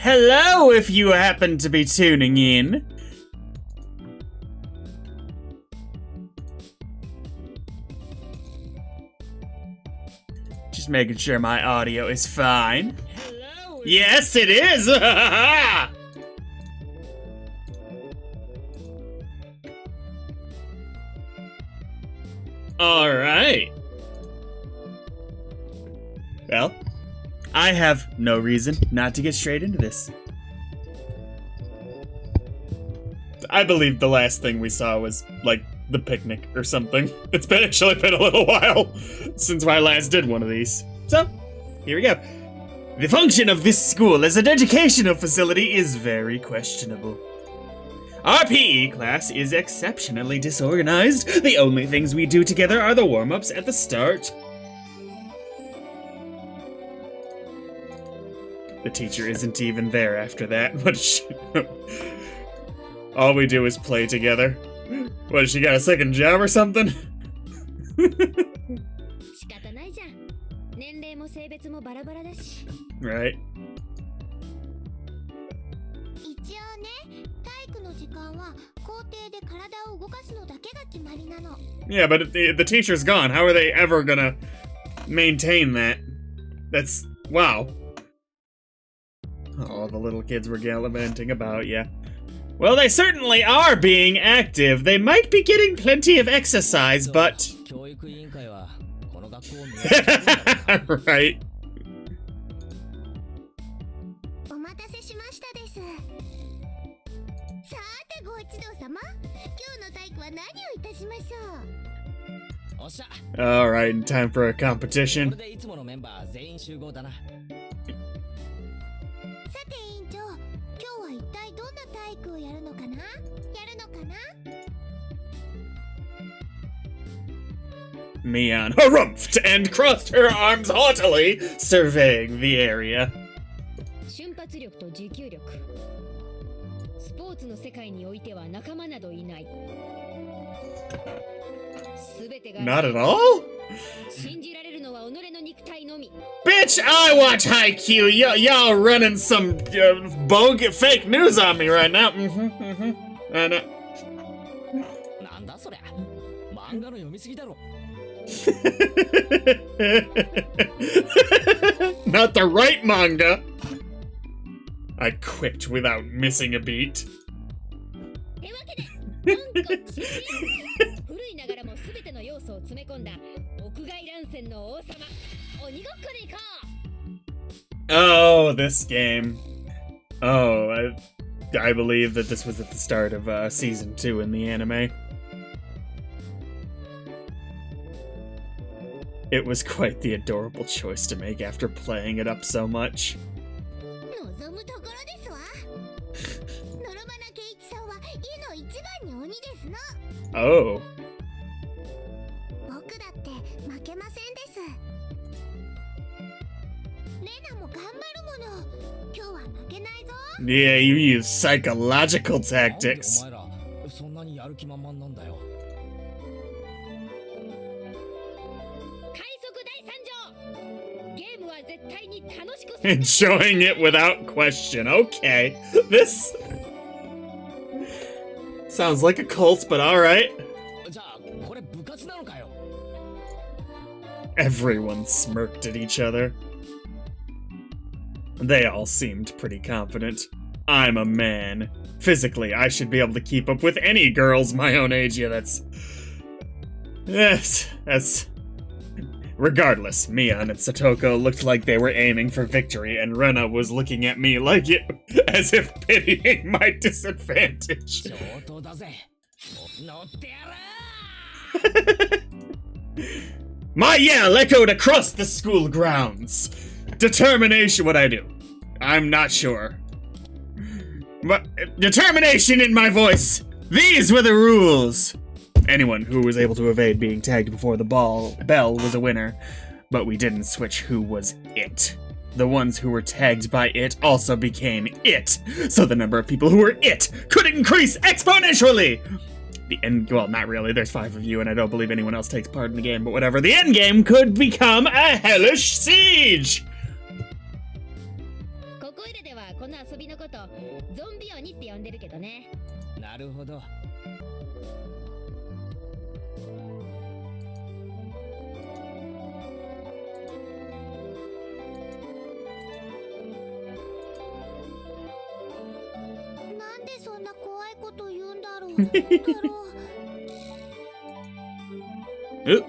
Hello, if you happen to be tuning in. Just making sure my audio is fine. Hello. Yes, it is! Alright. Well, I have no reason not to get straight into this. I believe the last thing we saw was, like, the picnic or something. It's actually been a little while since I last did one of these. So, here we go. The function of this school as an educational facility is very questionable. Our PE class is exceptionally disorganized. The only things we do together are the warm-ups at the start. The teacher isn't even there after that, but all we do is play together. What, she got a second job or something? Right. Yeah, but the teacher's gone. How are they ever gonna maintain that? That's... wow. Oh, the little kids were gallivanting about, yeah. Well, they certainly are being active. They might be getting plenty of exercise, but... Right. Alright, time for a competition. Mian harumphed and crossed her arms haughtily, surveying the area. Not at all? Bitch, I watch Haikyuu. Y'all running some bogus fake news on me right now. I know. Not the right manga. I quipped without missing a beat. Oh, this game. Oh, I believe that this was at the start of season 2 in the anime. It was quite the adorable choice to make after playing it up so much. Oh. Yeah, you use psychological tactics. Enjoying it without question. Okay. This sounds like a cult, but alright. Everyone smirked at each other. They all seemed pretty confident. I'm a man. Physically, I should be able to keep up with any girls my own age. Yeah, that's... Yes, that's... Regardless, Mian and Satoko looked like they were aiming for victory, and Rena was looking at me like it, as if pitying my disadvantage. My yell echoed across the school grounds. Determination, what'd I do? I'm not sure. But determination in my voice. These were the rules. Anyone who was able to evade being tagged before the bell was a winner. But we didn't switch who was it. The ones who were tagged by it also became it. So the number of people who were it could increase exponentially. The end, well, not really, there's 5 of you and I don't believe anyone else takes part in the game, but whatever. The end game could become a hellish siege. ゾンビ鬼って呼んでるけどね。なるほど。なんでそんな怖いこと言うんだろう。太郎。Oop.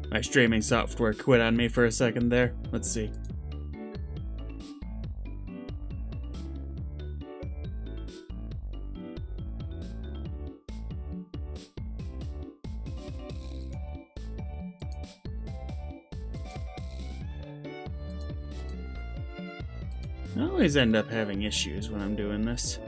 My streaming software quit on me for a second there. Let's see. I always end up having issues when I'm doing this.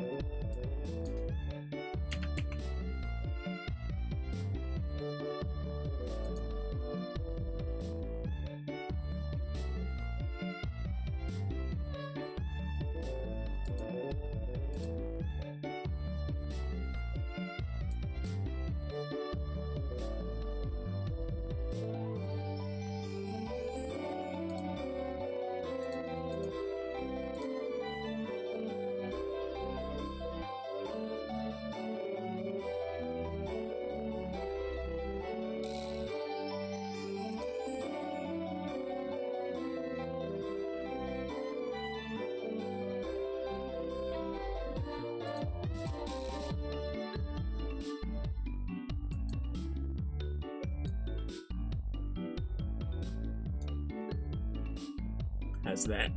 How's that?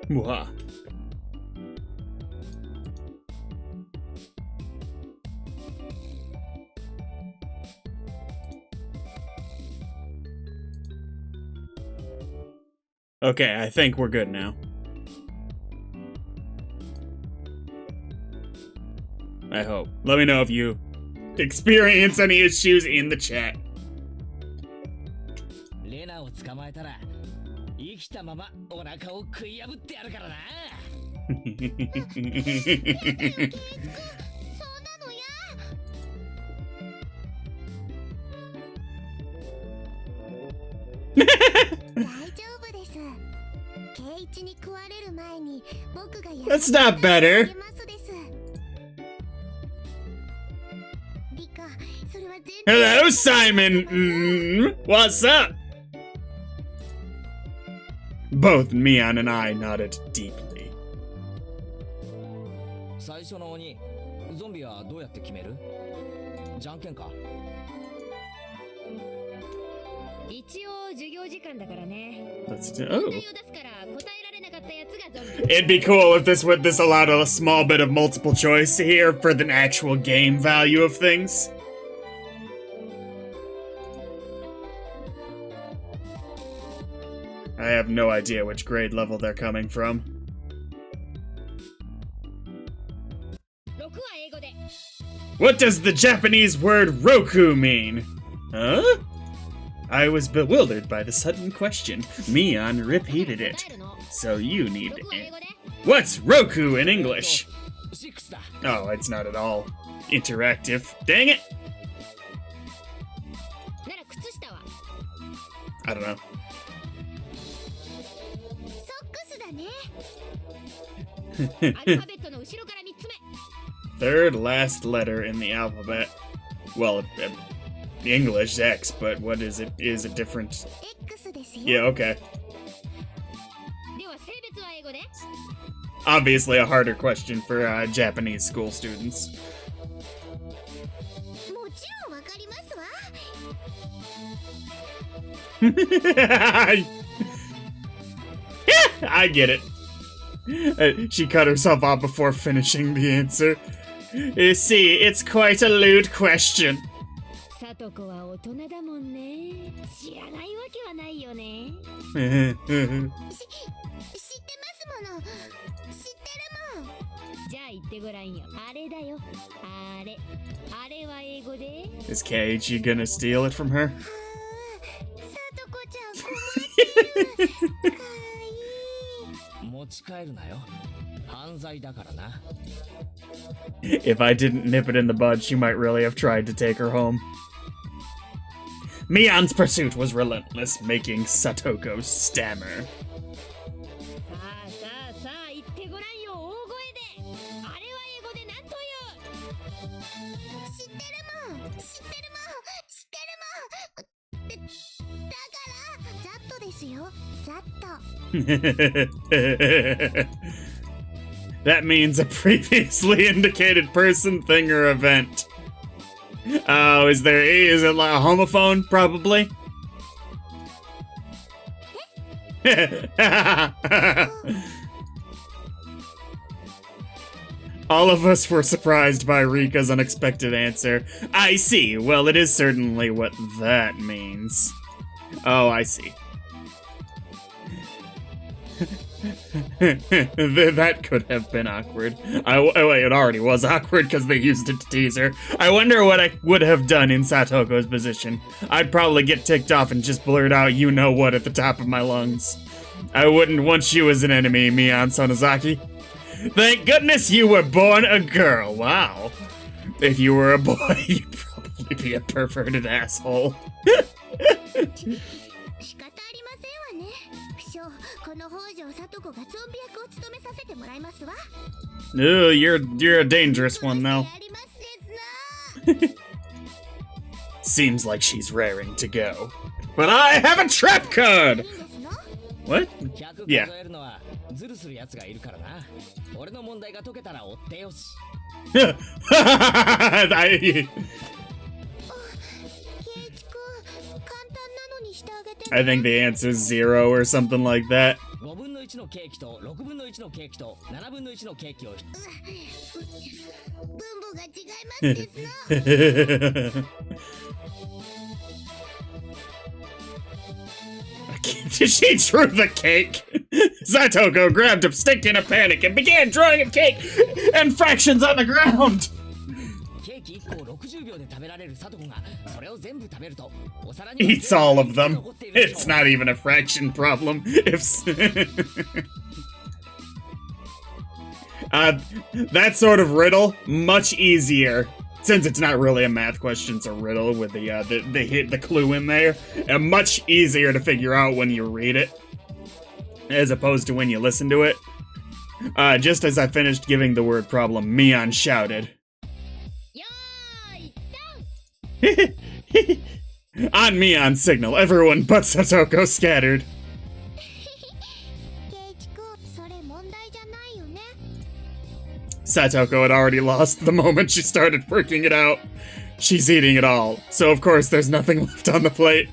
Mwah. Okay, I think we're good now. I hope. Let me know if you experience any issues in the chat. レナを捕まえたら生きたままお腹を食い破ってやるからな。That's not better. Hello, Simon. What's up? Both Mian and I nodded deeply. 最初の鬼、ゾンビはどうやって決める？じゃんけんか。一応授業時間だからね。Let's do. 問 Oh. 題を出すから答えられなかったやつがゾンビ。 It'd be cool if this allowed a small bit of multiple choice here for the actual game value of things. I have no idea which grade level they're coming from. 6は英語で。 What does the Japanese word roku mean? Huh? I was bewildered by the sudden question. Mian repeated it. So you need to. What's roku in English? 6だ。 Oh, it's not at all interactive. Dang it! なら靴下は。 I don't know. ソックスだね。アルファベットの後ろから3つ目。 Third last letter in the alphabet. Well, English X, but what is it? Is it different? X ですよ。 Yeah, okay. では性別は英語で。 Obviously a harder question for Japanese school students. もちろんわかりますわ。 I get it. She cut herself off before finishing the answer. You see, it's quite a lewd question. さとこは大人だもんね。知らないわけはないよね。知ってますもの。知ってるもん。じゃあ言ってごらんよ。あれだよ。あれ。あれは英語で。 Is Keiichi gonna steal it from her? さとこちゃん困ってる。かわいい。持ち帰るなよ。犯罪だからな。 If I didn't nip it in the bud, she might really have tried to take her home. Mion's pursuit was relentless, making Satoko stammer. さあさあさあ言ってごらんよ大声で。あれは英語で何という？知ってるもん知ってるもん知ってるもん。だからザットですよザット。That means a previously indicated person, thing, or event. Oh, is it like a homophone? Probably. All of us were surprised by Rika's unexpected answer. I see. Well, it is certainly what that means. Oh, I see. That could have been awkward. Oh, wait, it already was awkward because they used it to tease her. I wonder what I would have done in Satoko's position. I'd probably get ticked off and just blurt out you know what at the top of my lungs. I wouldn't want you as an enemy, Mion Sonozaki. Thank goodness you were born a girl. Wow. If you were a boy, you'd probably be a perverted asshole. 仕方ありませんわね。不肖、この北条里子がゾンビ役を務めさせてもらいますわ。Ooh, you're a dangerous one though. やりますですな。 Seems like she's raring to go. But I have a trap card! いいんですの？ What? 100 Yeah. 数えるのはズルするやつがいるからな。俺の問題が解けたら追ってよし。I, ケイチ君、簡単なのにしてあげて。 I think the answer's 0 or something like that. 5分の1のケーキと6分の1のケーキと7分の1のケーキを。分母が違いますですの。 She drew the cake. Satoko grabbed a stick in a panic and began drawing a cake and fractions on the ground. ケーキ1個60秒で食べられるサトコがそれを全部食べるとお皿に Eats all of them. It's not even a fraction problem. If that sort of riddle, much easier. Since it's not really a math question, it's a riddle with the clue in there. And much easier to figure out when you read it, as opposed to when you listen to it. Just as I finished giving the word problem, Mion shouted. よーい、ドン。 On Mion's signal, everyone but Satoko scattered. ケイチ君、それ問題じゃないよね。 Satoko had already lost the moment she started working it out. She's eating it all, so of course there's nothing left on the plate.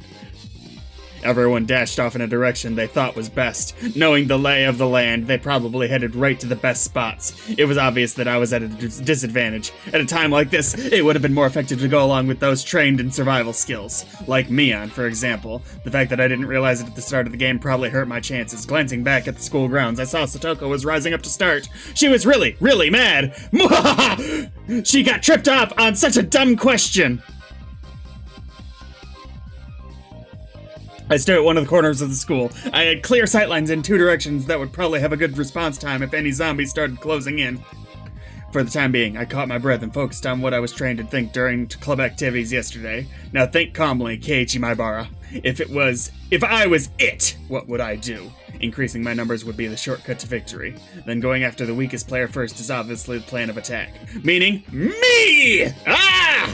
Everyone dashed off in a direction they thought was best. Knowing the lay of the land, they probably headed right to the best spots. It was obvious that I was at a disadvantage. At a time like this, it would have been more effective to go along with those trained in survival skills. Like Mion, for example. The fact that I didn't realize it at the start of the game probably hurt my chances. Glancing back at the school grounds, I saw Satoko was rising up to start. She was really, really mad. She got tripped up on such a dumb question. I stood at one of the corners of the school. I had clear sightlines in two directions that would probably have a good response time if any zombies started closing in. For the time being, I caught my breath and focused on what I was trained to think during club activities yesterday. Now think calmly, Keiichi Maibara. If I was it, what would I do? Increasing my numbers would be the shortcut to victory. Then going after the weakest player first is obviously the plan of attack. Meaning, me! Ah!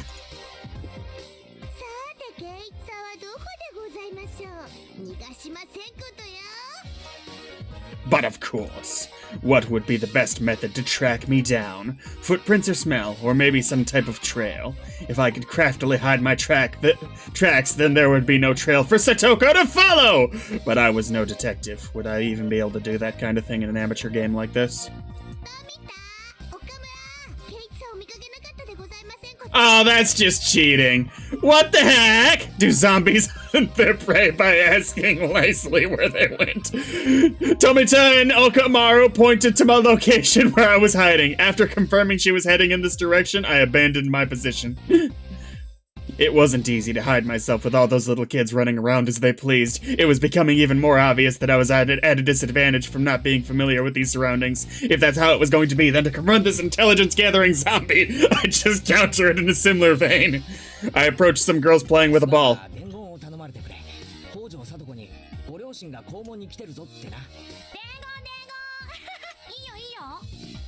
さて、ケイチさんはどこでございましょう。逃がしませんことよ。 But of course, what would be the best method to track me down? Footprints or smell, or maybe some type of trail. If I could craftily hide my tracks, then there would be no trail for Satoko to follow! But I was no detective. Would I even be able to do that kind of thing in an amateur game like this? 見た？岡村、ケイチさんを見かけなかったでございませんこと。 Oh, that's just cheating. What the heck? Do zombies hunt their prey by asking Leslie where they went? Tomita and Okamaru pointed to my location where I was hiding. After confirming she was heading in this direction, I abandoned my position. It wasn't easy to hide myself with all those little kids running around as they pleased. It was becoming even more obvious that I was at a disadvantage from not being familiar with these surroundings. If that's how it was going to be, then to confront this intelligence-gathering zombie, I just counter it in a similar vein. I approached some girls playing with a ball. 伝言を頼まれてくれ。北条聡子にご両親が校門に来てるぞってな。伝言いいよいいよ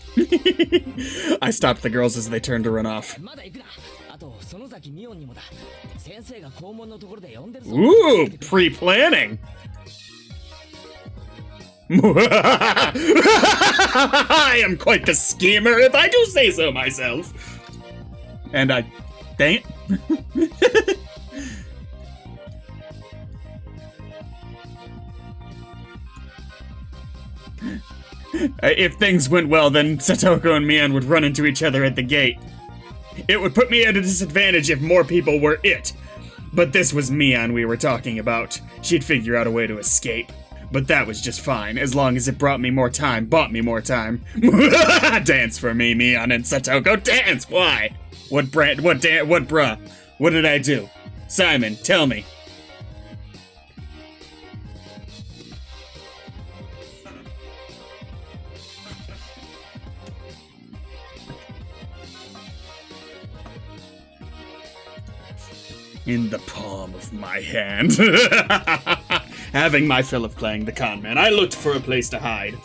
I stopped the girls as they turned to run off. まだ行くな。あと園崎美音にもだ。先生が校門のところで呼んでるぞ。Ooh, pre-planning. I am quite the schemer, if I do say so myself. And I... dang it. If things went well, then Satoko and Mian would run into each other at the gate. It would put me at a disadvantage if more people were it. But this was Mian we were talking about. She'd figure out a way to escape. But that was just fine, as long as it bought me more time. Dance for me, Mian and Satoko, dance! Why? What bruh? What did I do? Simon, tell me. In the palm of my hand. Having my fill of playing the con man, I looked for a place to hide.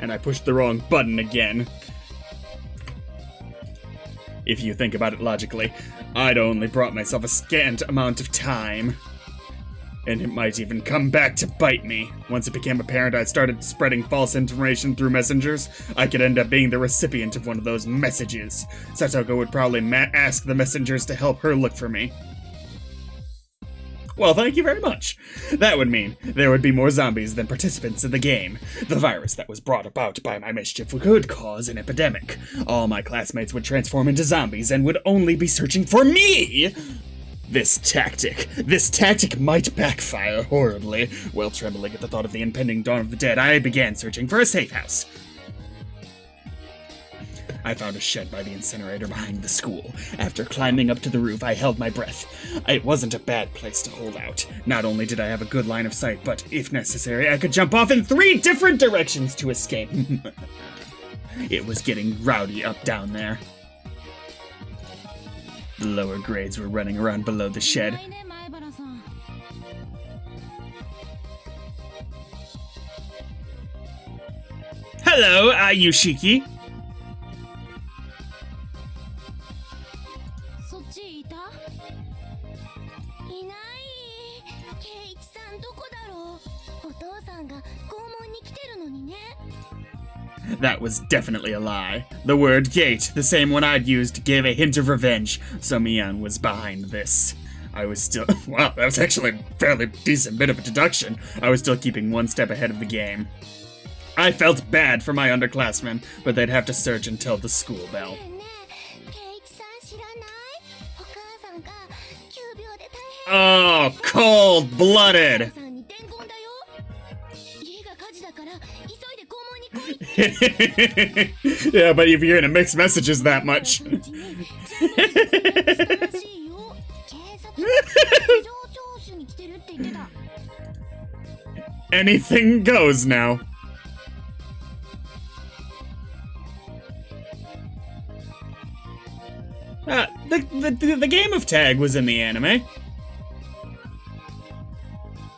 And I pushed the wrong button again. If you think about it logically, I'd only brought myself a scant amount of time. And it might even come back to bite me. Once it became apparent I started spreading false information through messengers, I could end up being the recipient of one of those messages. Satoko would probably ask the messengers to help her look for me. Well, thank you very much. That would mean there would be more zombies than participants in the game. The virus that was brought about by my mischief could cause an epidemic. All my classmates would transform into zombies and would only be searching for me! This tactic might backfire horribly. While trembling at the thought of the impending dawn of the dead, I began searching for a safe house. I found a shed by the incinerator behind the school. After climbing up to the roof, I held my breath. It wasn't a bad place to hold out. Not only did I have a good line of sight, but if necessary, I could jump off in 3 different directions to escape. It was getting rowdy up down there. The lower grades were running around below the shed. Hello, Yushiki. そっちいたいないケイチさんどこだろうお父さんが校門に来てるのにね That was definitely a lie. The word gate, the same one I'd used, gave a hint of revenge, so Mian was behind this. I was still... Wow, that was actually a fairly decent bit of a deduction. I was still keeping one step ahead of the game. I felt bad for my underclassmen, but they'd have to search until the school bell. ねえねえケイチさん知らないお母さんが急病で大変 Oh, cold-blooded! お母さんに伝言だよ家が火事だから急いで校門に来い Yeah, but if you're gonna mix messages that much. うちに全部らしいよ警察が事情聴取に来てるって言ってた Anything goes now. The game of tag was in the anime.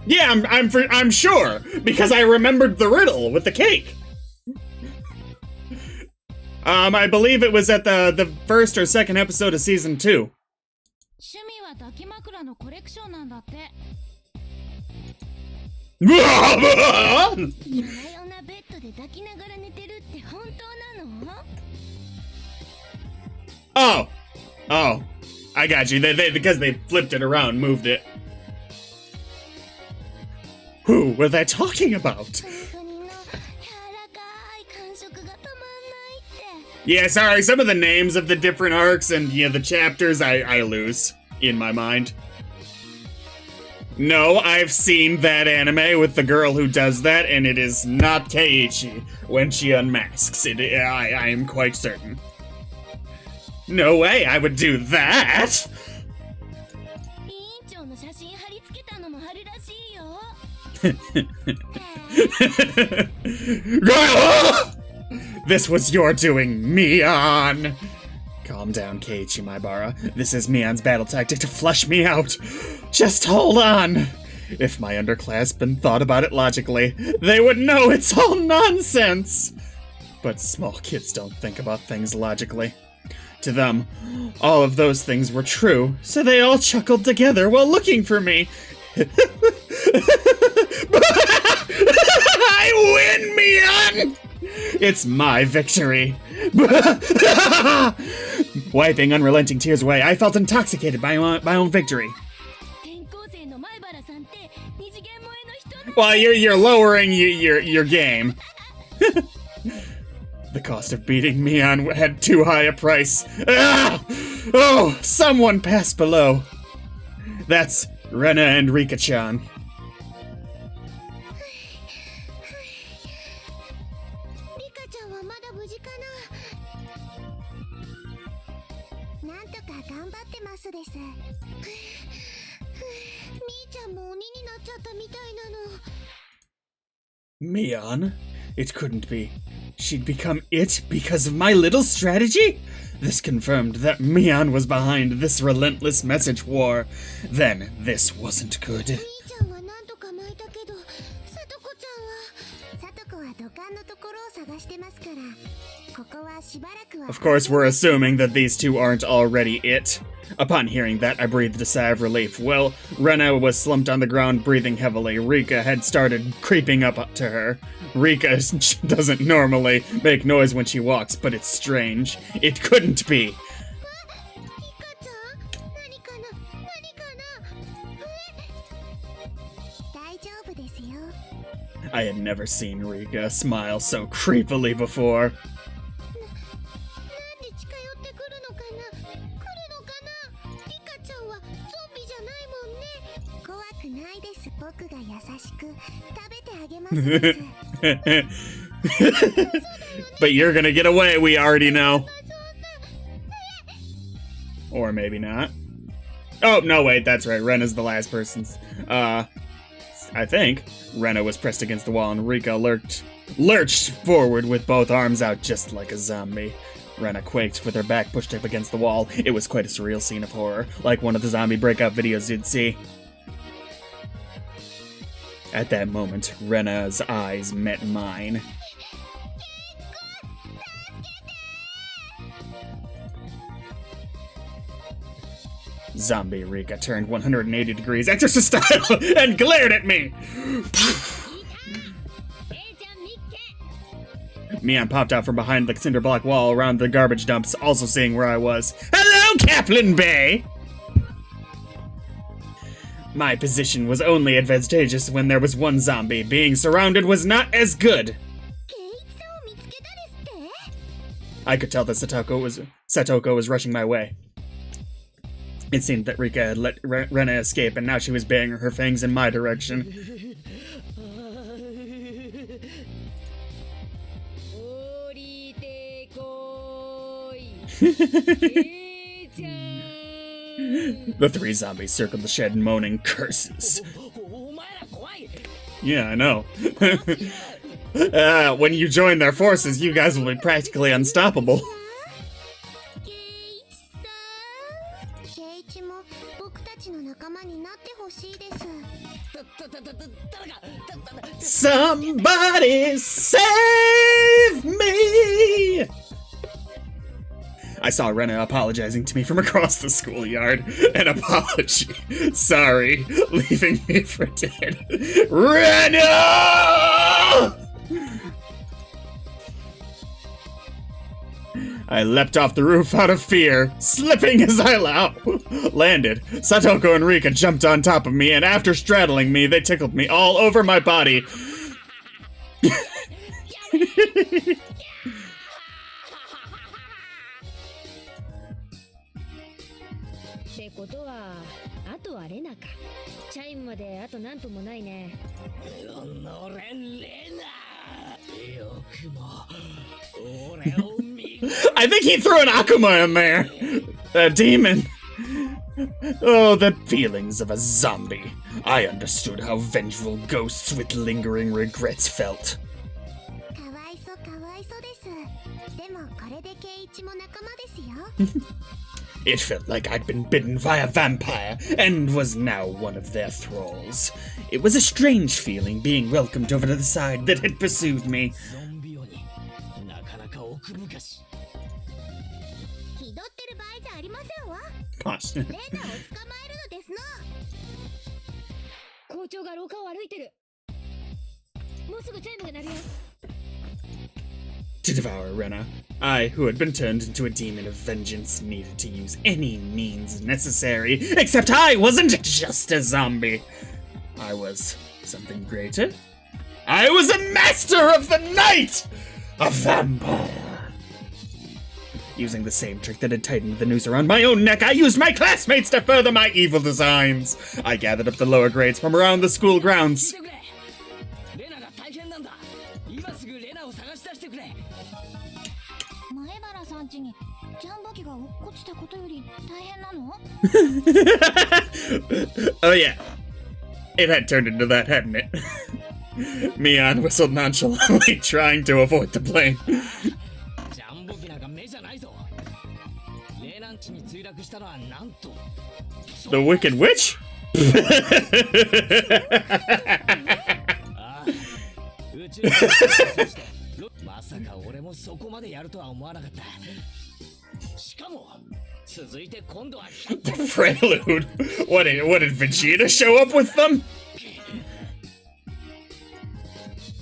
Yeah, I'm sure because I remembered the riddle with the cake. I believe it was at the first or second episode of season 2. 趣味は抱き枕のコレクションなんだって 夜な夜なベッドで抱きながら寝てるって本当なの Oh, I got you. They because they flipped it around, moved it. Who were they talking about? 本当にの柔らかい感触がたまんないって Yeah, sorry, some of the names of the different arcs and the chapters I lose in my mind. No, I've seen that anime with the girl who does that, and it is not Keiichi when she unmasks. I am quite certain. No way I would do that! 委員長の写真貼り付けたのも春らしいよ。This was your doing, Mion! Calm down, Keiichi Maibara. This is Mion's battle tactic to flush me out. Just hold on. If my underclass been thought about it logically, they would know it's all nonsense. But small kids don't think about things logically. To them, all of those things were true, so they all chuckled together while looking for me. I win, Mion! It's my victory. Wiping unrelenting tears away, I felt intoxicated by my own victory. 転校生の前原さんって二次元萌えの人なの。 Well, you're lowering your game. The cost of beating Mion had too high a price. Ah! Oh, someone passed below. That's Rena and Rika-chan. リカちゃんはまだ無事かな。なんとか頑張ってますです。みーちゃんも鬼になっちゃったみたいなの。 Mion? It couldn't be. She'd become it because of my little strategy? This confirmed that Mion was behind this relentless message war. Then this wasn't good. みーちゃんはなんとか巻いたけど、さとこちゃんは。さとこは土管のところを探してますから。ここはしばらくは。 Of course, we're assuming that these two aren't already it. Upon hearing that, I breathed a sigh of relief. Well, Rena was slumped on the ground, breathing heavily. Rika had started creeping up to her. Rika doesn't normally make noise when she walks, but it's strange. It couldn't be. リカちゃん、何かな、何かな。大丈夫ですよ。 I had never seen Rika smile so creepily before. なんで近寄ってくるのかな、来るのかな。リカちゃんはゾンビじゃないもんね。怖くないです。僕が優しく食べてあげますです。 But you're gonna get away, we already know. Or maybe not. Oh, no, wait, that's right. Rena's the last person's. I think Rena was pressed against the wall and Rika lurched forward with both arms out just like a zombie. Rena quaked with her back pushed up against the wall. It was quite a surreal scene of horror, like one of the zombie breakout videos you'd see. At that moment, Rena's eyes met mine. Zombie Rika turned 180 degrees exorcist style and glared at me! Mion popped out from behind the cinder block wall around the garbage dumps, also seeing where I was. Hello, Kaplan Bay! My position was only advantageous when there was one zombie. Being surrounded was not as good. ケイイチさんを見つけたですって。 I could tell that Satoko was rushing my way. It seemed that Rika had let Rena escape, and now she was baring her fangs in my direction. 降りてこい。ケイちゃん。 The three zombies circled the shed, moaning curses. お前ら怖い。 Yeah, I know. When you join their forces, you guys will be practically unstoppable. ケイイチさん。ケイイチも僕たちの仲間になってほしいです。 誰か Somebody save me! I saw Rena apologizing to me from across the schoolyard. An apology. Sorry, leaving me for dead. Rena! I leapt off the roof out of fear, slipping as I landed. Satoko and Rika jumped on top of me, and after straddling me, they tickled me all over my body. ってことは、あとはレナか。チャイムまであと何分もないね。のれんれな。よくも俺を見 I think he threw an Akuma in there. A demon. Oh, the feelings of a zombie. I understood how vengeful ghosts with lingering regrets felt. かわいそうかわいそうです。でもこれでケイイチも仲間ですよ。It felt like I'd been bitten by a vampire and was now one of their thralls. It was a strange feeling being welcomed over to the side that had pursued me. ゾンビ鬼なかなか奥深し。気取ってる場合じゃありませんわ。 Gosh. レナを捕まえるのですの。校長が廊下を歩いてる。もうすぐチャイムが鳴るよ。 To devour Rena, I, who had been turned into a demon of vengeance, needed to use any means necessary, except I wasn't just a zombie. I was something greater. I was a master of the night! A vampire! Using the same trick that had tightened the noose around my own neck, I used my classmates to further my evil designs. I gathered up the lower grades from around the school grounds. レナが大変なんだ。今すぐレナを探し出してくれ。前原さん家にジャンボ機が落っこちたことより大変なの？ Oh yeah. It had turned into that, hadn't it? Mion whistled nonchalantly, trying to avoid the blame. ジャンボ機なんか目じゃないぞ。レナン地に墜落したのはなんと。The Wicked Witch? ああ、宇宙人まさか俺もそこまでやるとは思わなかった。しかも続いて今度は Prelude? What did Vegeta show up with them?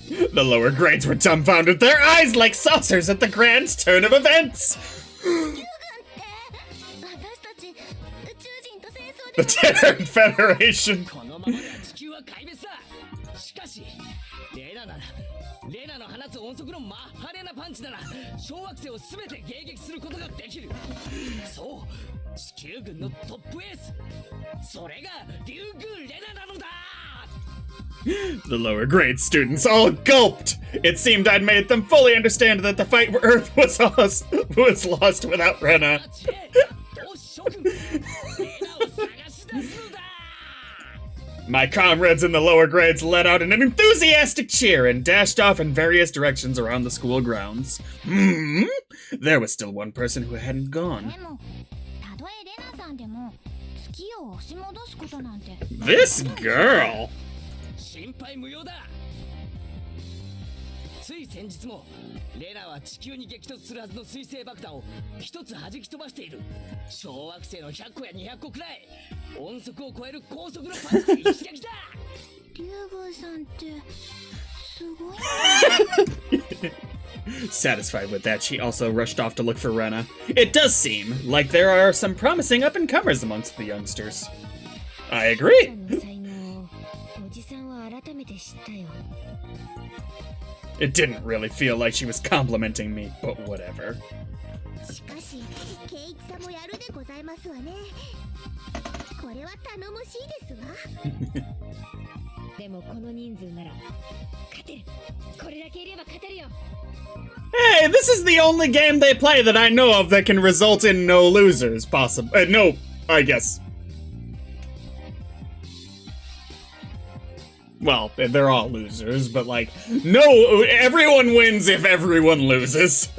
The lower grades were dumbfounded, their eyes like saucers at the grand turn of events. 私たち宇宙人と戦争 The Terran Federation. このままでは地球は壊滅だ。しかしレナの放つ音速のマッハレナパンチなら小惑星を全て迎撃することができる。そう、地球軍のトップエース、それがリュウグウレナなのだ。 The lower grade students all gulped. It seemed I'd made them fully understand that the fight for Earth was lost without Rena. どう諸君、レナを探し出すのだ。 My comrades in the lower grades let out an enthusiastic cheer and dashed off in various directions around the school grounds. There was still one person who hadn't で gone. もたとえレナさんでも月を押し戻すことなんて This girl! 心配無用だ。つい先日もレナは地球に激突するはずの水星爆弾を一つ弾き飛ばしている。小惑星の100個や200個くらい音速を超える高速のパンチで一撃だ。リュウグウさんってすごい Satisfied with that, she also rushed off to look for Rena. It does seem like there are some promising up-and-comers amongst the youngsters. I agree. の才能をおじさんは改めて知ったよ。 It didn't really feel like she was complimenting me, but whatever. しかしケイイチさんもやるでございますわね。これは頼もしいですわ。でもこの人数なら勝てる。これだけいれば勝てるよ。 Hey, this is the only game they play that I know of that can result in no losers, no, I guess. Well, they're all losers, but like, no, everyone wins if everyone loses.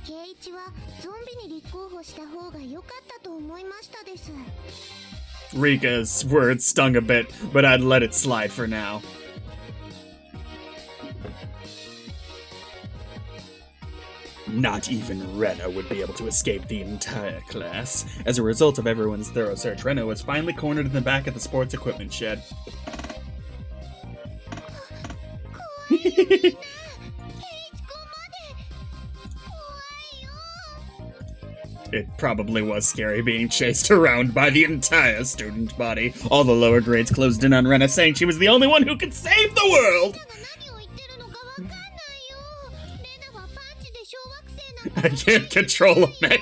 ケイイチはゾンビに立候補した方が良かったと思いましたです。 Rika's words stung a bit, but I'd let it slide for now. Not even Rena would be able to escape the entire class. As a result of everyone's thorough search, Rena was finally cornered in the back of the sports equipment shed. It probably was scary being chased around by the entire student body. All the lower grades closed in on Rena, saying she was the only one who could save the world! 何を言ってるのかわかんないよ。レナはパンチで小惑星なん I can't control a mech.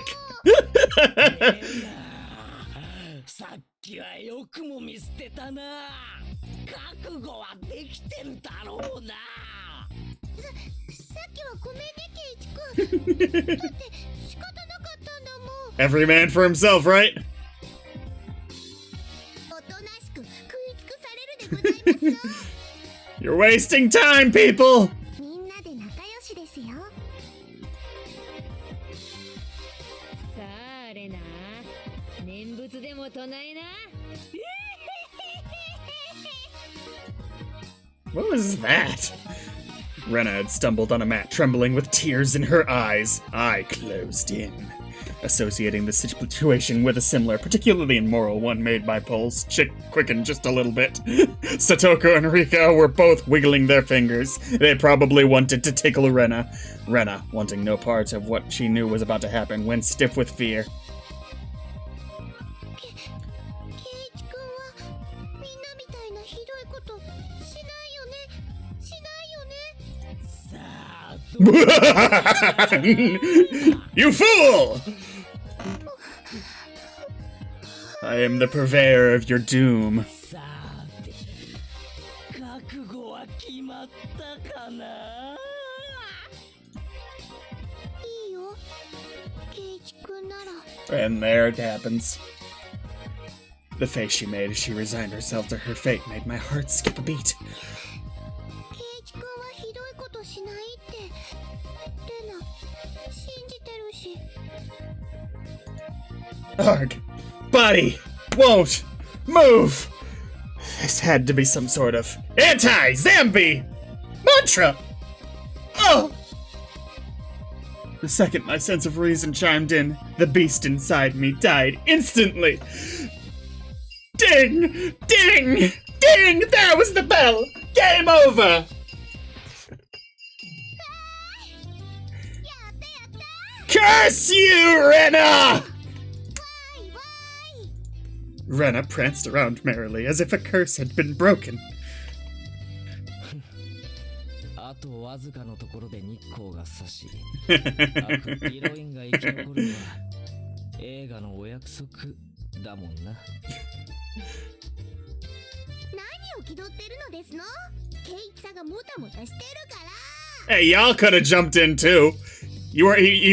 さっきはよくも見捨てたな。覚悟はできてるだろうな。さきはごめんねケイチ君。だって仕方なかったんだもん。 Every man for himself, right? おとなしく食い尽くされるでございますよ。 You're wasting time, people! みんなで仲良しですよ。さあレナ、念仏でも唱えな。 What was that? Rena had stumbled on a mat, trembling with tears in her eyes. I closed in, associating the situation with a similar, particularly immoral one made by Pulse. Chick quickened just a little bit. Satoko and Rika were both wiggling their fingers. They probably wanted to tickle Rena. Rena, wanting no part of what she knew was about to happen, went stiff with fear. ケイチ君はみんなみたいなひどいことしないよね。しないよね。さあ You fool! I am the purveyor of your doom. さて覚悟は決まったかな。いいよ。ケイチ君なら。 And there it happens. The face she made as she resigned herself to her fate made my heart skip a beat. ケイチ君はひどいことしないってレナ信じてるし。 Arg! Body! Won't! Move! This had to be some sort of anti-zombie mantra! Oh! The second my sense of reason chimed in, the beast inside me died instantly. Ding! Ding! Ding! There was the bell! Game over! やったやったー。 Curse you, Rena! わいわい。 Rena pranced around merrily as if a curse had been broken. あとわずかのところで日光が差し悪ヒロインが生き残るのは映画のお約束だもんな。何を気取ってるのですの。ケイチさんがもたもたしてるから。 Hey, y'all could have jumped in too. He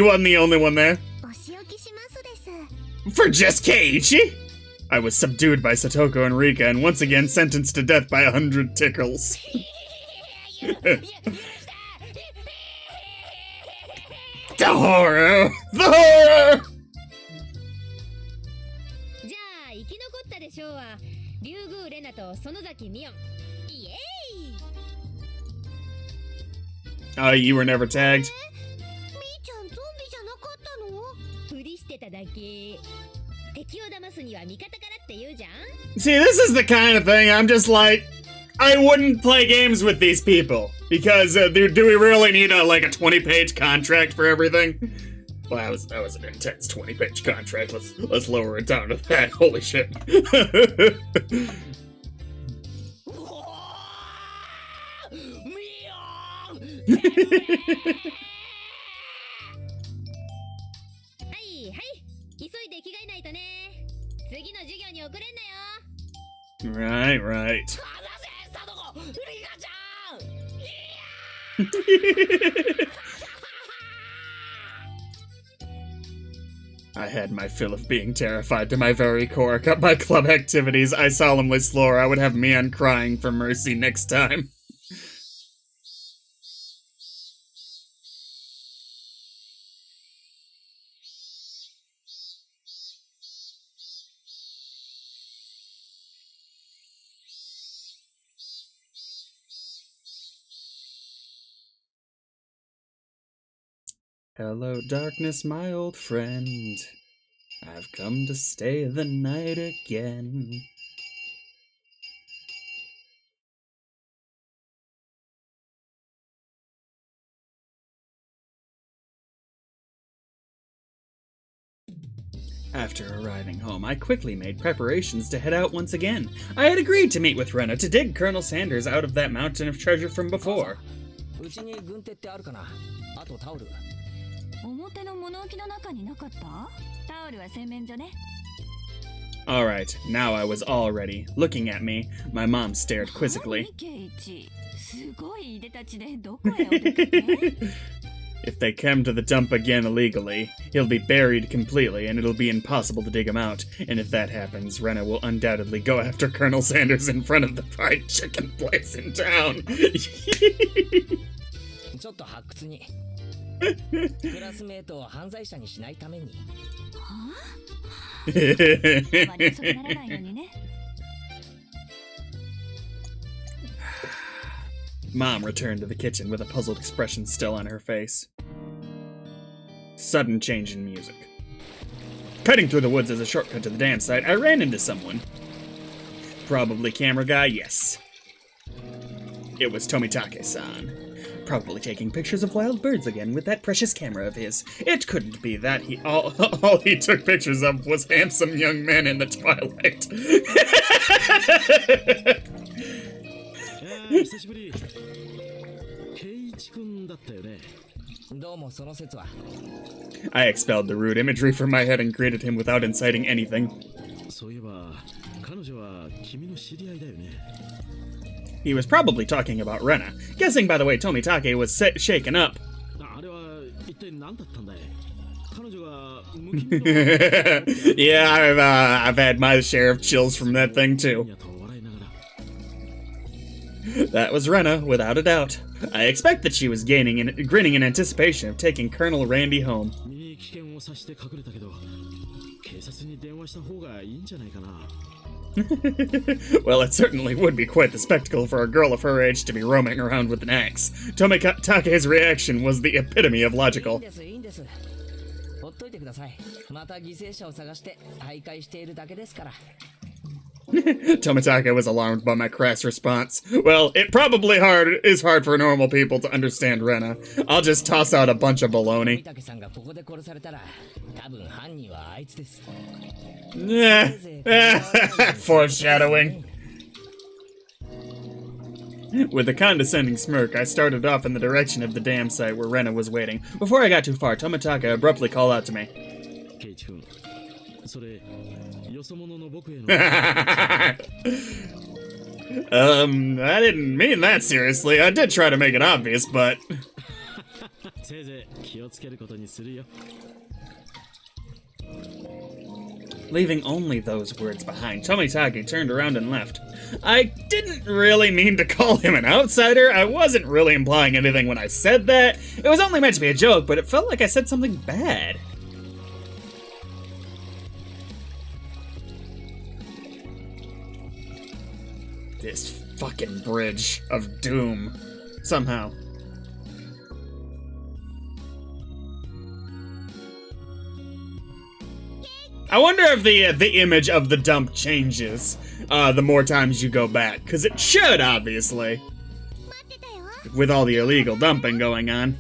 wasn't the only one there. お仕置きしますです。 For just Keiichi? I was subdued by Satoko and Rika and once again sentenced to death by 100 tickles. The horror! The horror! じゃあ生き残ったでしょうは竜宮レナと園崎ミオン。イエーイ。 You were never tagged. みーちゃんゾンビじゃなかったの。ふりしてただけ。敵を騙すには味方からって言うじゃん。 See, this is the kind of thing I'm just like, I wouldn't play games with these people. Because do we really need a 20-page contract for everything? Well, that was an intense 20-page contract. Let's lower it down to that. Holy shit. ミオンはいはい、急いで着替えないとね。次の授業に遅れんなよ。 Right, right. 離せサトコリカちゃん。 I had my fill of being terrified to my very core. Cut my club activities. I solemnly swore I would have Mion crying for mercy next time. Hello, darkness, my old friend. I've come to stay the night again. After arriving home, I quickly made preparations to head out once again. I had agreed to meet with Rena to dig Colonel Sanders out of that mountain of treasure from before. うちに軍手ってあるかな。あとタオル。表の物置の中になかった？タオルは洗面所ね。Alright, now I was all ready. Looking at me, my mom stared quizzically. ケイチ、すごいいでたちでどこへお出かけ？ If they come to the dump again illegally, he'll be buried completely and it'll be impossible to dig him out. And if that happens, Rena will undoubtedly go after Colonel Sanders in front of the fried chicken place in town. ちょっと発掘にクラスメートを犯罪者にしないために。はあ？あまり遅くならないのにね。Mom returned to the kitchen with a puzzled expression still on her face. Sudden change in music. Cutting through the woods as a shortcut to the dam site, I ran into someone. Probably camera guy, yes. It was Tomitake-san. Probably taking pictures of wild birds again with that precious camera of his. It couldn't be that all he took pictures of was handsome young men in the twilight. 久しぶり。ケイイチ君だったよね。どうもその説は。I expelled the rude imagery from my head and greeted him without inciting anything. そういえば、彼女は君の知り合いだよね。He was probably talking about Rena. Guessing by the way Tomitake was shaken up. あれは一体何だったんだい？彼女が無気味の Yeah, I've had my share of chills from that thing too. やと笑いながら。 That was Rena, without a doubt. I expect that she was grinning in anticipation of taking Colonel Randy home. 身に危険を察して隠れたけど、警察に電話した方がいいんじゃないかな。Well, it certainly would be quite the spectacle for a girl of her age to be roaming around with an axe. Tomitake's reaction was the epitome of いいん logical. ですいいんです。ほっといてください。また犠牲者を探して徘徊しているだけですから。Tomitake was alarmed by my crass response. Well, it probably is hard for normal people to understand Rena. I'll just toss out a bunch of baloney. 富武さんがここで殺されたら、多分犯人はあいつです。 Foreshadowing. With a condescending smirk, I started off in the direction of the dam site where Rena was waiting. Before I got too far, Tomitake abruptly called out to me. ケイイチ君、それ、よそ者の僕への。I didn't mean that seriously. I did try to make it obvious, but... せいぜい気をつけることにするよ。 Leaving only those words behind, Tomitake turned around and left. I didn't really mean to call him an outsider. I wasn't really implying anything when I said that. It was only meant to be a joke, but it felt like I said something bad. This fucking bridge of doom. Somehow. I wonder if the image of the dump changes the more times you go back, because it should, obviously, 待ってたよ。 with all the illegal dumping going on.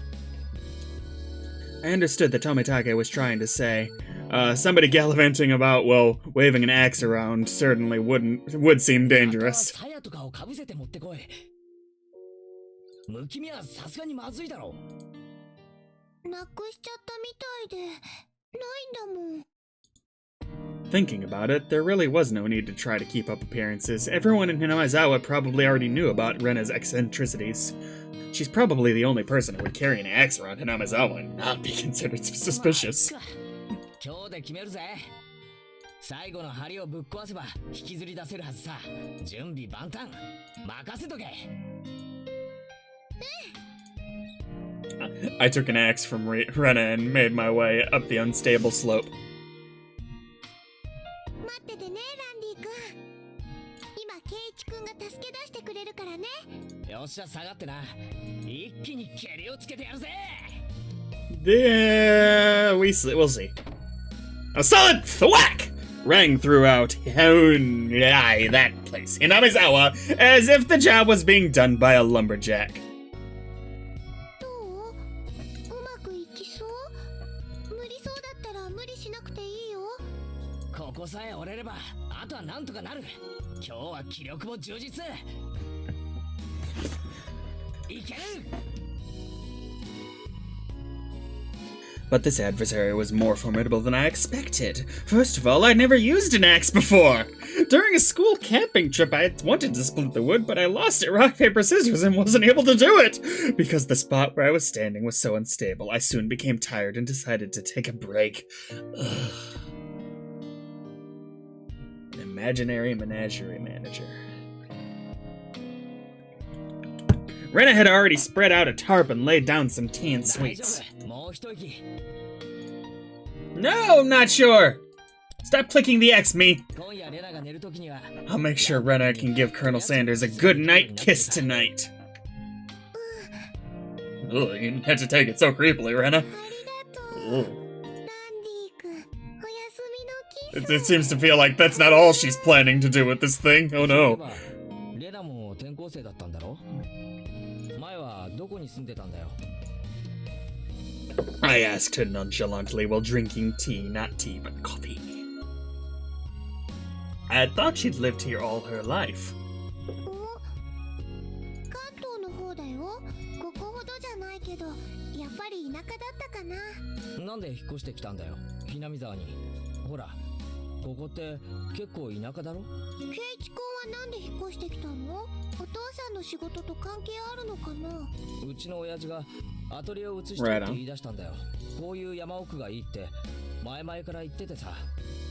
I understood that Tomitake was trying to say, somebody gallivanting about, well, waving an axe around certainly would seem dangerous. 鞘とかをかぶせて持ってこい。むきみはさすがにまずいだろう。なくしちゃったみたいで、ないんだもん。 Thinking about it, there really was no need to try to keep up appearances. Everyone in Hinamizawa probably already knew about Rena's eccentricities. She's probably the only person who would carry an axe around Hinamizawa and not be considered suspicious. 今日で決めるぜ。最後の針をぶっ壊せば引きずり出せるはずさ。準備万端。任せとけ。I took an axe from Rena and made my way up the unstable slope. 待っててね、ランディ君。今、ケイイチ君が助け出してくれるからね。よっしゃ下がってな。一気に蹴りをつけてやるぜ。Yeah, we'll see. A solid thwack rang throughout that place, Hinamizawa, as if the job was being done by a lumberjack. どう？うまくいきそう？無理そうだったら無理しなくていいよ。ここさえ折れれば、あとはなんとかなる。今日は気力も充実。いける！ But this adversary was more formidable than I expected. First of all, I'd never used an axe before. During a school camping trip, I had wanted to split the wood, but I lost at rock, paper, scissors and wasn't able to do it. Because the spot where I was standing was so unstable, I soon became tired and decided to take a break. Ugh. An imaginary menagerie manager. Rena had already spread out a tarp and laid down some tea and 大丈 sweets. 夫もう一息 No, I'm not sure. Stop clicking the X, me. 今夜レナが寝るときには I'll make sure Rena can give Colonel Sanders a good night kiss tonight. Ugh, you didn't have to take it so creepily, Rena. ありがとう。 Ugh. ランディ君、おやすみのキス。 It seems to feel like that's not all she's planning to do with this thing. Oh そういえ no. ばレナも転校生だったんだろ前はどこに住んでたんだよ I asked her nonchalantly while drinking tea, not tea, but coffee. I had thought she'd lived here all her life. お関東の方だよ。ここほどじゃないけど、やっぱり田舎だったかな。なんで引っ越してきたんだよひなみ沢にほらここって結構田舎だろケイチ君はなんで引っ越してきたの？お父さんの仕事と関係あるのかな？うちの親父がアトリエを移したいって言い出したんだよこういう山奥がいいって前々から言っててさ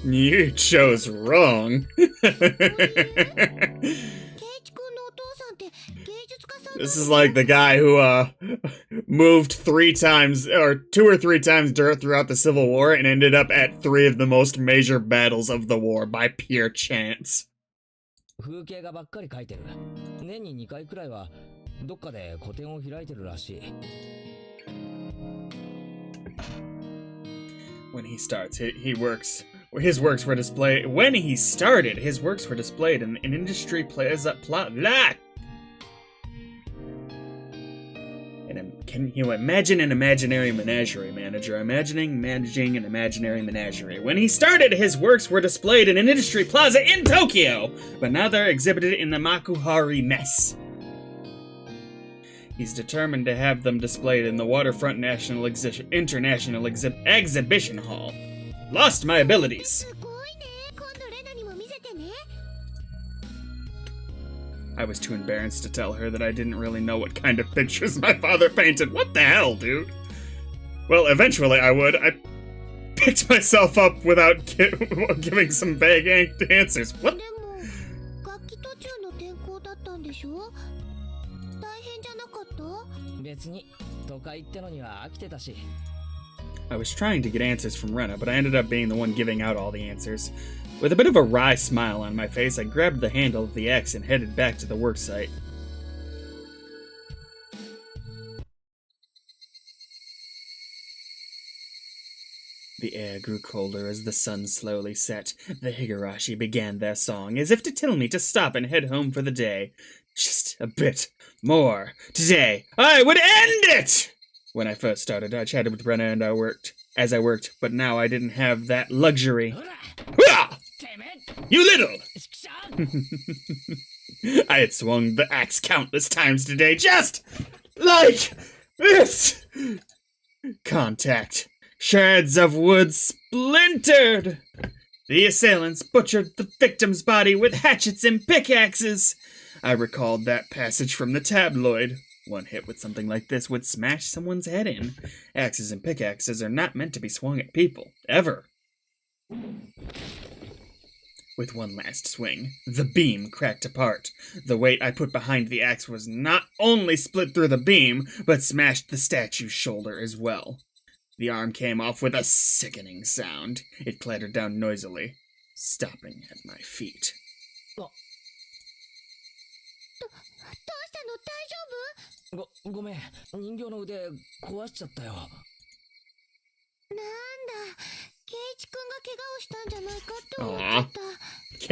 You chose wrong. ケイチ君のお父さんって芸術家さん This is like the guy who moved 3 times or 2 or 3 times throughout the Civil War and ended up at 3 of the most major battles of the war by pure chance. 風景画ばっかり描いてる年に2回くらいはどっかで個展を開いてるらしい When he starts, he works. His works were displayed. When he started, his works were displayed in an industry plaza. Can you imagine an imaginary menagerie manager managing an imaginary menagerie? When he started, his works were displayed in an industry plaza in Tokyo, but now they're exhibited in the Makuhari Mess. He's determined to have them displayed in the Waterfront International Exhibition Hall. Lost my abilities. すごいね。今度レナにも見せてね。 I was too embarrassed to tell her that I didn't really know what kind of pictures my father painted. What the hell, dude? Well, eventually I would. I picked myself up without giving some vague answers. What? でも楽器途中の転校だったんでしょ？大変じゃなかった？別に都会ってのには飽きてたし I was trying to get answers from Rena, but I ended up being the one giving out all the answers. With a bit of a wry smile on my face, I grabbed the handle of the axe and headed back to the worksite. The air grew colder as the sun slowly set. The Higurashi began their song, as if to tell me to stop and head home for the day. Just a bit more. Today, I would end it! When I first started, I chatted with Rena and I worked, but now I didn't have that luxury. ほら Hurrah! てめえ You little! ちくしょ I had swung the axe countless times today, just like this! Contact. Shards of wood splintered! The assailants butchered the victim's body with hatchets and pickaxes! I recalled that passage from the tabloid. One hit with something like this would smash someone's head in. Axes and pickaxes are not meant to be swung at people, ever. With one last swing, the beam cracked apart. The weight I put behind the axe was not only split through the beam, but smashed the statue's shoulder as well. The arm came off with a sickening sound. It clattered down noisily, stopping at my feet. どうしたの？大丈夫？ごめん人形の腕壊しちゃったよなんだ、ケイチ君が怪我をしたんじゃないかって思っちゃった。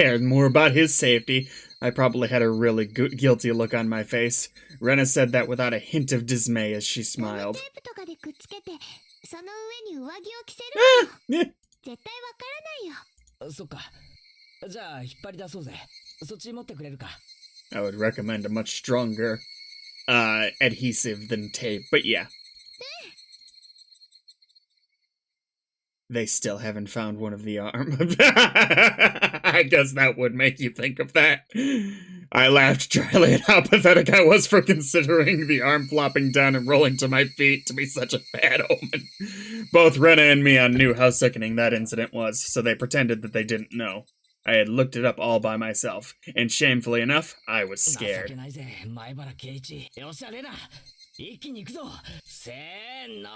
Cared more about his safety. I probably had a really guilty look on my face. Rena said that without a hint of dismay as she ガム smiled. テープとかでくっつけて、その上に上着を着せるのよ。 Eh, 絶対わからないよ。そっかじゃあ引っ張り出そうぜそっち持ってくれるか I would recommend a much stronger adhesive than tape, but yeah. They still haven't found one of the arm. I guess that would make you think of that. I laughed dryly at how pathetic I was for considering the arm flopping down and rolling to my feet to be such a bad omen. Both Rena and Mion knew how sickening that incident was, so they pretended that they didn't know. I had looked it up all by myself, and shamefully enough, I was 情け scared. ないぜ前原圭一。よっしゃレナ、一気に行くぞ。せーの。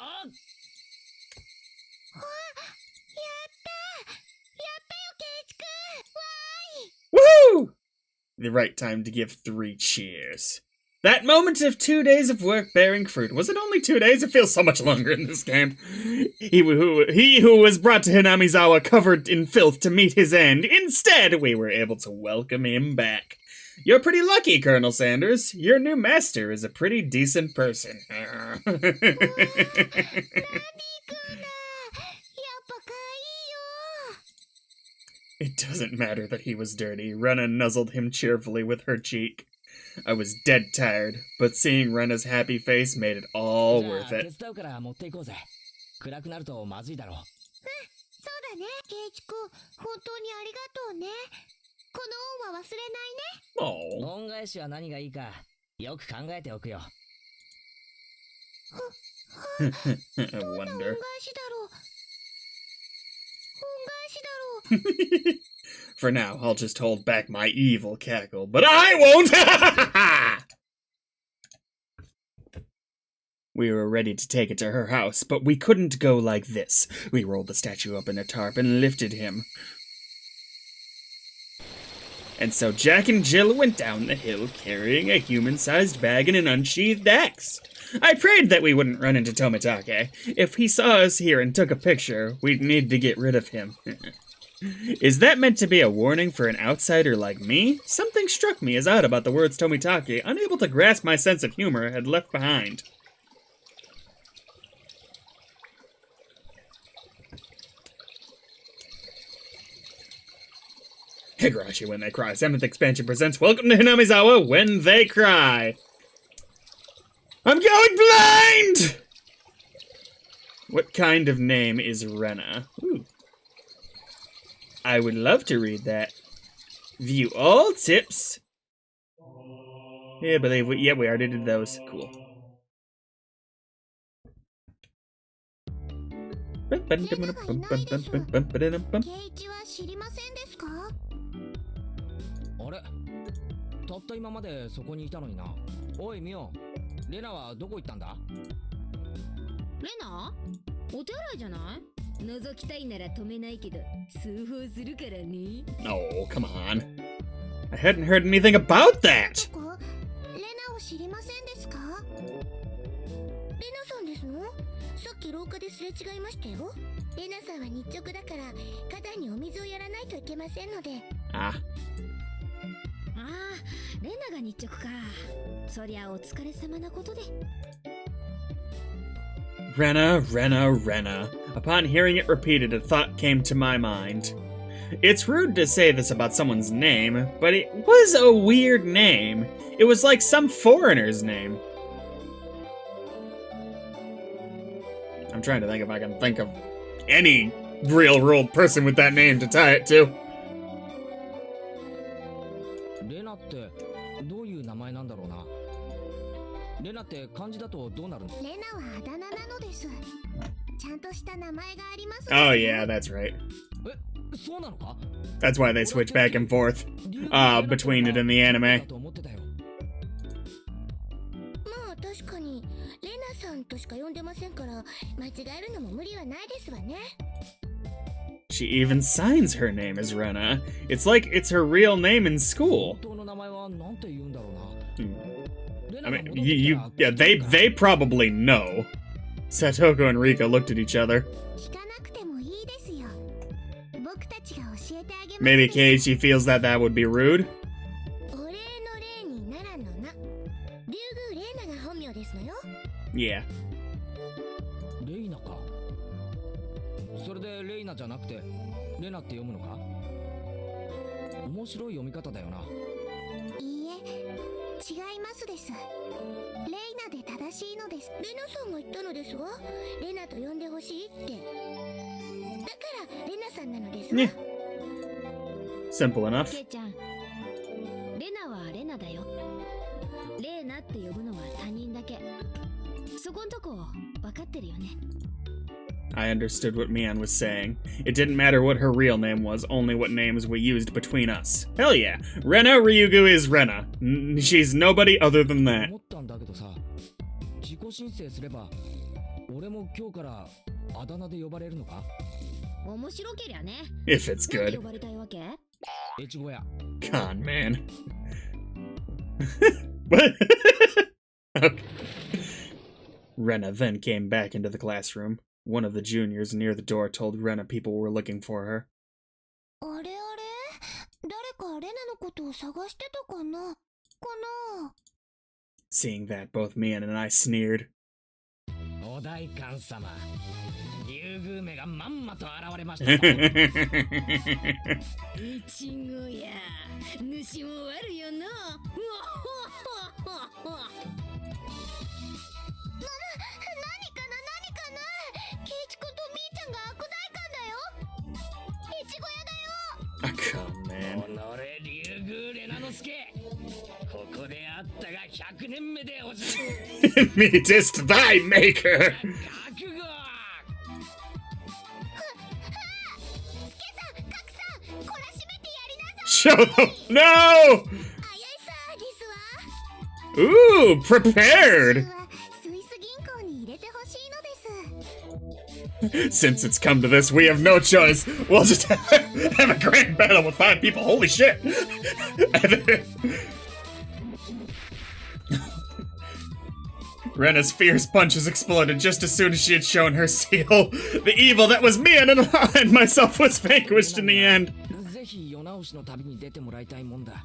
Woohoo! The right time to give 3 cheers. That moment of 2 days of work bearing fruit. Was it only 2 days? It feels so much longer in this game. He who was brought to Hinamizawa covered in filth to meet his end. Instead, we were able to welcome him back. You're pretty lucky, Colonel Sanders. Your new master is a pretty decent person. It doesn't matter that he was dirty. Rena nuzzled him cheerfully with her cheek. I was dead tired, but seeing Rena's happy face made it all じゃあ worth 手 it. 伝うから持っていこうぜ。暗くなるとまずいだろう。そうだね、ケイチくん、本当にありがとうね。この恩は忘れ Oh. 恩返しは何がいいかよく考えておくよ。I ないね。恩 wonder. 返しだろう。恩返しだろう。 For now, I'll just hold back my evil cackle, but I won't! We were ready to take it to her house, but we couldn't go like this. We rolled the statue up in a tarp and lifted him. And so Jack and Jill went down the hill carrying a human-sized bag and an unsheathed axe. I prayed that we wouldn't run into Tomitake. If he saw us here and took a picture, we'd need to get rid of him. Is that meant to be a warning for an outsider like me? Something struck me as odd about the words Tomitake, unable to grasp my sense of humor, had left behind. Higurashi When They Cry. 7th expansion presents Welcome to Hinamizawa When They Cry. I'm going blind! What kind of name is Rena? Ooh. I would love to read that. View all tips. Yeah, we already did those. Cool. レナがいないです。ケイチは知りませんですか？あれたった今までそこにいたのにな。おいミオン、レナはどこ行ったんだ？レナお手洗いじゃない？覗きたいなら止めないけど通報するからね。 Oh, come on. I hadn't heard anything about that! ここレナを知りませんですか？レナさんですの？さっき廊下ですれ違いましたよ。レナさんは日直だから肩にお水をやらないといけませんので。Ah. ああ、レナが日直か。そりゃお疲れ様なことで。Rena, Rena, Rena. Upon hearing it repeated, a thought came to my mind. It's rude to say this about someone's name, but it was a weird name. It was like some foreigner's name. I'm trying to think if I can think of any real world person with that name to tie it to. レナってどういう名前なんだろうな。レナって漢字だとどうなるの？レナはあだ名なのです。ちゃんとした名前があります。 Oh yeah, that's right. え、そうなのか？ That's why they switch back and forth between it and the anime. だと思ってたよ。まあ確かにレナさんとしか呼んでませんから間違えるのも無理はないですわね。 She even signs her name as Rena. It's like it's her real name in school. 本当の名前はなんて言うんだろうな。 I mean, they probably know. Satoko and Rika looked at each other. 聞かなくてもいいですよ。僕たちが教えてあげます。 Maybe Keiichi feels that would be rude. お礼の礼にならのな。竜宮レイナが本名ですのよ。 Yeah. レイナか。それでレイナじゃなくてレナって読むのか？面白い読み方だよな。いいえ、違いますです。レイナで正しいのです。レナさんが言ったのですわ。レナと呼んでほしいって。からレナさんなのですわ。 Yeah. Simple enough. ケイちゃん、レナはレナだよ。レーナって呼ぶのは他人だけ。そこんとこ分かってるよね。I understood what Mian was saying. It didn't matter what her real name was, only what names we used between us. Hell yeah. Rena Ryugu is Rena. She's nobody other than that. 思ったんだけどさ、自己申請すれば俺も今日からあだ名で呼ばれるのか？面白けりゃね。 If it's なんて good. 呼ばれたいわけ？越後屋。 Con man. What? Okay. Rena then came back into the classroom. One of the juniors near the door told Rena people were looking for her. あれあれ、誰かレナのことを探してたかなかな。 Seeing that, both Mian and I sneered. お代官様、竜宮めがまんまと現れましたぞ。いちごや、主も悪よな。ケイチ君とミーちゃんが悪代官だよ。いちご屋だよ。 Oh, come, man. おのれ竜宮レナの助、ここであったが100年目でおじる。 Meetest thy maker! 覚悟。スケさん、カクさん、こらしめてやりなさい。 Show them! No! 早いさですわ。 Ooh, prepared! スイス銀行に入れてほしいのです。 Since it's come to this, we have no choice. We'll just have a grand battle with 5 people. Holy shit! Rena's fierce punches exploded just as soon as she had shown her seal. The evil that was Mian and myself was vanquished in the end. ぜひ世直しの旅に出てもらいたいもんだ。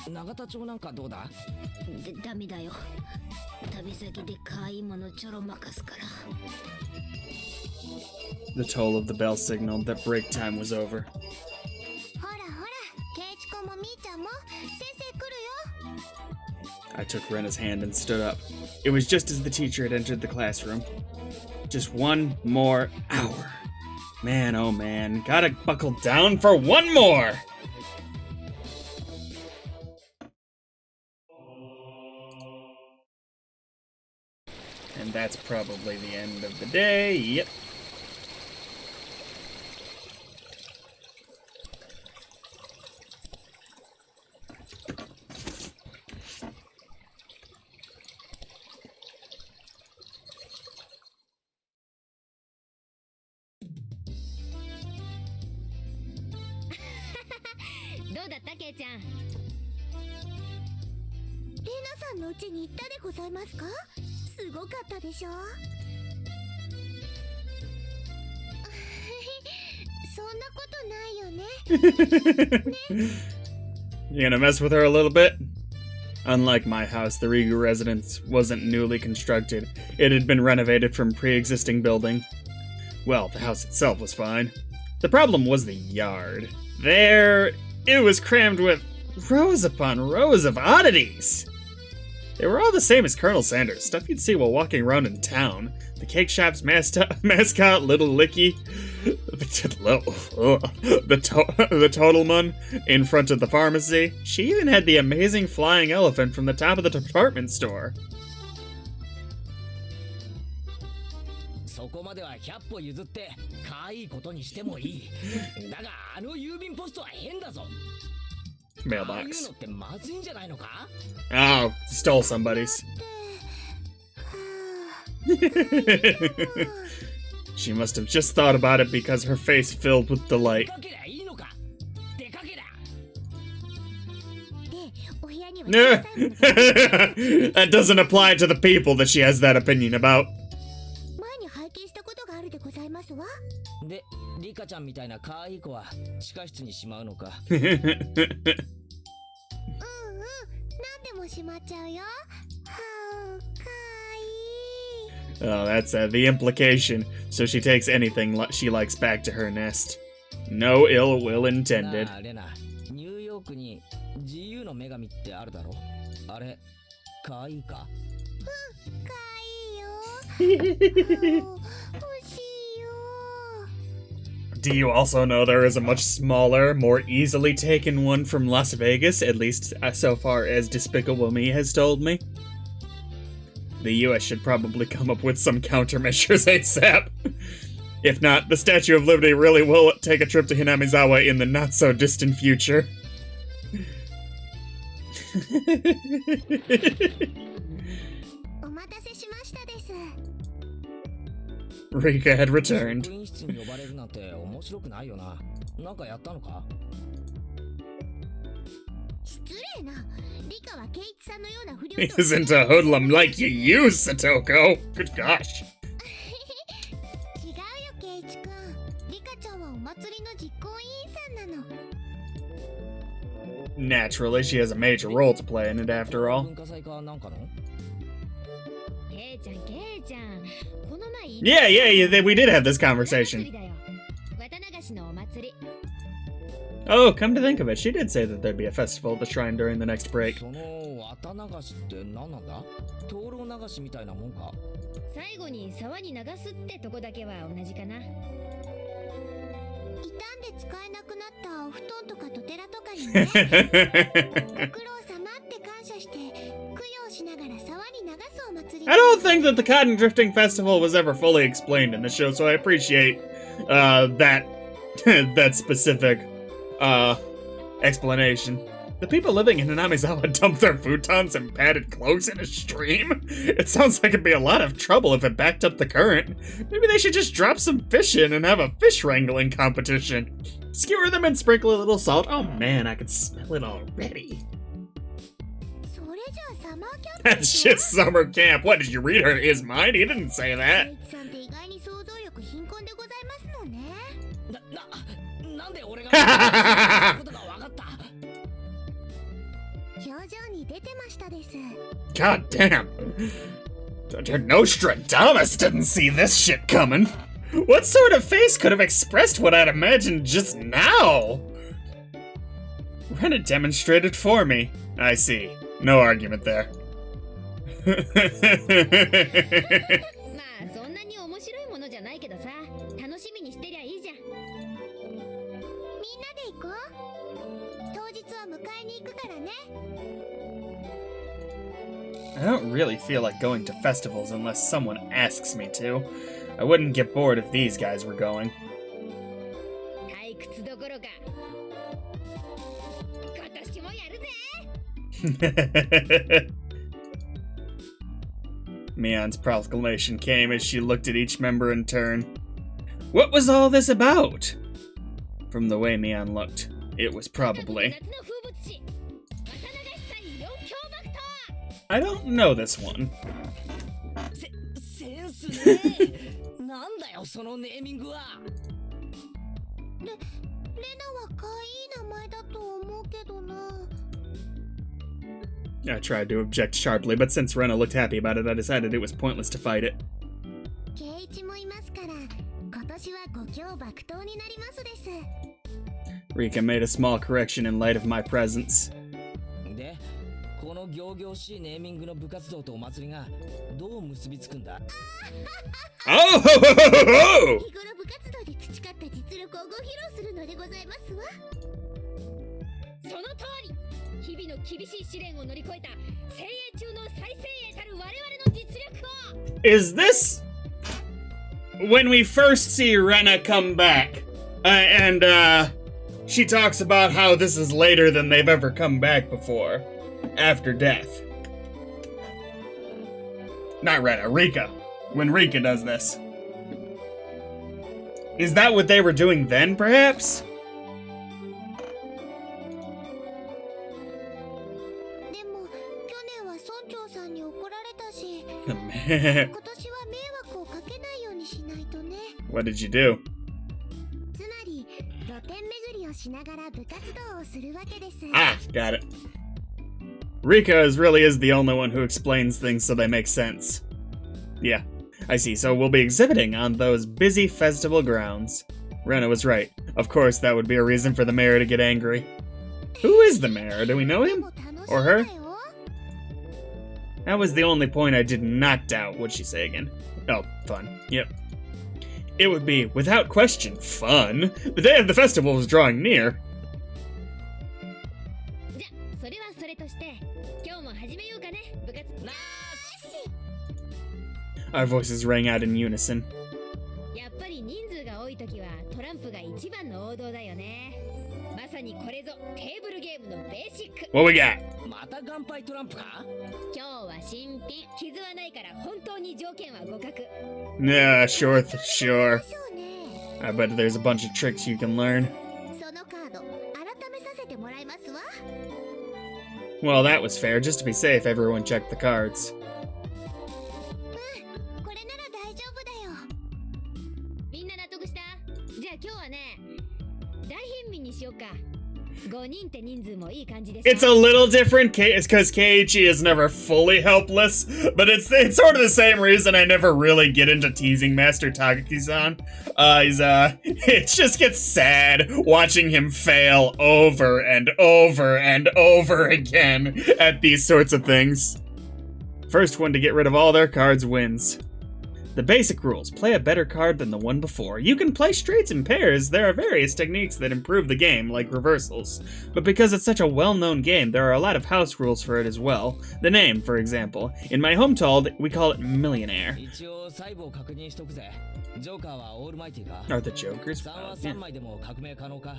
永田町なんかどうだ？ダメだよ。旅先で買い物ちょろまかすから。 The toll of the bell signaled that break time was over. ほらほら、ケイチ君もミーちゃんも先生来るよ。 I took Rena's hand and stood up. It was just as the teacher had entered the classroom. Just one more hour. Man, oh man, gotta buckle down for one more! And that's probably the end of the day. Yep. How どうだったケイちゃん？レナさんの家に行ったでございますか？すごかったでしょ。そんなことないよね。 You gonna mess with her a little bit? Unlike my house, the Rigu residence wasn't newly constructed. It had been renovated from pre-existing building. Well, the house itself was fine. The problem was the yard. There, it was crammed with rows upon rows of oddities. They were all the same as Colonel Sanders, stuff you'd see while walking around in town. The cake shop's mascot, Little Licky, the Totalman in front of the pharmacy. She even had the amazing flying elephant from the top of the department store. そこまでは100歩譲って可愛いことにしてもいい。だがあの郵便ポストは変だぞ。ああいう Mailbox. のってまずいんじゃないのか？ Oh, stole somebody's. はあ She must have just thought about it because her face filled with 出 delight. かけりゃいいのか？出かけだ。で、お部屋には小さいものが That doesn't apply to the people that she has that opinion about. 前に拝見したことがあるでございますわ。で、リカちゃんみたいな可愛い子は地下室にしまうのか？うんうん、何でもしまっちゃうよ。はあ、かわいい。 Oh, that's the implication. So she takes anything she likes back to her nest. No ill will intended. なあレナ、ニューヨークに自由の女神ってあるだろ？あれ、可愛いか？かわいいよ。あー欲しいよ。Do you also know there is a much smaller, more easily taken one from Las Vegas, at least so far as Despicable Me has told me? The US should probably come up with some countermeasures ASAP. If not, the Statue of Liberty really will take a trip to Hinamizawa in the not-so-distant future. Rika had returned. 職員室に呼ばれるなんて面白くないよな。なんかやったのか？失礼な。リカはケイチさんのような不良 He と isn't a hoodlum like you use, Satoko. Good gosh. 違うよケイチくん。リカちゃんはお祭りの実行委員さんなの。 Naturally, she has a major role to play in it after all. 文化祭かなんかの？ケイちゃん、ケイちゃん。この前 Yeah, we did have this conversation. 綿流しのお祭り。 Oh, come to think of it, she did say that there'd be a festival at the shrine during the next break. その綿流しって何なんだ？灯籠流しみたいなもんか？最後に沢に流すってとこだけは同じかな。傷んで使えなくなったお布団とかとてらとかにね。ご苦労様って感謝して供養しながら沢に流すお祭り。 I don't think that the Cotton Drifting Festival was ever fully explained in the show, so I appreciate that that specific explanation. The people living in Hinamizawa dump their futons and padded cloaks in a stream? It sounds like it'd be a lot of trouble if it backed up the current. Maybe they should just drop some fish in and have a fish wrangling competition. Skewer them and sprinkle a little salt. Oh man, I can smell it already. それじゃあサマーキャンプ That's just summer camp. What, did you read his mind? He didn't say ケ that. イチさんって意外に想像力貧困でございますのね。なんで俺がことが分かった？表情に出てましたです。 God damn. Nostradamus didn't see this shit coming. What sort of face could have expressed what I'd imagined just now? Rena demonstrated for me. I see. No argument there. まあそんなに面白いものじゃないけどさ、楽しみにしてりゃいいじゃん。みんなで行こう。当日は迎えに行くからね。 I don't really feel like going to festivals unless someone asks me to. I wouldn't get bored if these guys were going. 退屈どころか。今年もやるぜ。 Mion's proclamation came as she looked at each member in turn. What was all this about? From the way Mion looked, it was probably... 夏の風物詩。綿流し祭四強幕と。 I don't know this one. センスね。なんだよそのネーミングは。レナは可愛い名前だと思うけどな。 I tried to object sharply, but since Rena looked happy about it, I decided it was pointless to fight it. ケイチもいますから、今年は五強爆投になりますです。 Rika made a small correction in light of my presence. で、この仰々しいネーミングの部活動とお祭りがどう結びつくんだ？ Oh! 日頃部活動で培った実力をご披露するのでございますわ。その通り。日々の厳しい試練を乗り越えた精鋭中の最精鋭たる我々の実力を。 Is this when we first see Rena come back? And she talks about how this is later than they've ever come back before, after death. Not Rena, Rika. When Rika does this. Is that what they were doing then, perhaps? でも去年は村長さんに怒られたし、 What 今年は迷惑をかけないようにしないとね。 did you do? つまり露店巡りをしながら部活動をするわけです。 Ah, got it. Rika really is the only one who explains things so they make sense. Yeah, I see. So we'll be exhibiting on those busy festival grounds. Rena was right. Of course, that would be a reason for the mayor to get angry. Who is the mayor? Do we know で him? も楽しみ Or だ her? よ。 That was the only point I did not doubt. What'd she say again? Oh, fun. Yep. It would be, without question, fun. The day of the festival was drawing near. じゃそれはそれとして今日も始めようかね部活なー Our voices rang out in unison. やっぱり人数が多い時はトランプが一番の王道だよねまさにこれぞテーブルゲームのベーシック What we got? また乾杯トランプか今日は新品傷はないから本当に条件は互角 Yeah, sure, sure. そうね I bet there's a bunch of tricks you can learn. そのカード改めさせてもらいますわ Well, that was fair. Just to be safe, everyone checked the cards. これなら大丈夫だよみんな納得したじゃあ今日はね大貧民にしようか5人って人数もいい感じです It's a little different because Keiichi is never fully helpless, but it's sort of the same reason I never really get into teasing Master Takagi-san. It just gets sad watching him fail over and over and over again at these sorts of things. First one to get rid of all their cards wins. The basic rules: play a better card than the one before. You can play straights and pairs. There are various techniques that improve the game, like reversals. But because it's such a well-known game, there are a lot of house rules for it as well. The name, for example. In my hometown, we call it Millionaire. 一応細部を確認しとくぜジョーカーはオールマイティか Are the Jokers 3は proud? 3 Yeah. 枚でも革命可能か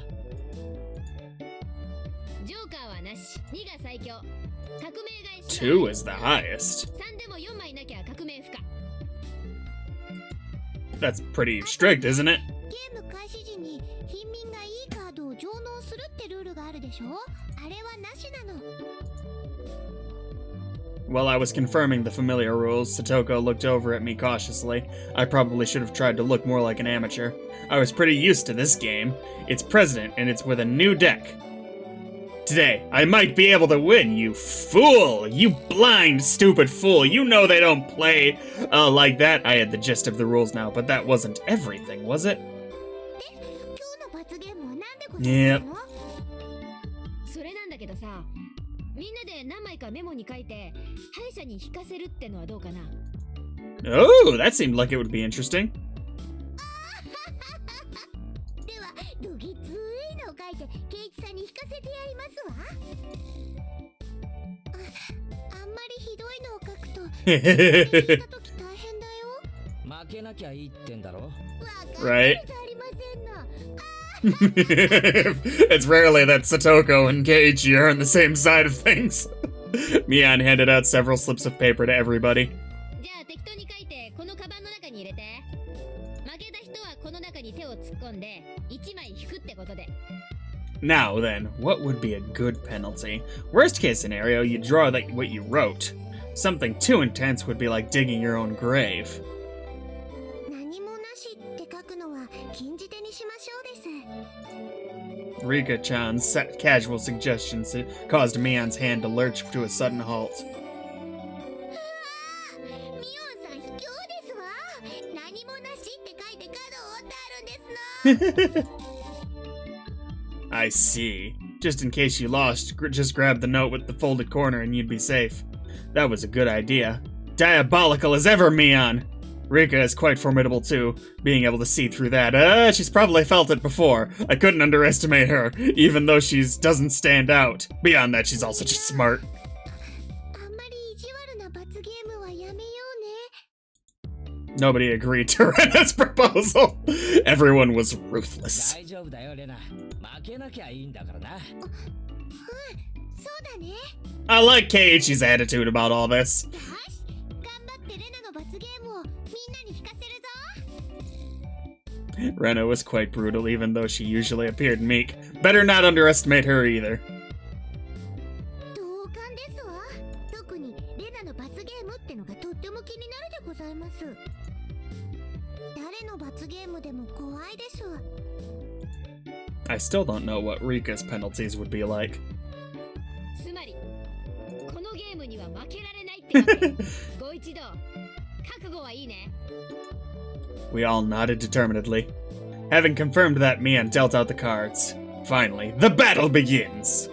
ジョーカーはなし2が最強革命返し Two is the highest. 3でも4枚なきゃ革命不可 That's pretty strict, isn't it? ゲーム開始時に貧民がいいカードを上納するってルールがあるでしょあれはなしなの While I was confirming the familiar rules, Satoko looked over at me cautiously. I probably should have tried to look more like an amateur. I was pretty used to this game. It's President, and it's with a new deck. Today, I might be able to win, you fool! You blind, stupid fool! You know they don't play like that. I had the gist of the rules now, but that wasn't everything, was it? 今日の罰ゲームは何でございますのそれなんだけどさみんなで何枚かメモに書いて敗者に引かせるってのはどうかな Oh, that seemed like it would be interesting. ではどぎついのを書いてケイチさんに引かせてやりますわあんまりひどいのを書くと引いた時大変だよ負けなきゃいいってんだろわかる Right. じゃありませんの It's rarely that Satoko and Keiichi are on the same side of things. Mian handed out several slips of paper to everybody. じゃあ適当に書いてこのカバンの中に入れて負けた人はこの中に手を突っ込んで1枚引くってことで Now then, what would be a good penalty? Worst case scenario, you draw what you wrote. Something too intense would be like digging your own grave. 何もなしって書くのは禁じ手にしましょうです Rika-chan's casual suggestions caused Mian's hand to lurch to a sudden halt. ミオンさん卑怯ですわ何もなしって書いてカードを折ってあるんですの I see. Just in case you lost, just grab the note with the folded corner and you'd be safe. That was a good idea. Diabolical as ever, Mian! Rika is quite formidable too, being able to see through that. She's probably felt it before. I couldn't underestimate her, even though she doesn't stand out. Beyond that, she's also just smart. あんまり意地悪な罰ゲームはやめようね Nobody agreed to Rena's proposal. Everyone was ruthless. 大丈夫だよレナ負けなきゃいいんだからなそうだね I like Keiichi's attitude about all this. よし頑張ってレナの罰ゲームをみんなに引かせるぞ Rena was quite brutal, even though she usually appeared meek. Better not underestimate her either. 同感ですわ特にレナの罰ゲームってのがとっても気になるでございます誰の罰ゲームでも怖いです I still don't know what Rika's penalties would be like. つまりこのゲームには負けられないってわけご一同覚悟はいいね We all nodded determinedly. Having confirmed that, Mian dealt out the cards. Finally, the battle begins!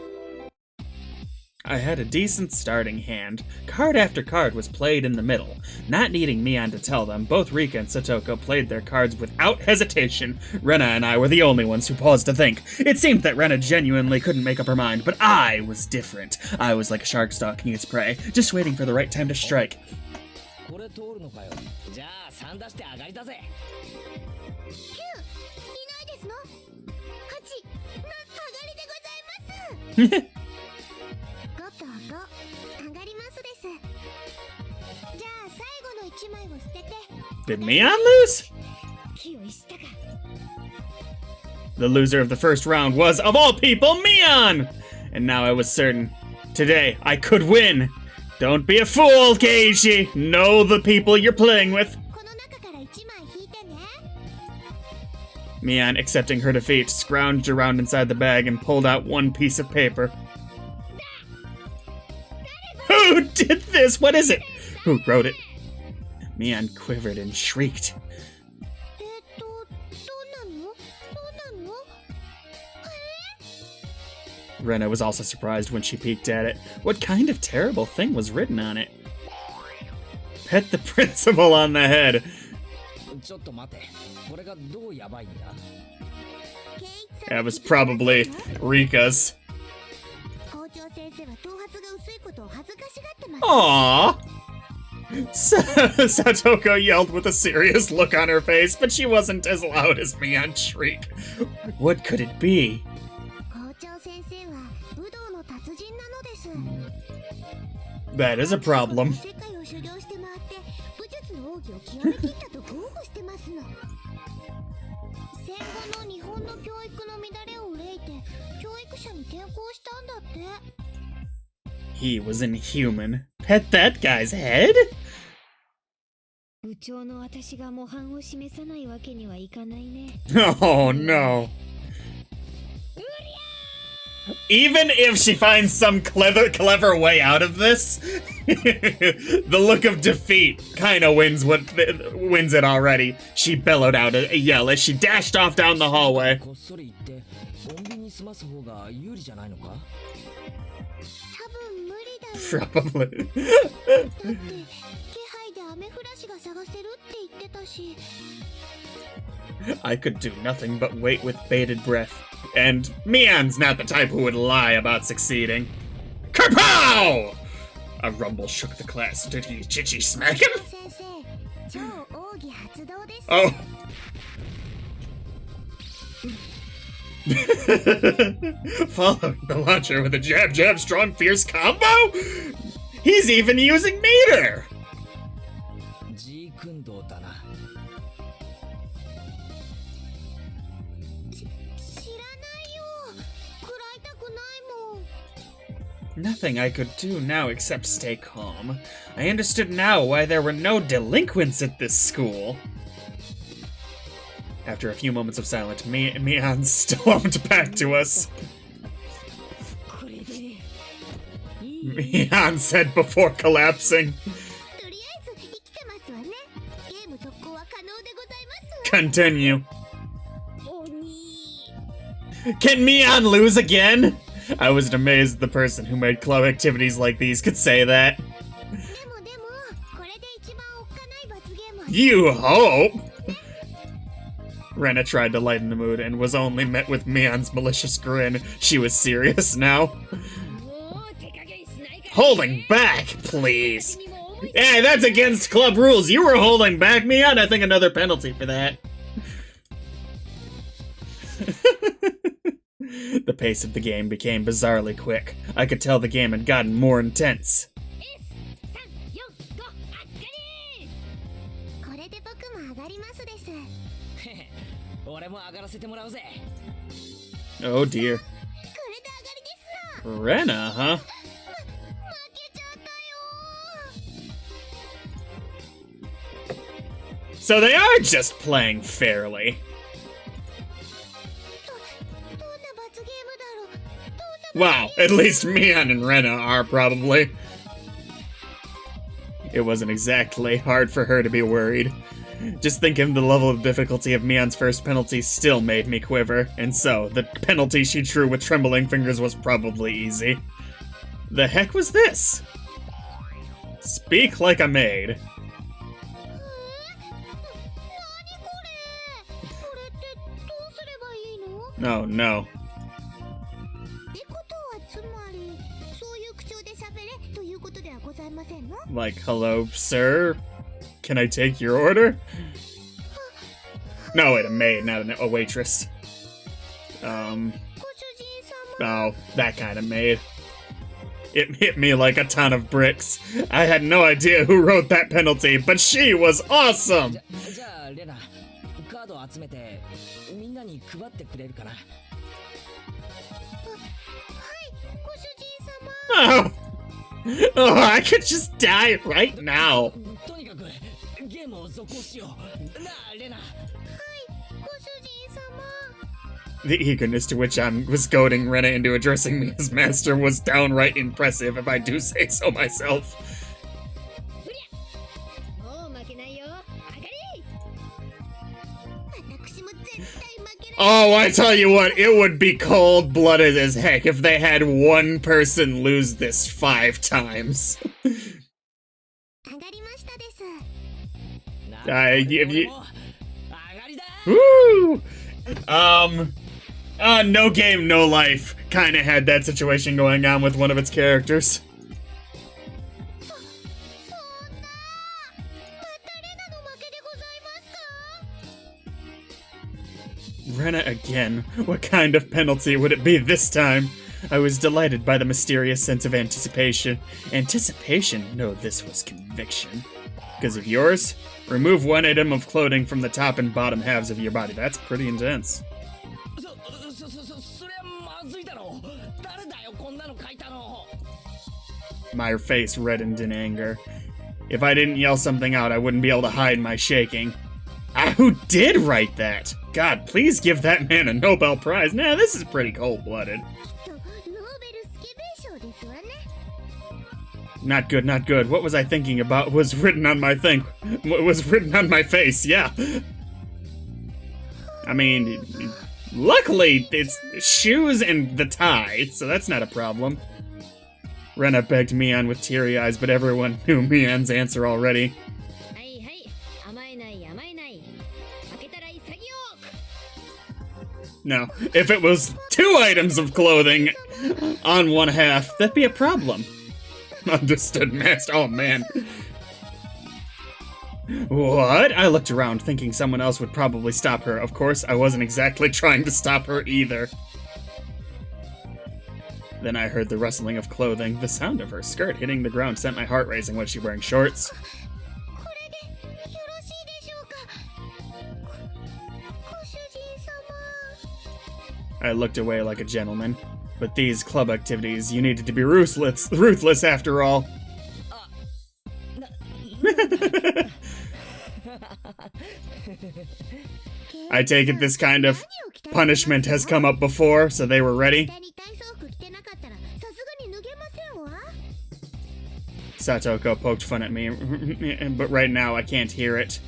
I had a decent starting hand. Card after card was played in the middle. Not needing Mian to tell them, both Rika and Satoko played their cards without hesitation. Rena and I were the only ones who paused to think. It seemed that Rena genuinely couldn't make up her mind, but I was different. I was like a shark stalking its prey, just waiting for the right time to strike. これ通るのかよ。じゃあ3出して上がりだぜ。9いないですの8上がりでございます5と5上がりますです。じゃあ最後の1枚を捨てて Did Mian lose? 気をしたか。 The loser of the first round was, of all people, Mian! And now I was certain. Today, I could win! Don't be a fool, Keiichi! Know the people you're playing with! この中から1枚引いてね。 Mian, accepting her defeat, scrounged around inside the bag and pulled out one piece of paper. Who did this? What is it? Who wrote it? Mian quivered and shrieked. どうなの Rena was also surprised when she peeked at it. What kind of terrible thing was written on it? Pet the principal on the head. ちょっと待て。これがどうやばいんだ That was probably Rika's. 校長先生は頭髪が薄いことを恥ずかしがってます。 Aww. Satoko yelled with a serious look on her face, but she wasn't as loud as Mian's shriek. What could it be? 校長先生は武道の達人なのです。 That is a problem. 世界を修行して回って武術の奥義を極めきったと豪語してますの。戦後の日本の教育の乱れを憂いて教育者に転校したんだって。 He was inhuman. Pet that guy's head? 部長の私が模範を示さないわけにはいかないね。 Oh no. Even if she finds some clever way out of this, the look of defeat kind of wins it already. She bellowed out a yell as she dashed off down the hallway. こっそり言って穏便に済ます方が有利じゃないのか多分無理だよ。 Probably. だって気配でアメフラシが探せるって言ってたし。 I could do nothing but wait with bated breath. And Mian's not the type who would lie about succeeding. Kerpow! A rumble shook the class. Did she smack him? 先生、超奥義発動です。 Oh. Following the launcher with a jab, jab, strong, fierce combo? He's even using meter! ジークンドーだな。知らないよ。食らいたくないもん。 Nothing I could do now except stay calm. I understood now why there were no delinquents at this school. After a few moments of silence, Mian stormed back to us. これでいい Mian said before collapsing. とりあえず生きてますわね。ゲーム続行は可能でございます。 Continue. 鬼。 Can Mian lose again? I was amazed the person who made club activities like these could say that. でもこれで一番おっかない罰ゲームは。 You hope? Rena tried to lighten the mood and was only met with Mian's malicious grin. She was serious now. もう手加減しないから。 Holding back, please. Hey, that's against club rules. You were holding back, Mian. I think another penalty for that. The pace of the game became bizarrely quick. I could tell the game had gotten more intense. 3、4、5、あっかりこれで僕も上がりますです。へへ俺も上がらせてもらうぜ。 Oh dear. これで上がりですの。 Rena, huh? 負けちゃったよ。 So they are just playing fairly. どんな罰ゲームだろう。どんな Wow, at least Mian and Rena are probably. It wasn't exactly hard for her to be worried. Just thinking the level of difficulty of Mian's first penalty still made me quiver, and so, the penalty she drew with trembling fingers was probably easy. The heck was this? Speak like a maid. これってどうすればいいの？ No, no. ってことはつまりそういう口調で喋れということではございませんの？ Like, hello, sir? Can I take your order? No, wait, a maid, not a waitress. ご主人様。 Oh, that kind of maid. It hit me like a ton of bricks. I had no idea who wrote that penalty, but she was awesome! じゃあレナカードを集めてみんなに配ってくれるかな。はい、ご主人様。 Oh. Oh, I could just die right now. とにかくゲームを続行しよう。なあレナ。ご主人様。 The eagerness to which I was goading Rena into addressing me as master was downright impressive, if I do say so myself. もう負けないよ。上がれ。私も絶対負けない。 Oh, I tell you what, it would be cold-blooded as heck if they had one person lose this 5 times. 上がりましたです。 I give you... 上がりだ。 Woo! No Game, No Life kinda had that situation going on with one of its characters. そんな。またレナの負けでございますか？ Rena again. What kind of penalty would it be this time? I was delighted by the mysterious sense of anticipation. Anticipation? No, this was conviction. Because of yours? Remove 1 item of clothing from the top and bottom halves of your body. That's pretty intense. それはまずいだろう。誰だよこんなの書いたの。 My face reddened in anger. If I didn't yell something out, I wouldn't be able to hide my shaking. Who did write that? God, please give that man a Nobel Prize. Nah, this is pretty cold-blooded. きっとノーベルスケベ賞ですわね。 Not good, not good. What was I thinking about was written on my thing. Was written on my face, yeah. I mean, luckily, it's shoes and the tie, so that's not a problem. Rena begged Mian with teary eyes, but everyone knew Mian's answer already. はいはい。甘えない甘えない。負けたら潔く。 No, if it was 2 items of clothing on one half, that'd be a problem. Understood, Master. Oh, man. What? I looked around, thinking someone else would probably stop her. Of course, I wasn't exactly trying to stop her either. Then I heard the rustling of clothing. The sound of her skirt hitting the ground sent my heart racing. Was she wearing shorts? これでよろしいでしょうか？ご主人様。 I looked away like a gentleman. But these club activities, you needed to be ruthless after all. I take it this kind of punishment has come up before, so they were ready. 下に体操服着てなかったらさすがに脱げませんわ。 Satoko poked fun at me, but right now I can't hear it.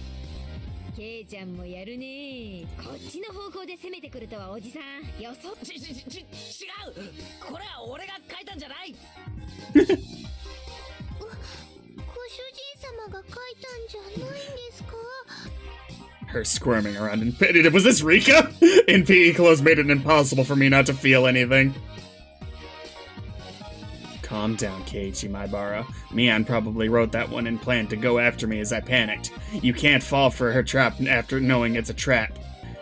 ケイちゃんもやるね。こっちの方向で攻めてくるとはおじさん。予想。違う。これは俺が書いたんじゃない。ご主人様が書いたんじゃないんですか？ Her squirming around in pity. Was this Rika? In PE clothes made it impossible for me not to feel anything. Calm down, Keiichi Maibara. Mian probably wrote that one and planned to go after me as I panicked. You can't fall for her trap after knowing it's a trap.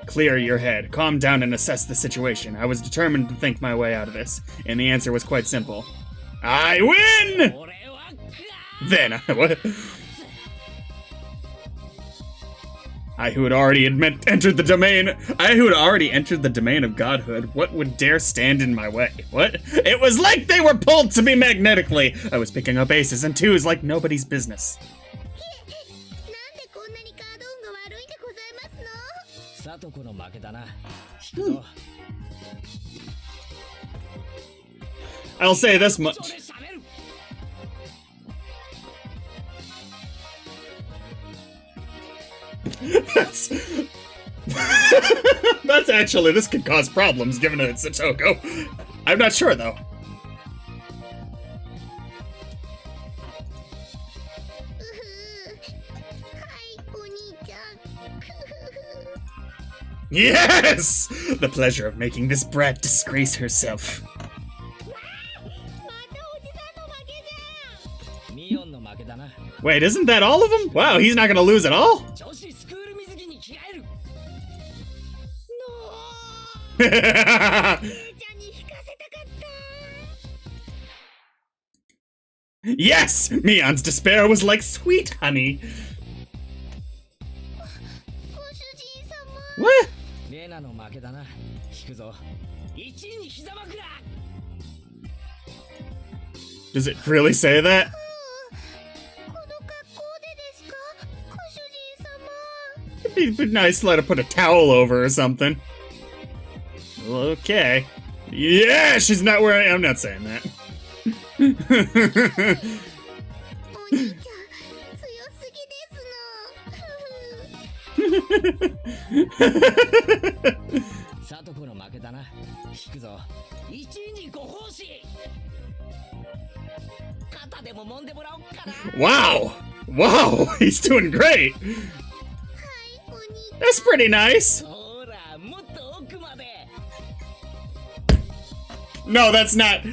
Clear your head, calm down and assess the situation. I was determined to think my way out of this, and the answer was quite simple. I win! 俺は Then, what? I who had already entered the domain of godhood, what would dare stand in my way? What? It was like they were pulled to me magnetically! I was picking up aces and twos like nobody's business. なんでこんなにカード運が悪いんでございますの？サトコの負けだな。引くぞ。 I'll say this much. それ喋る。 That's... That's actually, this could cause problems given that it's Satoko. I'm not sure, though. Yes! The pleasure of making this brat disgrace herself. またおじさんの負けじミオンの負けだな。 Wait, isn't that all of them? Wow, he's not gonna lose at all? 女子スクール水着に着替える。ゃん。姉ちゃんに引かせたかった。 Yes! Mion's despair was like sweet honey. ご主人様。 What? レナの負けだな。引くぞ。1位に膝枕。 Does it really say that? この格好でですか、ご主人様。 It'd be nice to let her put a towel over or something. Okay. Yeah, she's not wearing. I'm not saying that. お兄ちゃん、強すぎですの。サトコの負けだな。引くぞ。1位にご奉仕。肩でも揉んでもらおうかな。 Wow! Wow! He's doing great! はい、お兄ちゃん。 That's pretty nice! ほら、もっと奥まで。 No, that's not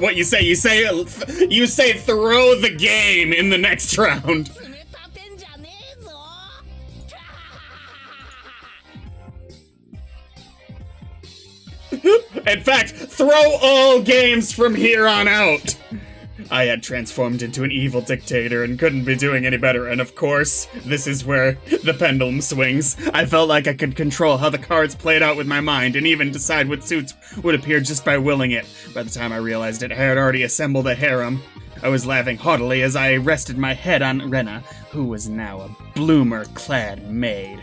what you say. You say throw the game in the next round. 爪立てんじゃねえぞ。 In fact, throw all games from here on out. I had transformed into an evil dictator and couldn't be doing any better, and of course, this is where the pendulum swings. I felt like I could control how the cards played out with my mind, and even decide what suits would appear just by willing it. By the time I realized it, I had already assembled a harem. I was laughing haughtily as I rested my head on Rena, who was now a bloomer-clad maid.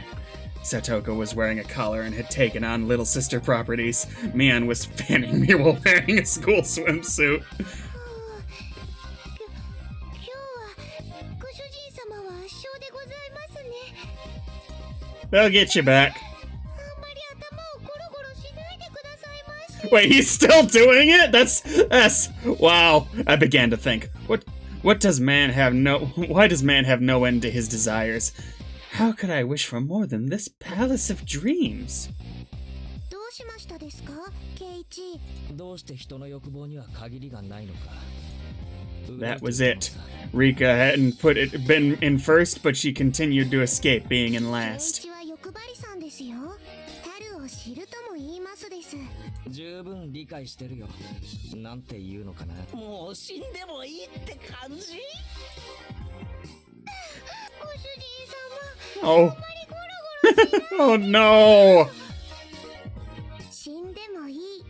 Satoko was wearing a collar and had taken on little sister properties. Mion was fanning me while wearing a school swimsuit. 今日はご主人様は圧勝でございますね。 They'll get you back. あんまり頭をゴロゴロしないでくださいまし。 Wait, he's still doing it? That's wow. I began to think, why does man have no end to his desires? How could I wish for more than this palace of dreams? どうしましたですか、ケイチ。どうして人の欲望には限りがないのか。 That was it. Rika hadn't been in first, but she continued to escape being in ケイ last. チは欲張りさんですよ。春を知るとも言いますです。十分理解してるよ。なんて言うのかな。もう死んでもいいって感じ。 ご主人様。 Oh. Oh no. 死んでもいい。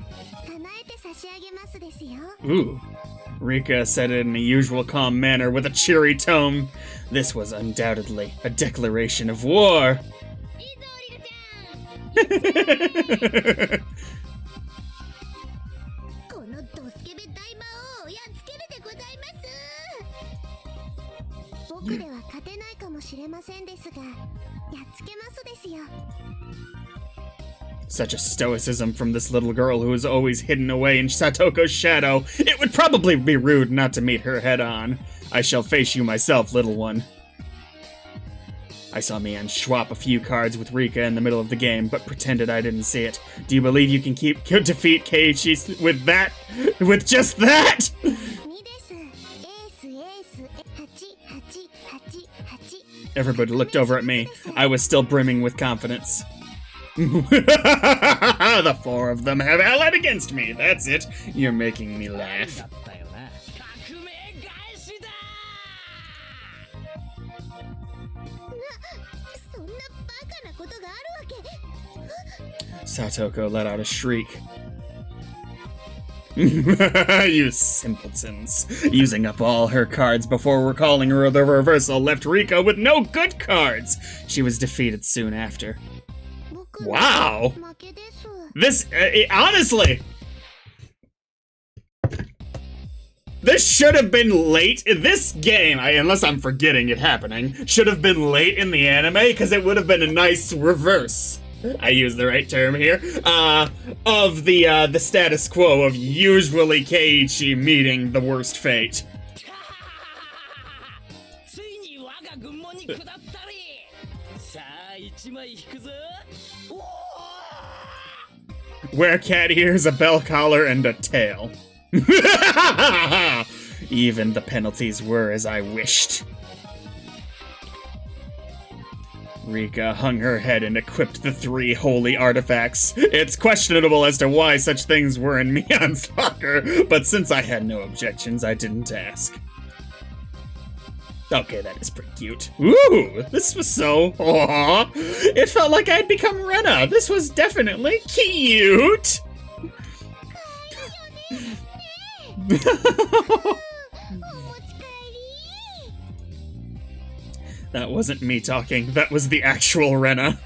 叶えて差し上げますですよ。 Ooh. Rika said it in a usual calm manner with a cheery tone. This was undoubtedly a declaration of war. いいぞ、リカちゃん。このドスケベ大魔王をやっつけるでございます。僕では勝てないかもしれませんですが、やっつけますですよ。 Such a stoicism from this little girl who was always hidden away in Satoko's shadow. It would probably be rude not to meet her head on. I shall face you myself, little one. I saw Mion swap a few cards with Rika in the middle of the game, but pretended I didn't see it. Do you believe you can defeat Keiichi with that? With just that? 2です。エース、エース、8、8、8、8。 Everybody looked over at me. I was still brimming with confidence. The four of them have allied against me. That's it. You're making me だ laugh. ったよな。革命返しだ。そんなバカなことがあるわけ。 Satoko let out a shriek. You simpletons. Using up all her cards before recalling her the reversal left Rika with no good cards. She was defeated soon after. 僕 Wow! 負けです。 This, honestly, this should have been late. This game, unless I'm forgetting it happening, should have been late in the anime because it would have been a nice reverse. I use the right term here. Of the status quo of usually Keiichi meeting the worst fate. ついに我が軍門に下ったり。さあ一枚引くぞ。おー Wear cat ears, a bell collar, and a tail. Even the penalties were as I wished. Rika hung her head and equipped the 3 holy artifacts. It's questionable as to why such things were in Mion's locker, but since I had no objections, I didn't ask. Okay, that is pretty cute. Ooh, this was so... Aww. It felt like I'd become Rena. This was definitely cute. That wasn't me talking. That was the actual Rena.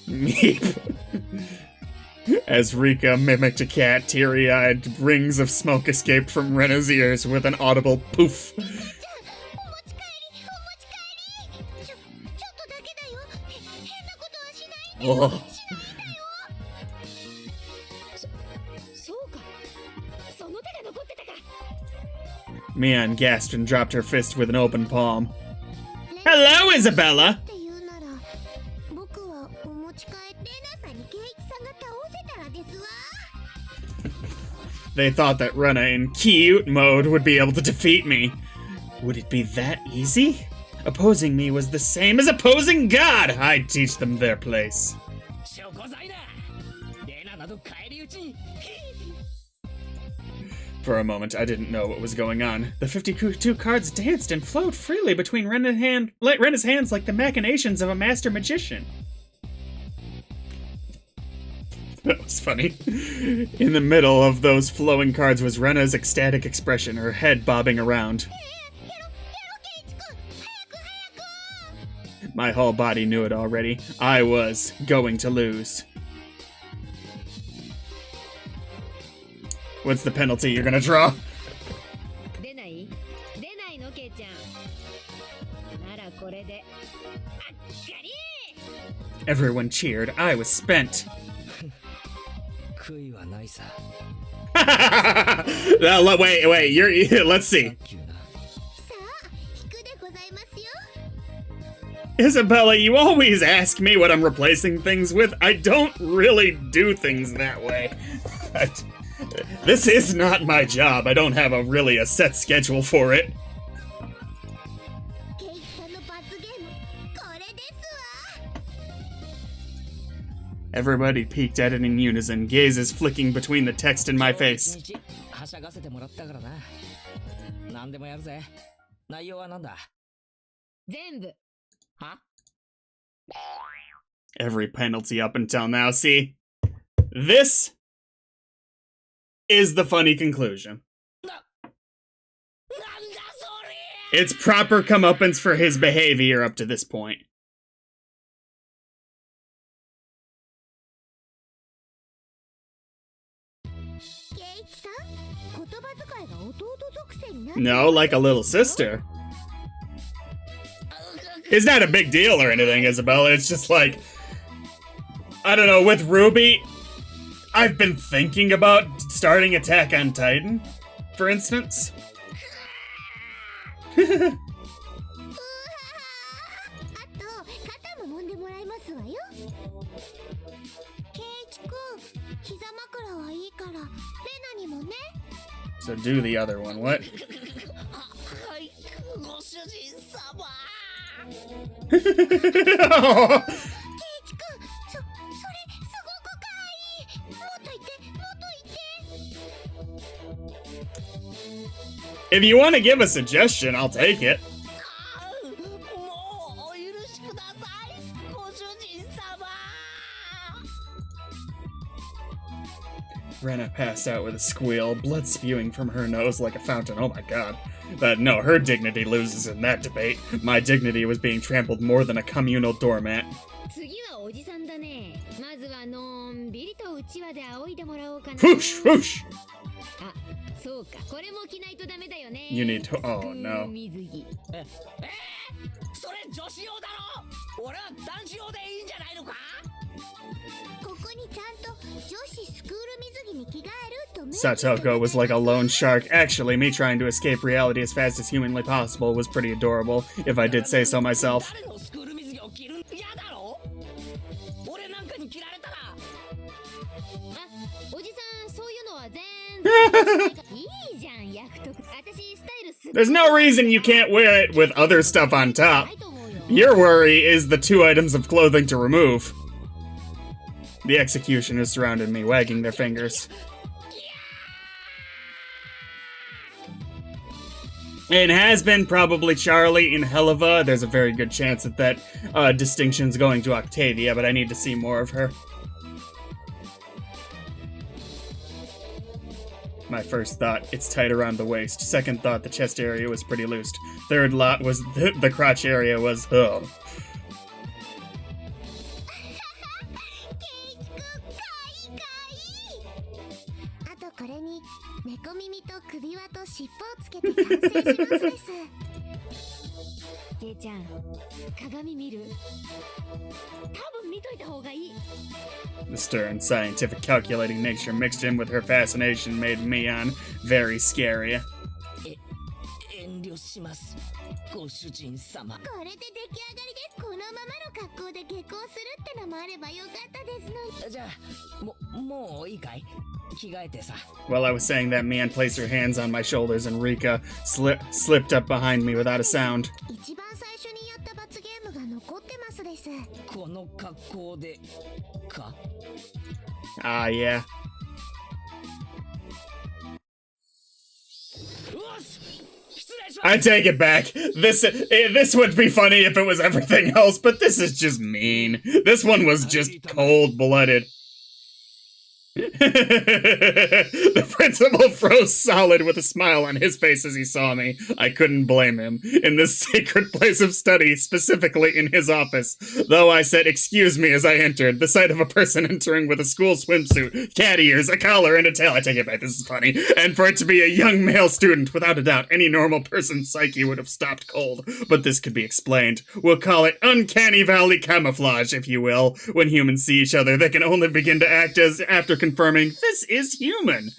Meep. As Rika mimicked a cat, teary-eyed rings of smoke escaped from Rena's ears with an audible poof. Oh. Mion gasped and dropped her fist with an open palm. Hello, Isabella! They thought that Rena in cute mode would be able to defeat me. Would it be that easy? Opposing me was the same as opposing God! I'd teach them their place. For a moment, I didn't know what was going on. The 52 cards danced and flowed freely between Rena's hands like the machinations of a master magician. That was funny. In the middle of those flowing cards was Rena's ecstatic expression, her head bobbing around. My whole body knew it already. I was going to lose. What's the penalty you're gonna draw? Everyone cheered. I was spent. No, wait, let's see. Isabella, you always ask me what I'm replacing things with. I don't really do things that way. This is not my job. I don't have a set schedule for it. Everybody peeked at it in unison, gazes flicking between the text and my face. Every penalty up until now. See? This is the funny conclusion. It's proper comeuppance for his behavior up to this point. No, like a little sister. It's not a big deal or anything, Isabella. It's just like, I don't know, with Ruby, I've been thinking about starting Attack on Titan, for instance. So do the other one, what? If you want to give a suggestion, I'll take it. Rena passed out with a squeal, blood spewing from her nose like a fountain. Oh my god. No, her dignity loses in that debate. My dignity was being trampled more than a communal doormat. Whoosh, whoosh! You need to... Oh, no. Satoko was like a lone shark. Actually, me trying to escape reality as fast as humanly possible was pretty adorable, if I did say so myself. いいじゃん、役得。私スタイルすっごい There's no reason you can't wear it with other stuff on top. ないと思うよ。 Your worry is the 2 items of clothing to remove. The executioners surrounded me, wagging their fingers. It has been probably Charlie in Helava. There's a very good chance that distinction's going to Octavia, but I need to see more of her. My first thought, it's tight around the waist. Second thought, the chest area was pretty loose. Third lot was the crotch area was, oh. ケイチくん、かいかい。あとこれに猫耳と首輪と尻尾をつけて完成しますです。ケイちゃん、鏡見る？多分見といた方がいい。 The stern, scientific, calculating nature mixed in with her fascination made Mion very scary. 遠慮します、ご主人様。これで出来上がりです。このままの格好で下校するってのもあればよかったですのに。じゃあ、もういいかい？着替えてさ。 While I was saying that, Mion placed her hands on my shoulders and Rika slipped up behind me without a sound. 一番最初にやった罰ゲームが残ってますです。この格好でか。 Ah, yeah. うっす、失礼します。 I take it back. This would be funny if it was everything else, but this is just mean. This one was just cold-blooded. The principal froze solid with a smile on his face as he saw me. I couldn't blame him. In this sacred place of study, specifically in his office. Though I said, "Excuse me," as I entered, the sight of a person entering with a school swimsuit, cat ears, a collar, and a tail. I take it back, this is funny. And for it to be a young male student, without a doubt, any normal person's psyche would have stopped cold. But this could be explained. We'll call it uncanny valley camouflage, if you will. When humans see each other, they can only begin to act as after confirming this is human,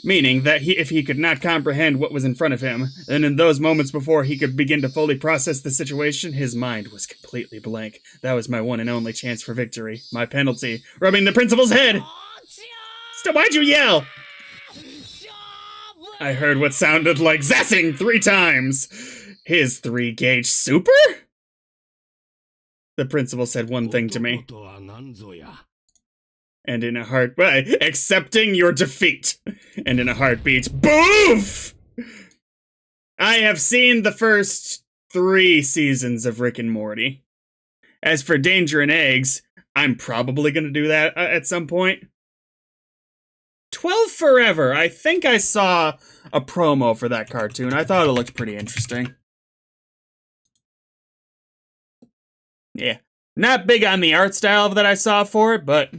meaning that if he could not comprehend what was in front of him, then in those moments before he could begin to fully process the situation, his mind was completely blank. That was my one and only chance for victory. My penalty, rubbing the principal's head. Stop! Why'd you yell? I heard what sounded like zassing 3 times. His 3-gauge super? The principal said one thing to me. And in a heartbeat, accepting your defeat. And in a heartbeat, boof! I have seen the first 3 seasons of Rick and Morty. As for Danger and Eggs, I'm probably going to do that at some point. 12 Forever. I think I saw a promo for that cartoon. I thought it looked pretty interesting. Yeah. Not big on the art style that I saw for it, but...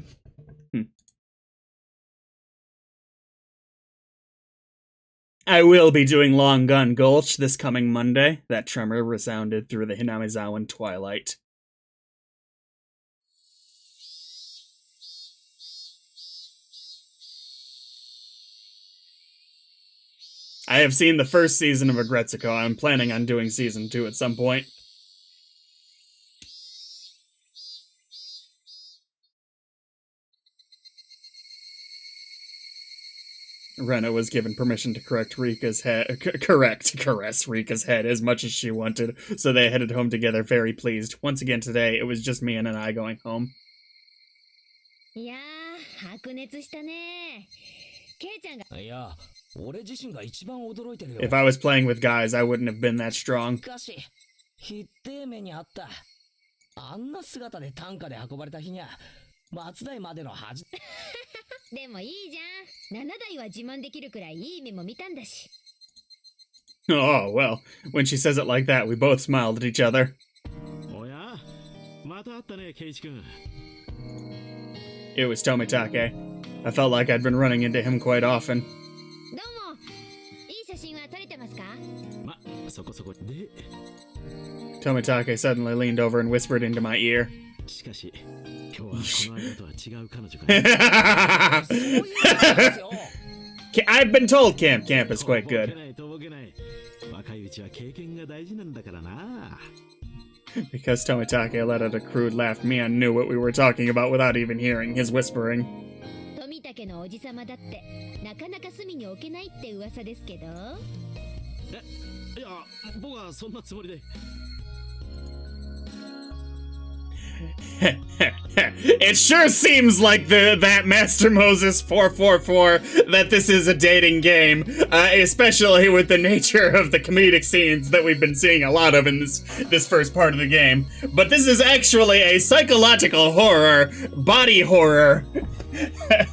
I will be doing Long Gun Gulch this coming Monday. That tremor resounded through the Hinamizawan twilight. I have seen the first season of Agretsuko. I'm planning on doing season 2 at some point. Rena was given permission to caress Rika's head as much as she wanted, so they headed home together very pleased. Once again today, it was just Mian and I going home. いやー、白熱したね。ケイちゃんが。いや、俺自身が一番驚いてるよ。 If I was playing with guys, I wouldn't have been that strong. しかし、ひってえ目にあった。あんな姿で担架で運ばれた日にゃ、松代までのはず。でもいいじゃん。7台は自慢できるくらいいい目も見たんだし。Oh, well, when she says it like that, we both smiled at each other. おや、また会ったね、ケイチ君。 It was Tomitake. I felt like I'd been running into him quite often. どうも。いい写真は撮れてますか？ま、そこそこで。 Tomitake suddenly leaned over and whispered into my ear. しかし、今日はこの間とは違う彼女か。 I've been told Camp is quite good. とぼけない。若いうちは経験が大事なんだからな。 Because Tomitake let out a crude laugh, Mian knew what we were talking about without even hearing his whispering. 富富武のおじさまだってなかなか隅に置けないって噂ですけど。いや、僕はそんなつもりで。It sure seems like that Master Moses 444 that this is a dating game, especially with the nature of the comedic scenes that we've been seeing a lot of in this first part of the game. But this is actually a psychological horror, body horror,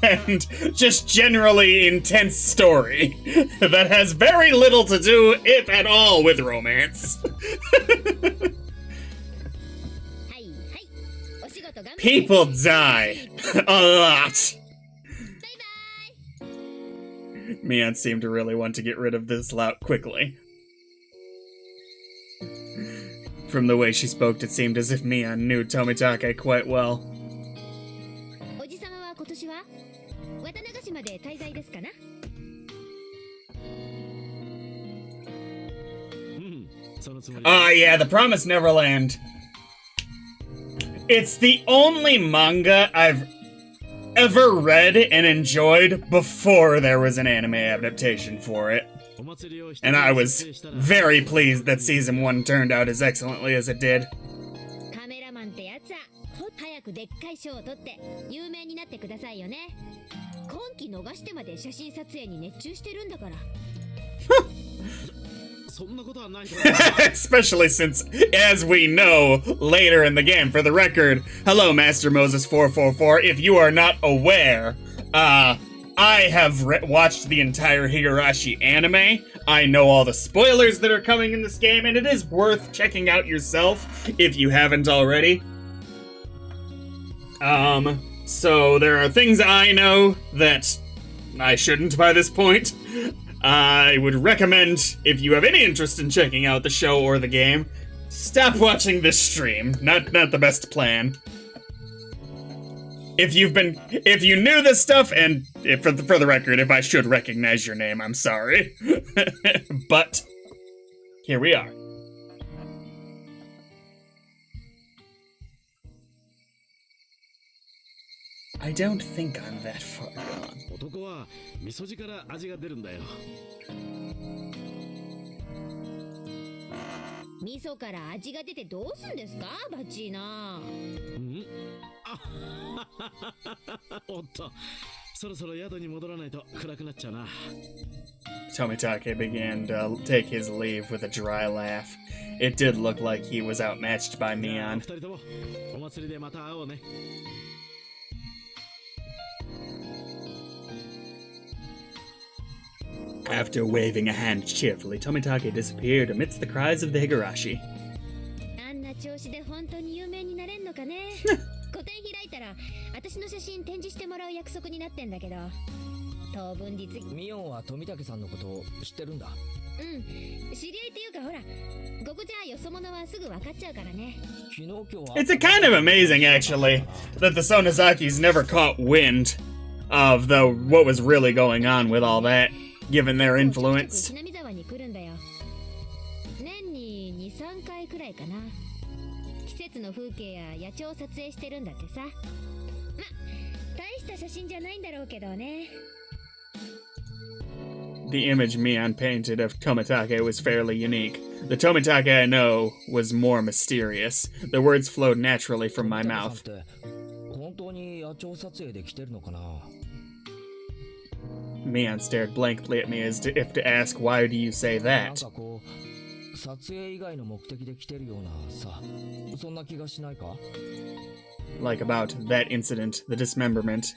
and just generally intense story that has very little to do, if at all, with romance. People die a lot. Mian seemed to really want to get rid of this lout quickly. From the way she spoke, it seemed as if Mian knew Tomitake quite well. おじさまは今年は渡長島で滞在ですかな。Ah, yeah, The Promised Neverland. It's the only manga I've ever read and enjoyed before there was an anime adaptation for it. And I was very pleased that season 1 turned out as excellently as it did. カメラマンってやつは早くでっかい賞を取って有名になってくださいよね。今期逃してまで写真撮影に熱中してるんだから。Especially since, as we know later in the game, for the record, hello, Master Moses 444. If you are not aware, I have watched the entire Higurashi anime. I know all the spoilers that are coming in this game, and it is worth checking out yourself if you haven't already. So there are things I know that I shouldn't by this point. I would recommend, if you have any interest in checking out the show or the game, stop watching this stream. Not the best plan. If you knew this stuff, and for the record, if I should recognize your name, I'm sorry. But here we are. I don't think I'm that far gone. 男は味噌汁から味が出るんだよ。味噌から味が出てどうすんですか、バチーナ。おっと、そろそろ宿に戻らないと暗くなっちゃうな。Tomitake began to take his leave with a dry laugh. It did look like he was outmatched by Mian. 二人ともお祭りでまた会おうね。After waving a hand cheerfully, Tomitake disappeared amidst the cries of the Higurashi. あんな調子で本当に有名になれんのかね。個展開いたら私の写真展示してもらう約束になってんだけど、当分実ミオンは富武さんのことを知ってるんだ。知り合いっていうかほら、ここじゃよそ者はすぐ分かっちゃうからね。昨日今日は It's a kind of amazing, actually, that the Sonozakis never caught wind of what was really going on with all that, given their influence. 南沢に来るんだよ。年に2、3回くらいかな。季節の風景や野鳥を撮影してるんだってさ。ま、大した写真じゃないんだろうけどね。The image Mian painted of Tomitake was fairly unique. The Tomitake I know was more mysterious. The words flowed naturally from my mouth. 本当に野鳥撮影で来てるのかな。Mian stared blankly at me as if to ask, why do you say なん that? かこう撮影以外の目的で来てるようなさ、そんな気がしないか。 Like about that incident, the dismemberment.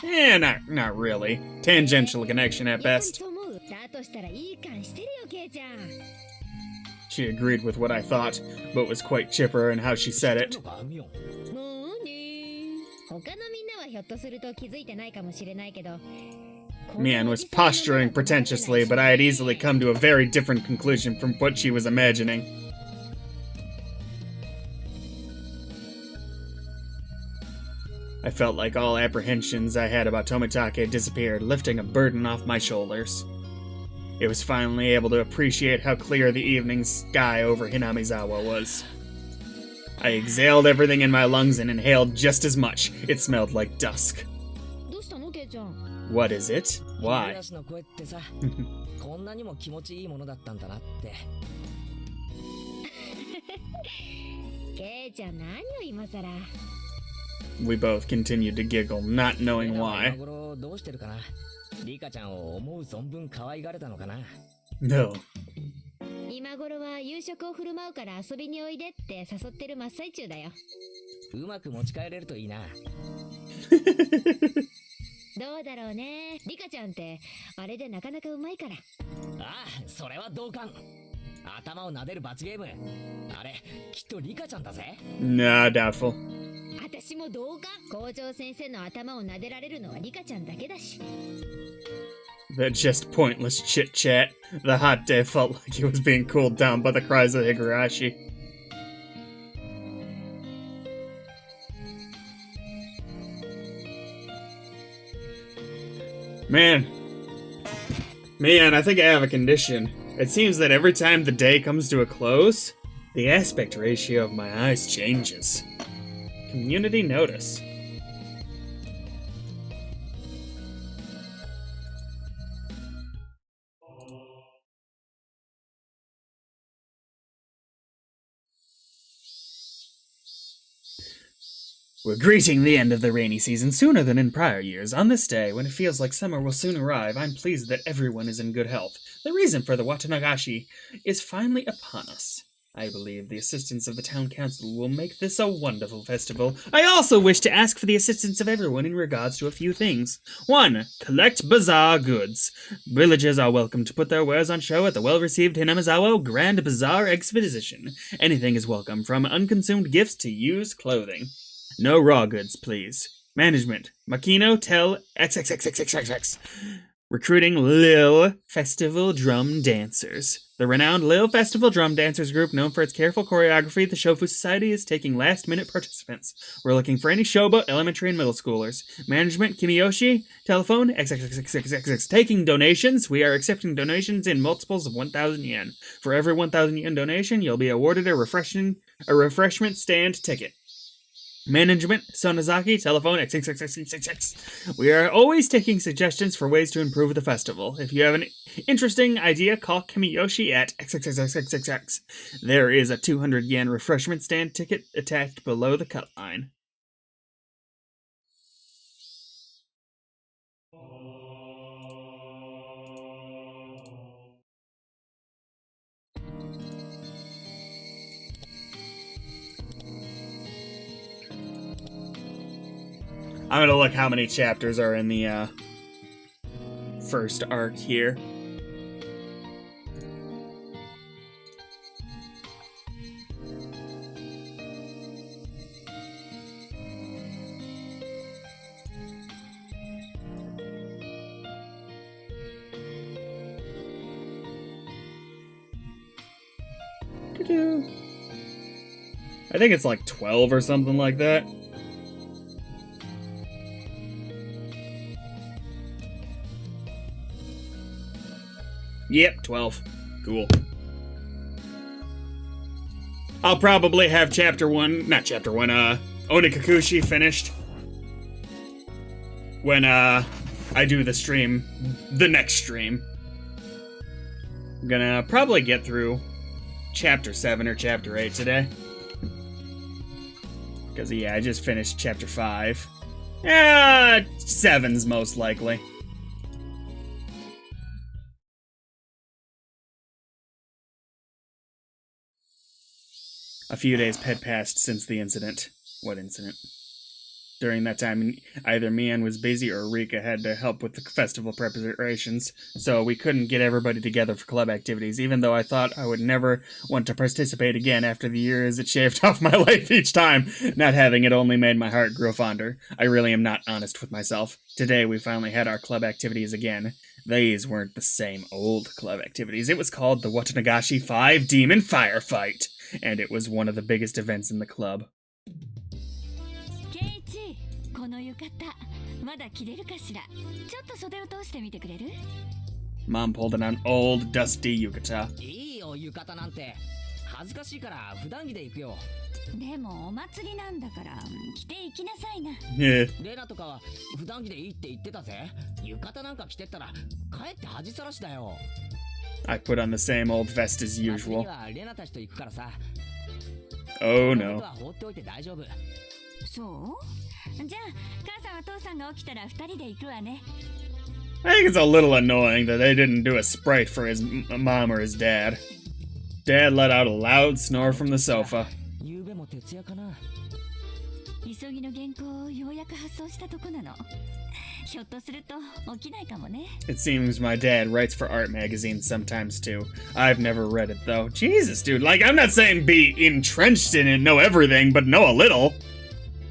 Not really. Tangential connection at やっぱり best. そう思う。だとしたらいい感してるよ、ケイちゃん。She agreed with what I thought, but was quite chipper in how she said 知って it. るのかミオン。もうね。他のみんなはひょっとすると気づいてないかもしれないけど。Mian was posturing pretentiously, but I had easily come to a very different conclusion from what she was imagining. I felt like all apprehensions I had about Tomitake disappeared, lifting a burden off my shoulders. It was finally able to appreciate how clear the evening sky over Hinamizawa was. I exhaled everything in my lungs and inhaled just as much. It smelled like dusk. どうしたの、ケイちゃん。What is it? Why? 嵐の声ってさ、こんなにも気持ちいいものだったんだなって。ケイちゃん何よ今さら。We both continued to giggle, not knowing 今 why. 頃どうしてるかな。リカちゃんを思う存分可愛がれたのかな。No. 今頃は夕食を振る舞うから遊びにおいでって誘ってる真っ最中だよ。うまく持ち帰れるといいな。どうだろうね。リカちゃんってあれでなかなかうまいから。ああ、それは同感。頭を撫でる罰ゲーム。あれ、きっとリカちゃんだぜ。Nah, doubtful. 私も同感。校長先生の頭を撫でられるのはリカちゃんだけだし。That just pointless chit chat. The hot day felt like it was being cooled down by the cries of Higurashi. Man, I think I have a condition. It seems that every time the day comes to a close, the aspect ratio of my eyes changes. Community notice. We're greeting the end of the rainy season sooner than in prior years. On this day, when it feels like summer will soon arrive, I'm pleased that everyone is in good health. The reason for the Watanagashi is finally upon us. I believe the assistance of the town council will make this a wonderful festival. I also wish to ask for the assistance of everyone in regards to a few things. 1. Collect bazaar goods. Villagers are welcome to put their wares on show at the well-received Hinamizawa Grand Bazaar Exposition. Anything is welcome, from unconsumed gifts to used clothing. No raw goods, please. Management. Makino tell XXXXXX. Recruiting Lil Festival Drum Dancers. The renowned Lil Festival Drum Dancers group, known for its careful choreography, the Shofu Society is taking last-minute participants. We're looking for any Shoba, elementary and middle schoolers. Management, Kimiyoshi. Telephone, XXXXXX. Taking donations. We are accepting donations in multiples of 1,000 yen. For every 1,000 yen donation, you'll be awarded a refreshment stand ticket. Management, Sonozaki, telephone, XXXXXX. We are always taking suggestions for ways to improve the festival. If you have an interesting idea, call Kimiyoshi at XXXXXX. There is a 200 yen refreshment stand ticket attached below the cut line. I'm gonna look how many chapters are in the first arc here. I think it's like 12 or something like that. Yep, 12. Cool. I'll probably have Onikakushi finished when I do the next stream. I'm gonna probably get through chapter 7 or chapter 8 today. Because, yeah, I just finished chapter 5. 7's most likely. A few days had passed since the incident. What incident? During that time, either Mian was busy or Rika had to help with the festival preparations, so we couldn't get everybody together for club activities, even though I thought I would never want to participate again after the years it shaved off my life each time. Not having it only made my heart grow fonder. I really am not honest with myself. Today we finally had our club activities again. These weren't the same old club activities. It was called the Watanagashi 5 Demon Firefight, and it was one of the biggest events in the club. ケイチ、この浴衣まだ着れるかしら。ちょっと袖を通してみてくれる？ Mom pulled in an old, dusty yukata. いいよ、浴衣なんて。恥ずかしいから普段着で行くよ。でもお祭りなんだから着て行きなさいな。Yeah. レナとかは普段着でいいって言ってたぜ。浴衣なんか着てったらかえって恥さらしだよ。 I put on the same old vest as 祭り usual. にはレナたちと行くからさ。 Oh このこと no. は放っておいて大丈夫。そうじゃあ母さんは父さんが起きたら二人で行くわね。 I think it's a little annoying that they didn't do a sprite for his mom or his dad. Dad let out a loud snore from the sofa. 夕べも徹夜かな。急ぎの原稿をようやく発送したとこなの。ひょっとすると起きないかもね。 It seems my dad writes for art magazines sometimes too. I've never read it though. Jesus, dude. Like, I'm not saying be entrenched in it, know everything, but know a little.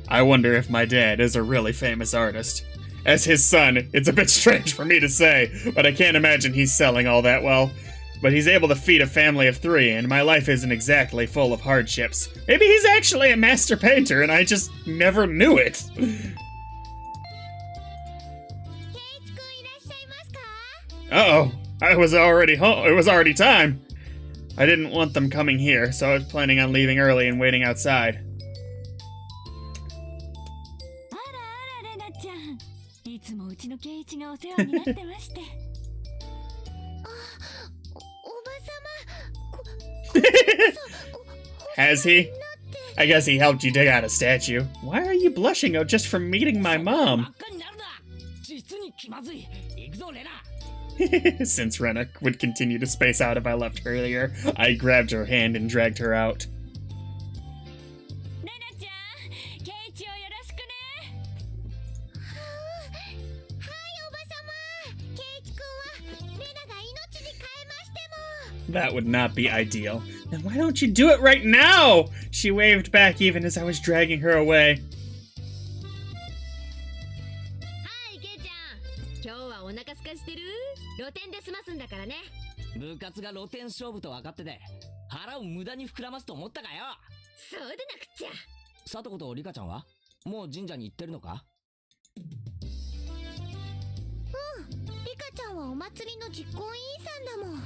I wonder if my dad is a really famous artist. As his son, it's a bit strange for me to say, but I can't imagine he's selling all that well. But he's able to feed a family of 3, and my life isn't exactly full of hardships. Maybe he's actually a master painter, and I just never knew it. ケイチくんいらっしゃいますか？ Uh-oh. I was already home. It was already time. I didn't want them coming here, so I was planning on leaving early and waiting outside. あらあらレナちゃん、いつもうちのケイチがお世話になってまして。Has he? I guess he helped you dig out a statue. Why are you blushing just from meeting my 真 mom? っ赤になるな。実に気まずい。行くぞレナ。 Since Rena would continue to space out if I left earlier, I grabbed her hand and dragged her out. レナちゃん、ケイチをよろしくね。はいおばさま。ケイチくんはレナが命に変えましても。 That would not be ideal. Then why don't you do it right now? She waved back even as I was dragging her away. はいケイちゃん、今日はお腹すかしてる？露店で済ますんだからね。部活が露天勝負と分かってて腹を無駄に膨らますと思ったかよ。そうでなくっちゃ。さとことリカちゃんはもう神社に行ってるのか？リカちゃんはお祭りの実行委員さんだもん。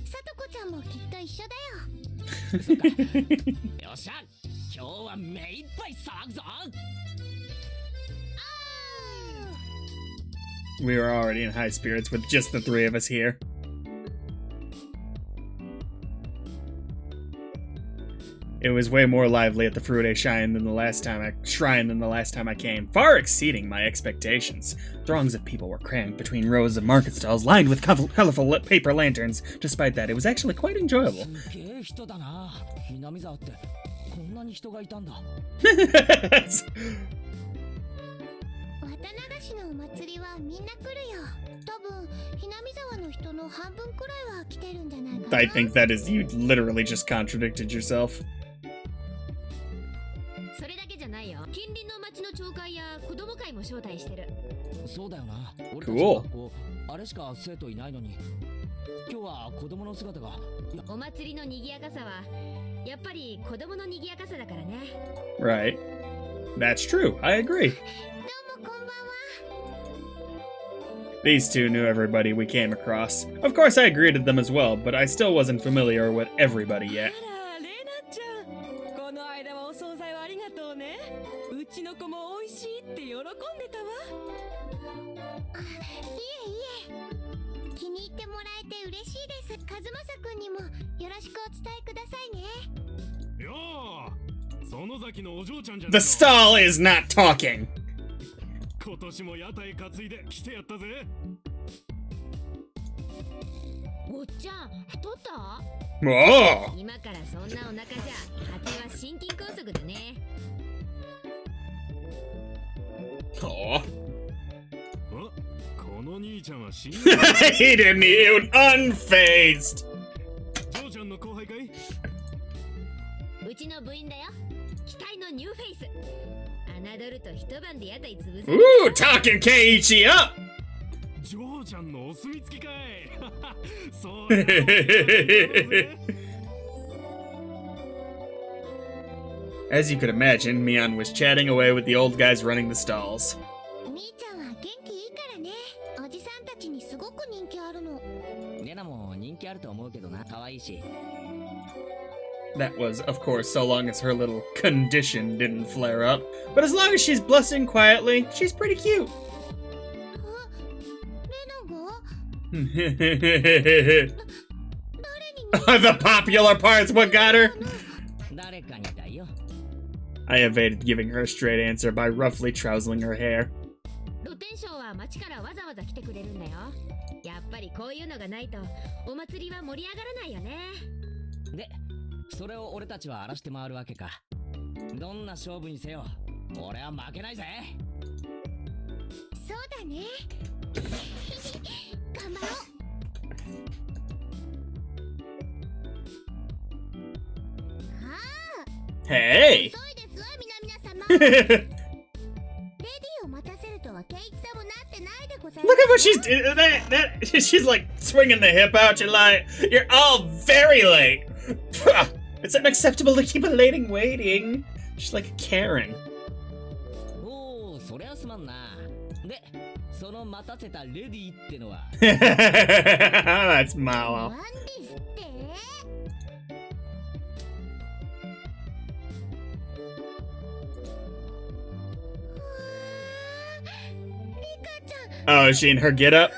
さとこちゃんもきっと一緒だよ。そっか。よっしゃ、今日は目いっぱい騒ぐぞ。 We were already in high spirits with just the 3 of us here. It was way more lively at the Fruite Shrine than the last time I came, far exceeding my expectations. Throngs of people were crammed between rows of market stalls lined with colorful paper lanterns. Despite that, it was actually quite enjoyable. すげえ人だな。南沢ってこんなに人がいたんだ。渡流しのお祭りはみんな来るよ。多分南沢の人の半分くらいは来てるんじゃないかな。 I think that is, you literally just contradicted yourself. それだけじゃないよ。近隣の町の町会や子供会も招待してる。そうだよな。俺たちの Cool. 学校あれしか生徒いないのに。今日は子供の姿が。お祭りの賑やかさはやっぱり子供の賑やかさだからね。 Right. That's true. I agree. どうもこんばんは。 These two knew everybody we came across. Of course, I greeted them as well, but I still wasn't familiar with everybody yet. あら、レナちゃん。この間はお惣菜をありがとうね。うちの子も美味しいって喜んでたわ。いえいえ。気に入ってもらえて嬉しいです。和正くんにもよろしくお伝えくださいね。よー、園崎のお嬢ちゃんじゃ The ねえの。 stall is not talking. 今年も屋台担いで来てやったぜ。おっちゃん太った？ Oh! 今からそんなお腹じゃ果ては心筋梗塞だね。 Aw. あ、この兄ちゃんは死ん He didn't even unfazed. 嬢ちゃんの後輩かい？うちの部員だよ。期待のニューフェイス。侮ると一晩で屋台潰す。 Ooh, talking Keiichi up. 嬢ちゃんのお墨付きかい。そうだよ。 As you could imagine, Mion was chatting away with the old guys running the stalls. みーちゃんは元気いいからね。おじさんたちにすごく人気あるの。レナも人気あると思うけどな。可愛いし。That was, of course, so long as her little condition didn't flare up. But as long as she's blushing quietly, she's pretty cute. レナが The popular part's what got her? 誰かにだよ。 I evaded giving her a straight answer by roughly trousling her hair. 露天商は町からわざわざ来てくれるんだよ。やっぱりこういうのがないとお祭りは盛り上がらないよね。で、それを俺たちは荒らして回るわけか。どんな勝負にせよ、俺は負けないぜ。そうだね頑張ろう Hey! 遅いですわ皆様レディを待たせるとはケイチさもなってないでございます Look at what she's she's like swinging the hip out. You're like, you're all very late. It's unacceptable to keep a lady waiting. She's like a Karen. おお、そりゃすまんな。で、その待たせたレディーってのは。That's Malo. なんですってリカちゃん Oh, is she in her getup?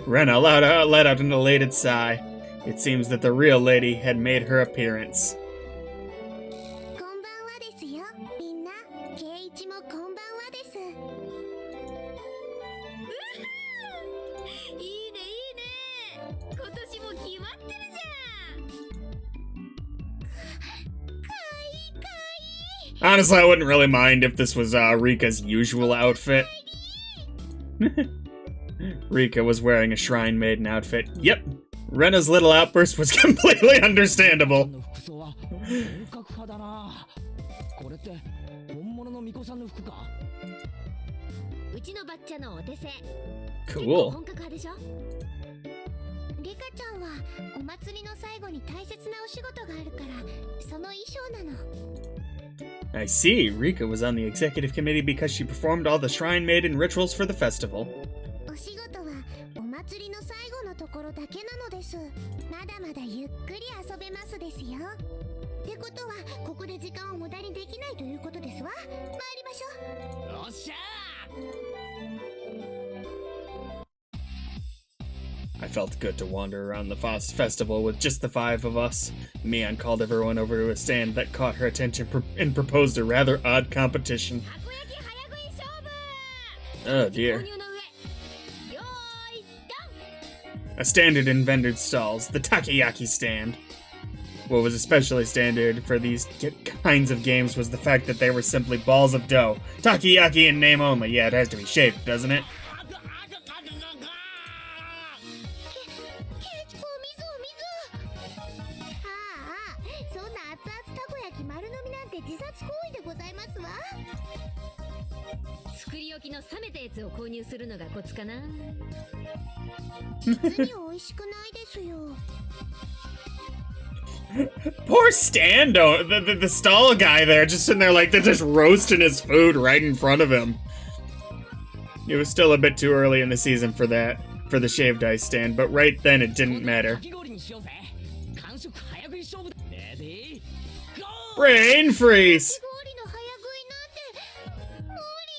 Rena let out an elated sigh. It seems that the real lady had made her appearance. こんばんはですよみんなケイイチもこんばんはですいいねいいね。今年も決まってるじゃん。 Honestly, I wouldn't really mind if this was Rika's usual outfit. Rika was wearing a Shrine Maiden outfit. Yep, Rena's little outburst was completely understandable. の服装は本格派だな。これって本物の巫女さんの服か。うちのバッチャのお手製。結構 Cool. 本格派でしょ。リカちゃんはお祭りの最後に大切なお仕事があるからその衣装なの I see. Rika was on the executive committee because she performed all the Shrine Maiden rituals for the festival. お仕事はお祭りの最後のところだけなのですまだまだゆっくり遊べますですよってことはここで時間を無駄にできないということですわ参りましょうよっしゃ I felt good to wander around the festival with just the five of us. Mian called everyone over to a stand that caught her attention and proposed a rather odd competition. たこ焼き早食い勝負。 Oh dear. 購入の上。よーいドン。 A standard in vendor stalls, the takoyaki stand. What was especially standard for these kinds of games was the fact that they were simply balls of dough. Takoyaki in name only. Yeah, it has to be shaped, doesn't it? ケイチお水ああそんな熱々たこ焼き丸飲みなんて自殺行為でございますわ作り置きの冷めたやつを購入するのがコツかな。実に美味しくないですよ Poor Stando, the stall guy there, just sitting there like they're just roasting his food right in front of him. It was still a bit too early in the season for that, for the shaved ice stand, but right then it didn't matter. かき氷にしようぜ。完食早食い勝負だ。レディーゴー。 Brain freeze! 氷の早食いなんて無理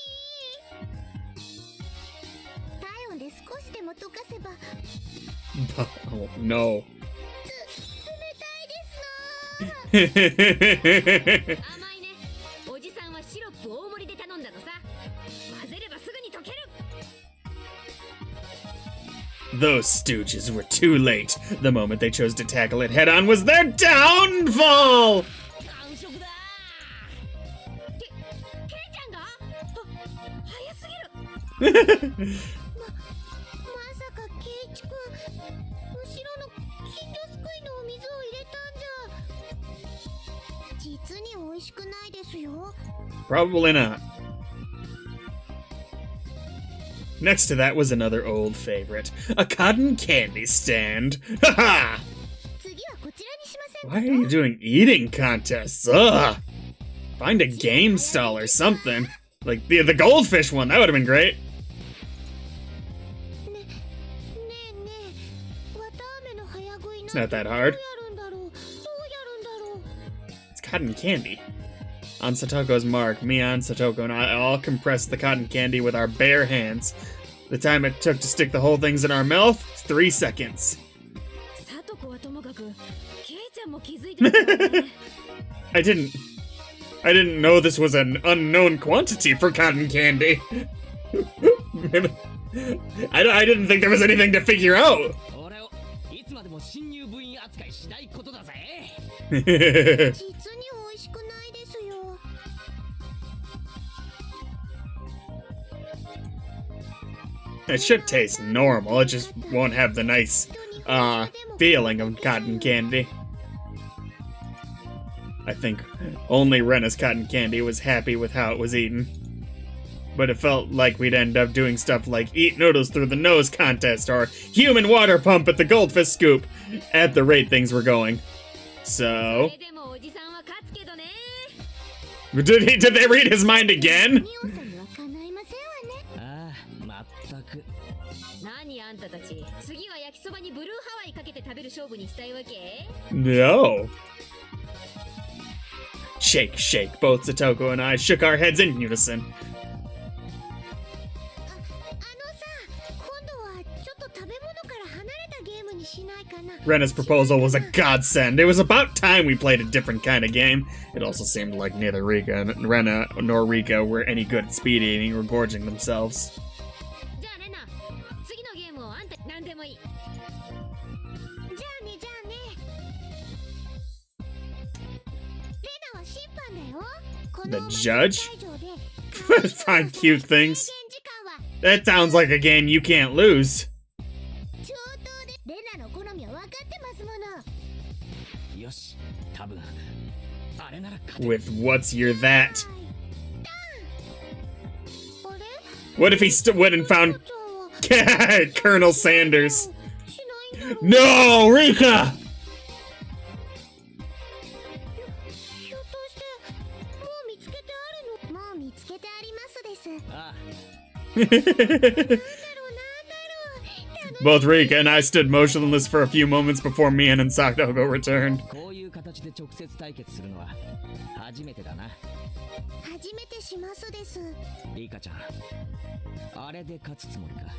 体温で少しでも溶かせば Oh no. 冷たいですな甘いね。おじさんはシロップ大盛りで頼んだのさ。混ぜればすぐに溶ける。 Those stooges were too late. The moment they chose to tackle it head on was their downfall! 完食だ。ケイちゃんが？早すぎる。まさかケイチくん後ろの金魚すくいのお水を入れたんじゃ実に美味しくないですよ Probably not. Next to that was another old favorite, a cotton candy stand. Haha! 次はこちらにしません Why are you doing eating contests? Ugh! Find a game stall or something. Like the goldfish one, that would have been great. ねえねえわたあめの早 It's not that hard. It's cotton candy. On Satoko's mark, Mian, Satoko, and I all compressed the cotton candy with our bare hands. The time it took to stick the whole things in our mouth, 3 seconds. さとこはともかくケイちゃんも気づいてたよね I didn't know this was an unknown quantity for cotton candy. I didn't think there was anything to figure out. 俺をいつまでも新入部員扱いしないことだぜ。実に美味しくないですよ。 It should taste normal, it just won't have the nice, feeling of cotton candy. I think only Rena's cotton candy was happy with how it was eaten. But it felt like we'd end up doing stuff like eat noodles through the nose contest or human water pump at the goldfish scoop at the rate things were going. So... それでもおじさんは勝つけどね Did they read his mind again? ミオさんにはかないませんわね。ああ、まったく。何あんたたち次は焼きそばにブルーハワイかけて食べる勝負にしたいわけ No. Shake, shake. Both Satoko and I shook our heads in unison. 今度はちょっと食べ物から離れたゲームにしないかな。 Rena's proposal was a godsend. It was about time we played a different kind of game. It also seemed like neither Rena nor Rika were any good at speed eating or gorging themselves. じゃあレナ次のゲームをあんた何でもいいじゃあねじゃあね。レナは審判だよ。こ The の judge? 会場で Find cute things. 制限時間は That sounds like a game you can't lose. 超等でレナの好みは分かってますもの。よし、多分あれなら勝てる。 With what's your that? あれ What if he went and found ちゃんは Colonel Sanders? しないんだろう。 No, Rika! ひょっとしてもう見つけてあるの？もう見つけてありますです。ああ、 Both Rika and I stood motionless for a few moments before Mian and Satoko returned. こういう形で直接対決するのは初めてだな。初めてしますです。リカちゃん、あれで勝つつもりか。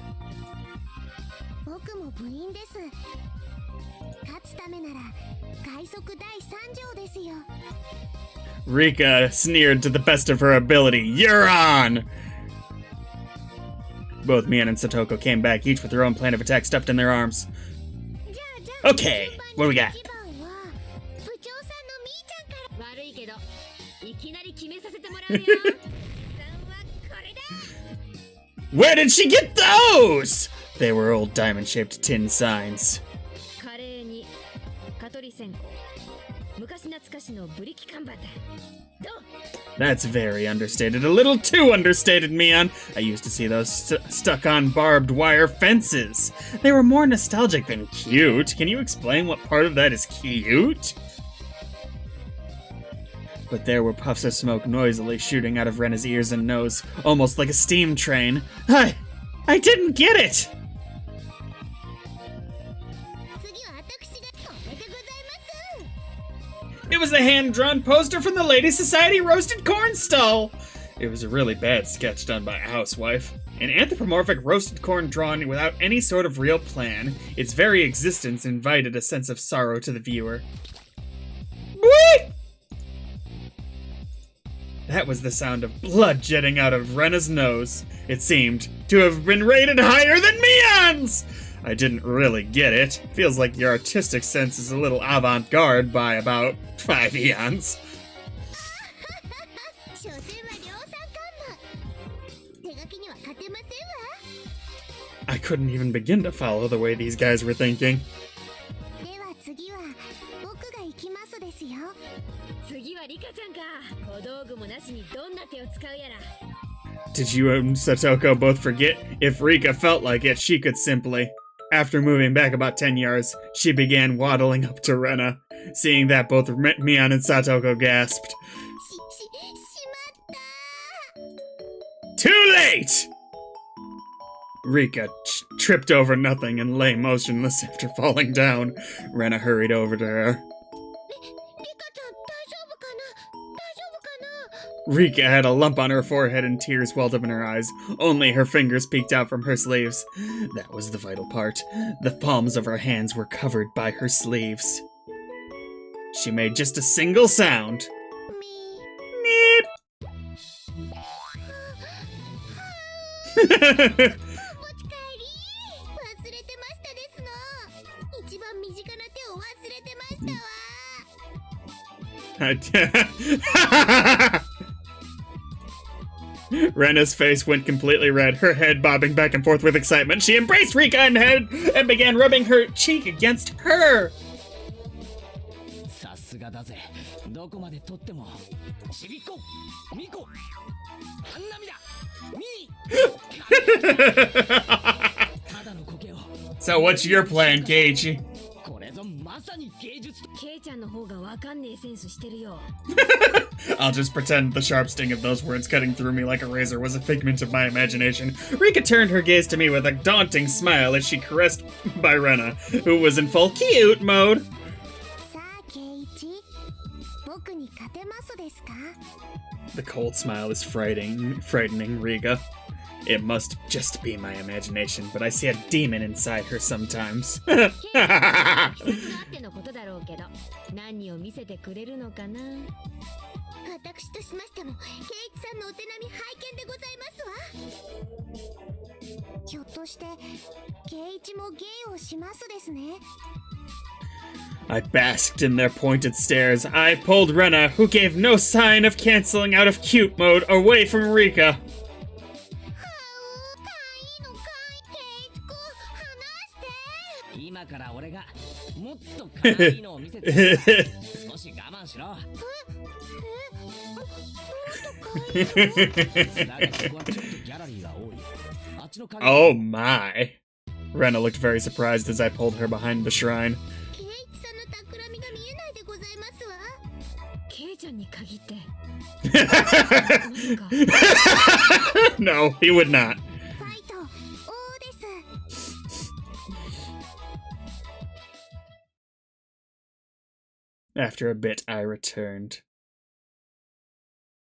僕も部員です。勝つためなら快速第3条ですよ。 Rika sneered to the best of her ability. You're on! Both Mian and Satoko came back, each with their own plan of attack stuffed in their arms. じゃあ Okay, what do we got? 一番は部長さんのみーちゃんから。悪いけどいきなり決めさせてもらうよさんはこれだ Where did she get those? They were old diamond-shaped tin signs. カレーに蚊取り線香昔懐かしのブリキ看板だどう That's very understated. A little too understated, Mian. I used to see those stuck on barbed wire fences. They were more nostalgic than cute. Can you explain what part of that is cute? But there were puffs of smoke noisily shooting out of Rena's ears and nose, almost like a steam train. I didn't get it! 次は私がこれでございます。 It was the hand-drawn poster from the Lady Society roasted corn stall! It was a really bad sketch done by a housewife. An anthropomorphic roasted corn drawn without any sort of real plan. Its very existence invited a sense of sorrow to the viewer. Whee! That was the sound of blood jetting out of Rena's nose. It seemed to have been rated higher than Mian's! I didn't really get it. Feels like your artistic sense is a little avant-garde by about 5 eons. 所詮は量産看板。手書きには勝てませんわ。 I couldn't even begin to follow the way these guys were thinking. では次は僕が行きますですよ。次はリカちゃんか小道具もなしにどんな手を使うやら Did you and Satoko both forget? If Rika felt like it, she could simply. After moving back about 10 yards, she began waddling up to Rena. Seeing that, both Mian and Satoko gasped. しまった。 Too late! Rika tripped over nothing and lay motionless after falling down. Rena hurried over to her. リカちゃん大丈夫かな大丈夫かな Rika had a lump on her forehead and tears welled up in her eyes. Only her fingers peeked out from her sleeves. That was the vital part. The palms of her hands were covered by her sleeves. She made just a single sound. み Meep. お持ち帰り忘れてましたですの一番身近な手を忘れてましたわ Rena's face went completely red, her head bobbing back and forth with excitement. She embraced Rika and began rubbing her cheek against her. さすがだぜ。どこまで取ってもちびっこみこハンナミだみただの苔を So what's your plan, Keiichi? これぞまさに芸術とケイちゃんの方がわかんねえセンスしてるよ。 I'll just pretend the sharp sting of those words cutting through me like a razor was a figment of my imagination. Rika turned her gaze to me with a daunting smile as she caressed by Rena, who was in full cute mode. さあケイイチ僕に勝てますですか The cold smile is frightening Rika. It must just be my imagination, but I see a demon inside her sometimes. 季節があってのことだろうけど、何を見せてくれるのかな。私としましてもケイイチさんのお手並み拝見でございますわひょっとしてケイイチも芸をしますですね I basked in their pointed stares. I pulled Rena, who gave no sign of canceling out of cute mode, away from Rika. 今から俺がもっと可愛いのを見せてやる少し我慢しろだがここはちょっとギャラリーが多いあっちの影 Oh my. Rena looked very surprised as I pulled her behind the shrine. ケイイチさんの企みが見えないでございますわケイちゃんに限って。 No, he would not. ファイト王です After a bit, I returned.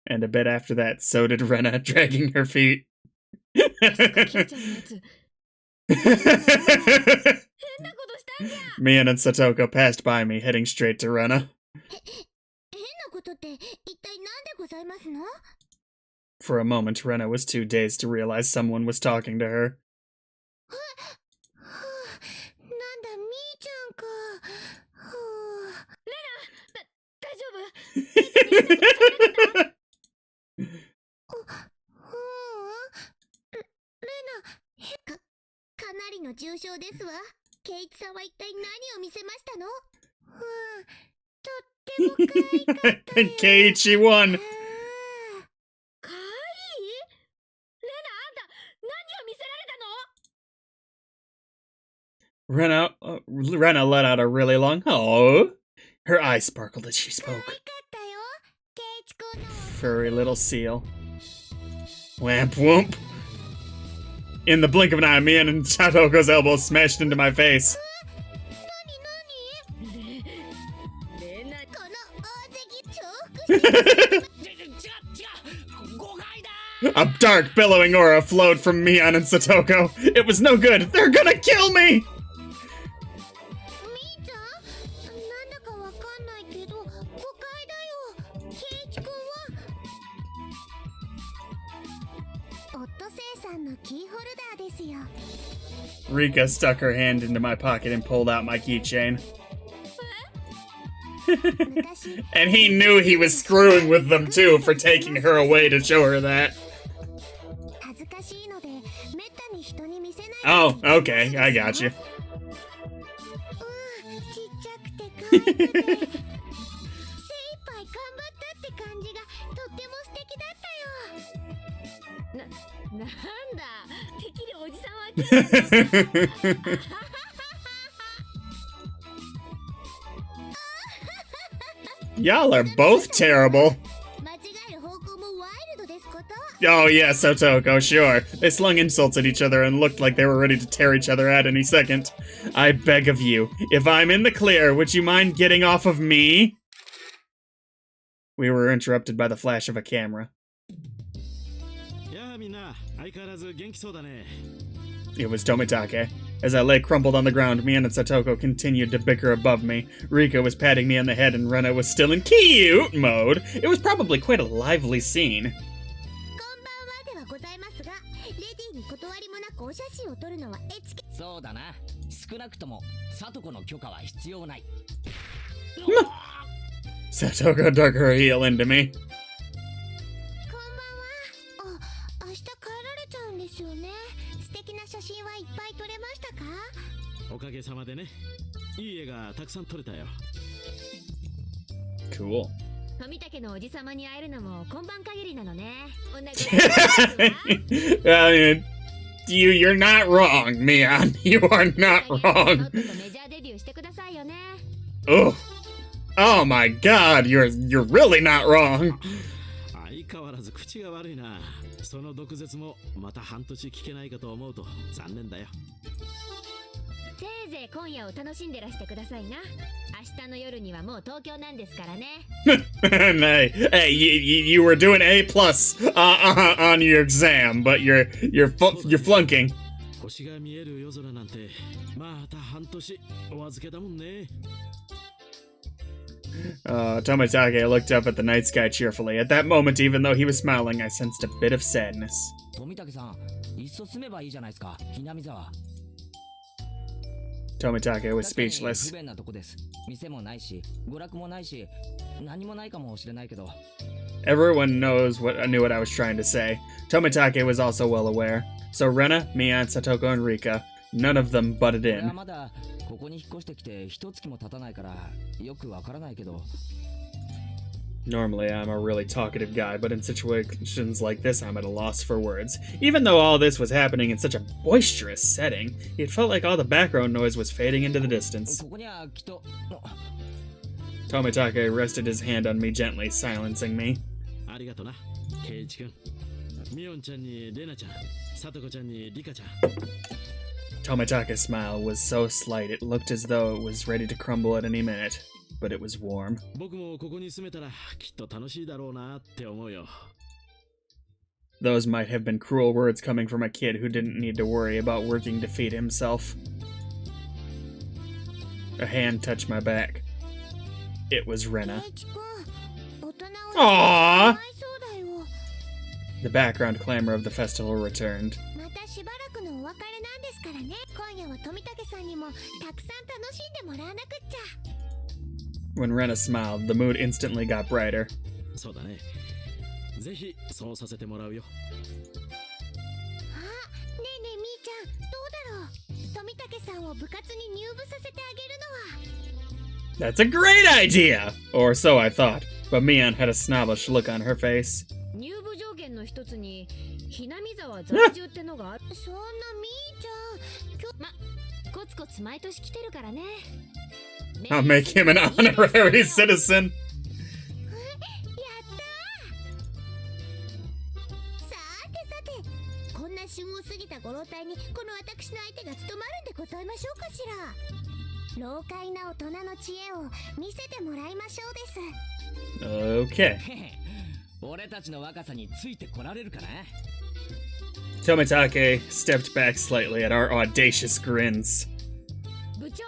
And a bit after that, so did Rena, dragging her feet. ケイちゃんのやつ、 変なことしたんじゃ。 Mian and Satoko passed by me, heading straight to Rena. 変なことって一体何でございますの For a moment, Rena was too dazed to realize someone was talking to her. なんだみーちゃんかは大丈夫？かなりの重傷ですわケイイチさんは一体何を見せましたのとっても可愛かったよ Keiichi won! かわいい？レナ、あんた何を見せられたの？ Rena let out a really long oh. Her eyes sparkled as she 可愛 spoke. かったよケイイチ君の Furry little seal. Whamp whoomp. In the blink of an eye, Mian and Satoko's elbows smashed into my face. レナ、この大関重複して 誤解だ A dark, billowing aura flowed from Mian and Satoko. It was no good. They're gonna kill me! みーちゃんなんだかわかんないけど誤解だよケイイチ君はオットセイさんのキーホルダーですよ Rika stuck her hand into my pocket and pulled out my keychain. 昔 And he knew he was screwing with them too for taking her away to show her that. 恥ずかしいのでめったに人に見せない Oh, okay, I got you. ちっちゃくて可愛くて精一杯頑張ったって感じがとっても素敵だったよなんだ、てっきりおじさんは Y'all are both terrible. 間違える方向もワイルドですこと Oh yeah, Sotoko, sure. They slung insults at each other and looked like they were ready to tear each other at any second. I beg of you, if I'm in the clear, would you mind getting off of me? We were interrupted by the flash of a camera. やあみんな、相変わらず元気そうだね。 It was Tomitake. As I lay crumpled on the ground, Mian and Satoko continued to bicker above me. Rika was patting me on the head and Rena was still in cute mode. It was probably quite a lively scene. こんばんはではございますが、レディーに断りもなくお写真を撮るのはエチケット。そうだな。少なくともサトコの許可は必要ない。 Satoko dug her heel into me. こんばんは。あ、明日帰られちゃうんですよね。素敵な写真はいっぱい撮れましたか？おかげさまでね。いい絵がたくさん撮れたよ。 Cool. 富武のおじさまに会えるのも今晩限りなのね。女ぐらい I mean, you're not wrong, Mian. You are not とっ wrong. ととメジャーデビューしてくださいよね。 Oh. Oh my god, you're really not wrong. 相変わらず口が悪いな。その毒舌もまた半年聞けないかと思うと残念だよ。せいぜい今夜を楽しんでらしてくださいな。明日の夜にはもう東京なんですからね。Hey, you were doing A plus on your exam, but you're flunking. 星が見える夜空なんてまた半年お預けだもんね。 Tomitake looked up at the night sky cheerfully. At that moment, even though he was smiling, I sensed a bit of sadness. 富武さん、いっそ住めばいいじゃないですか。南沢。 Tomitake was 確かに speechless. 不便なとこです。店もないし、娯楽もないし、何もないかもしれないけど。 Everyone knew what I was trying to say. Tomitake was also well aware. So Rena, Mian, Satoko, and Rika, none of them butted 俺は in. まだここに引っ越してきて一月も経たないからよくわからないけど。 Normally, I'm a really talkative guy, but in situations like this, I'm at a loss for words. Even though all this was happening in such a boisterous setting, it felt like all the background noise was fading into the distance. ここにはきっと。 Tomitake rested his hand on me gently, silencing me. ありがとな、ケイイチ君。ミオンちゃんにレナちゃん、サトコちゃんにリカちゃん。 Tomitake's smile was so slight it looked as though it was ready to crumble at any minute, but it was warm. 僕もここに住めたらきっと楽しいだろうなって思うよ。 Those might have been cruel words coming from a kid who didn't need to worry about working to feed himself. A hand touched my back. It was ケ Rena. イチ君、大人を Aww! かわいそうだよ。 The background clamor of the festival returned. またしばらくのお別れなんですからね。今夜は富武さんにもたくさん楽しんでもらわなくっちゃ。 When Rena smiled, the mood instantly got brighter. そうだね。ぜひそうさせてもらうよ。あ、ねえねえみーちゃん、どうだろう。富武さんを部活に入部させてあげるのは。 That's a great idea! Or so I thought, but Mian had a snobbish look on her face. 入部条件の一つにひなみ沢在住ってのがある。そんなみーちゃん、今日ま、コツコツ毎年来てるからね。 I'll make him an honorary citizen. やったー。さてさて、こんな旬を過ぎたご老体にこの私の相手が務まるんでございましょうかしら。老快な大人の知恵を見せてもらいましょうです。 Okay. 俺たちの若さについてこられるかな。 Tomitake stepped back slightly at our audacious grins. 部長。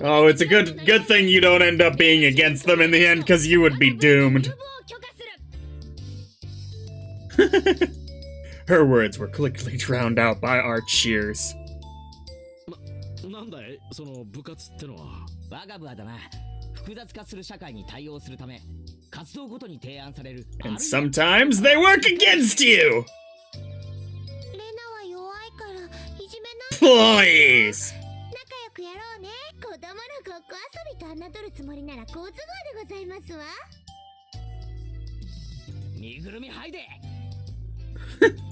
Oh, it's a good thing you don't end up being against them in the end, because you would be doomed. 入部を許可する。 Her words were quickly drowned out by our cheers. なんだいその部活ってのは。我が部はだな。複雑化する社会に対応するため活動ごとに提案される。 And sometimes they work against you! レナは弱いからいじめない。 Please! 仲良くやろうね。子供のごっこ遊びと侮るつもりなら好都合でございますわ。身ぐるみ剥いで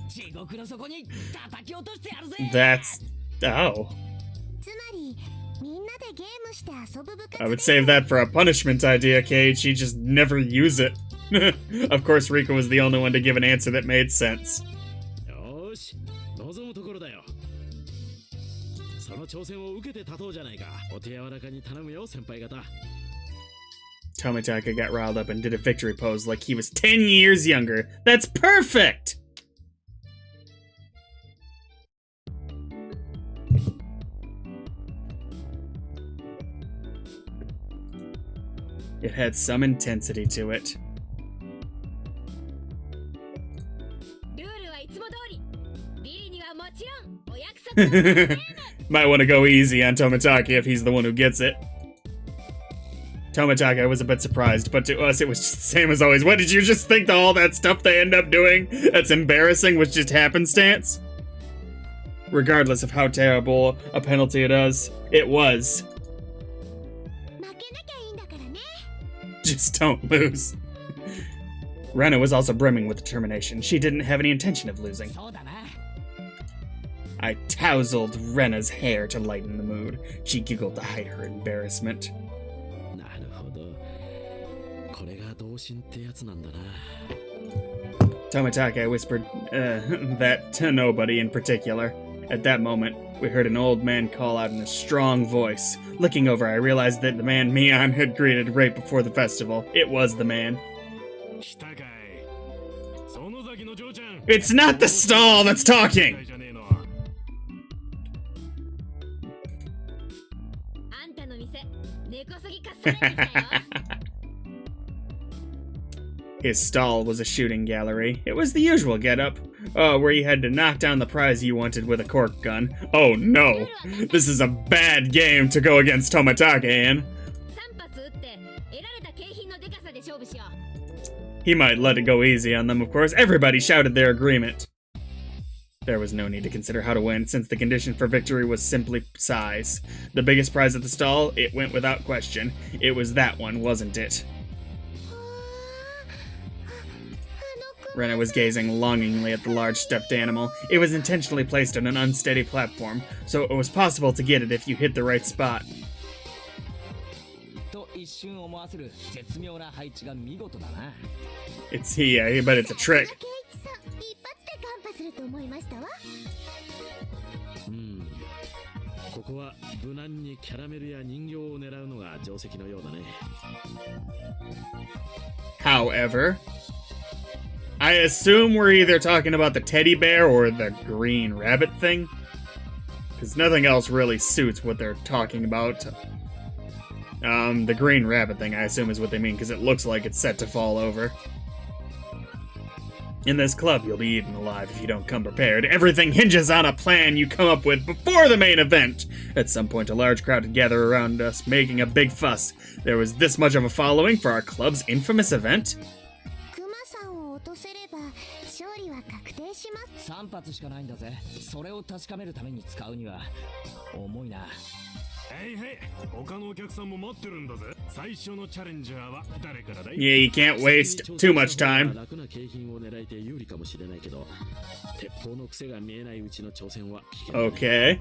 地獄の底に叩き落としてやるぜ。 That's... Oh. つまりみんなでゲームして遊ぶ部活 I would save that for a punishment idea, Cage. You just never use it. Of course, Rika was the only one to give an answer that made sense. よーし望むところだよ。その挑戦を受けて立とうじゃないか。お手柔らかに頼むよ先輩方。 Tomitaka got riled up and did a victory pose like he was 10 years younger. That's perfect! It had some intensity to it. ルールはいつも通り。ビリにはもちろんお約束を守る。 Might want to go easy on Tomitaka if he's the one who gets it. Tomitaka was a bit surprised, but to us it was just the same as always. What, did you just think that all that stuff they end up doing that's embarrassing was just happenstance? Regardless of how terrible a penalty it is, it was. 負けなきゃいいんだからね。 Just don't lose. Rena was also brimming with determination. She didn't have any intention of losing. そうだな。 I tousled Rena's hair to lighten the mood. She giggled to hide her embarrassment. なるほど。これが同心ってやつなんだな。 Tomitaka whispered that to nobody in particular. At that moment, we heard an old man call out in a strong voice. Looking over, I realized that the man Mion had greeted right before the festival. It was the man. 来たかい。園崎の嬢ちゃん。 It's not the stall that's talking! じゃねえの。あんたの店、根こそぎかっさらいに来たよ。 His stall was a shooting gallery. It was the usual getup, where you had to knock down the prize you wanted with a cork gun. Oh no! This is a bad game to go against Tomitaka in. 3発撃って得られた景品のデカさで勝負しよう。 He might let it go easy on them, of course. Everybody shouted their agreement. There was no need to consider how to win, since the condition for victory was simply size. The biggest prize at the stall, it went without question. It was that one, wasn't it? Rena was gazing longingly at the large stuffed animal. It was intentionally placed on an unsteady platform, so it was possible to get it if you hit the right spot. と一瞬思わせる絶妙な配置が見事だな。 It's yeah, but it's a trick. 圭一さん、一発でカンパすると思いましたわ。うん。ここは無難にキャラメルや人形を狙うのが定石のようだね。 However, I assume we're either talking about the teddy bear or the green rabbit thing, because nothing else really suits what they're talking about. The green rabbit thing, I assume, is what they mean, because it looks like it's set to fall over. In this club, you'll be eaten alive if you don't come prepared. Everything hinges on a plan you come up with before the main event. At some point, a large crowd had gathered around us, making a big fuss. There was this much of a following for our club's infamous event? クマさんを落とせれば勝利は確定します。 3発しかないんだぜ。それを確かめるために使うには重いな。はいはい。他のお客さんも待ってるんだぜ。最初のチャレンジャーは誰からだい？ Yeah, you can't waste too much time. 楽な景品を狙えて有利かもしれないけど、鉄砲の癖が見えないうちの挑戦は危険だね。 Okay.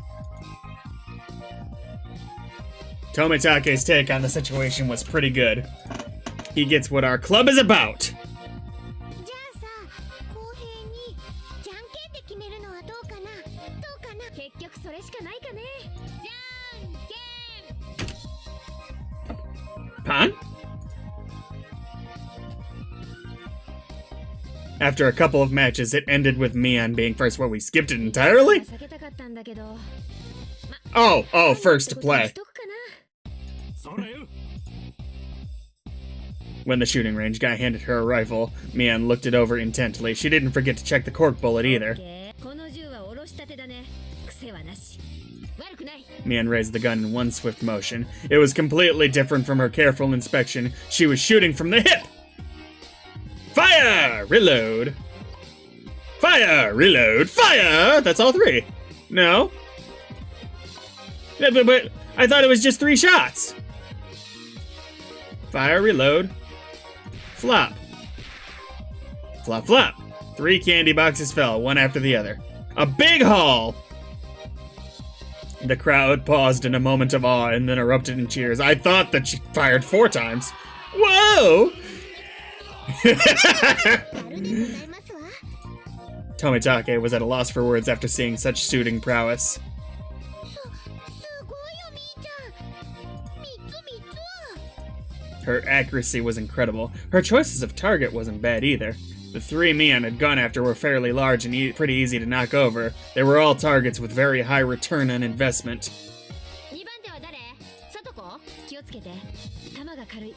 Tomitake's take on the situation was pretty good. He gets what our club is about. じゃあさ、公平にじゃんけんで決めるのはどうかな。どうかな。結局それしかないかね。じゃんけん。 Pon? After a couple of matches, it ended with Mion being first. What, we skipped it entirely? 避けたかったんだけど。 Oh, first to play. しとくかな。それよ。 When the shooting range guy handed her a rifle, Mion looked it over intently. She didn't forget to check the cork bullet either. この銃はおろしたてだね。癖はなし。悪くない。 Mion raised the gun in one swift motion. It was completely different from her careful inspection. She was shooting from the hip! Fire! Reload! Fire! Reload! Fire! That's all three. No? Yeah, but I thought it was just 3 shots. Fire, reload. Flop. Flop, flop. 3 candy boxes fell, one after the other. A big haul! The crowd paused in a moment of awe and then erupted in cheers. I thought that she fired 4 times. Whoa! 樽でございますわ。 Tomitake was at a loss for words after seeing such shooting prowess. すごいよみーちゃん。3つ。 Her accuracy was incredible. Her choices of target wasn't bad either. The three Mion had gone after were fairly large and pretty easy to knock over. They were all targets with very high return on investment. 2番手は誰？さとこ？気をつけて。弾が軽い。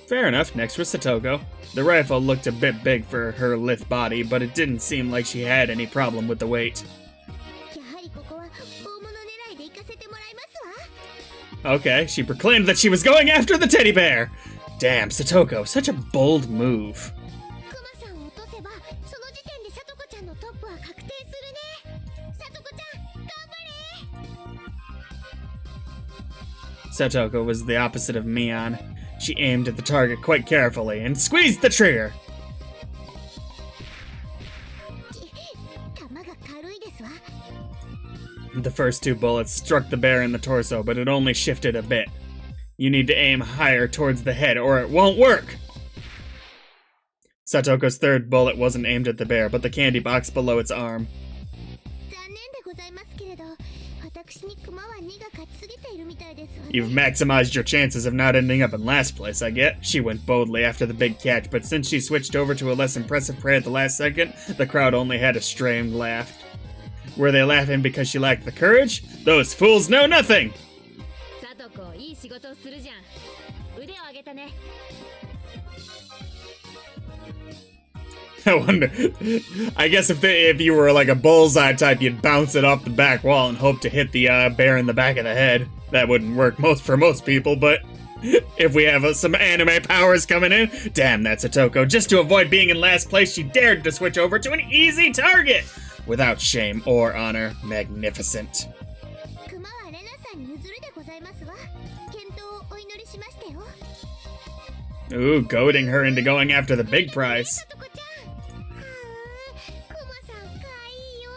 Fair enough, next was Satoko. The rifle looked a bit big for her lithe body, but it didn't seem like she had any problem with the weight. やはりここは大物狙いで行かせてもらいますわ。 Okay, she proclaimed that she was going after the teddy bear! Damn, Satoko, such a bold move. クマさんを落とせば、その時点でさとこちゃんのトップは確定するね。さとこちゃん、頑張れ。 Satoko was the opposite of Mion. She aimed at the target quite carefully and squeezed the trigger. 弾が軽いですわ。 The first two bullets struck the bear in the torso, but it only shifted a bit. You need to aim higher towards the head or it won't work! Satoko's third bullet wasn't aimed at the bear, but the candy box below its arm. 残念でございますけれど、私にクマは2が勝ちすぎているみたいですわね。 You've maximized your chances of not ending up in last place, I get. She went boldly after the big catch, but since she switched over to a less impressive prey at the last second, the crowd only had a strained laugh. Were they laughing because she lacked the courage? Those fools know nothing! さとこ、いい仕事をするじゃん。腕を上げたね。 I wonder. I guess if you were like a bullseye type, you'd bounce it off the back wall and hope to hit the bear in the back of the head. That wouldn't work for most people, but if we have some anime powers coming in, damn, that's Satoko. Just to avoid being in last place, she dared to switch over to an easy target without shame or honor. Magnificent. クマはレナさんに譲るでございますわ。健闘をお祈りしましたよ。 Ooh, goading her into going after the big prize. さとこちゃん。クマさんかいよ。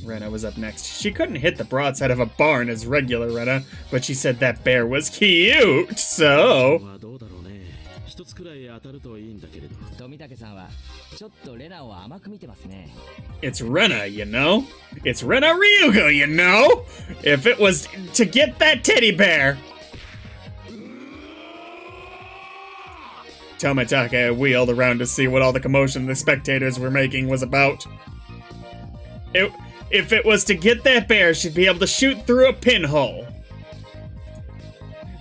Rena was up next. She couldn't hit the broadside of a barn as regular Rena, but she said that bear was cute, so... まあどうだろうね。一つくらい当たるといいんだけれど。富武さんはちょっとレナを甘く見てますね。 It's Rena, you know? It's Rena Ryuga, you know? If it was to get that teddy bear... Tomitake wheeled around to see what all the commotion the spectators were making was about. If it was to get that bear, she'd be able to shoot through a pinhole.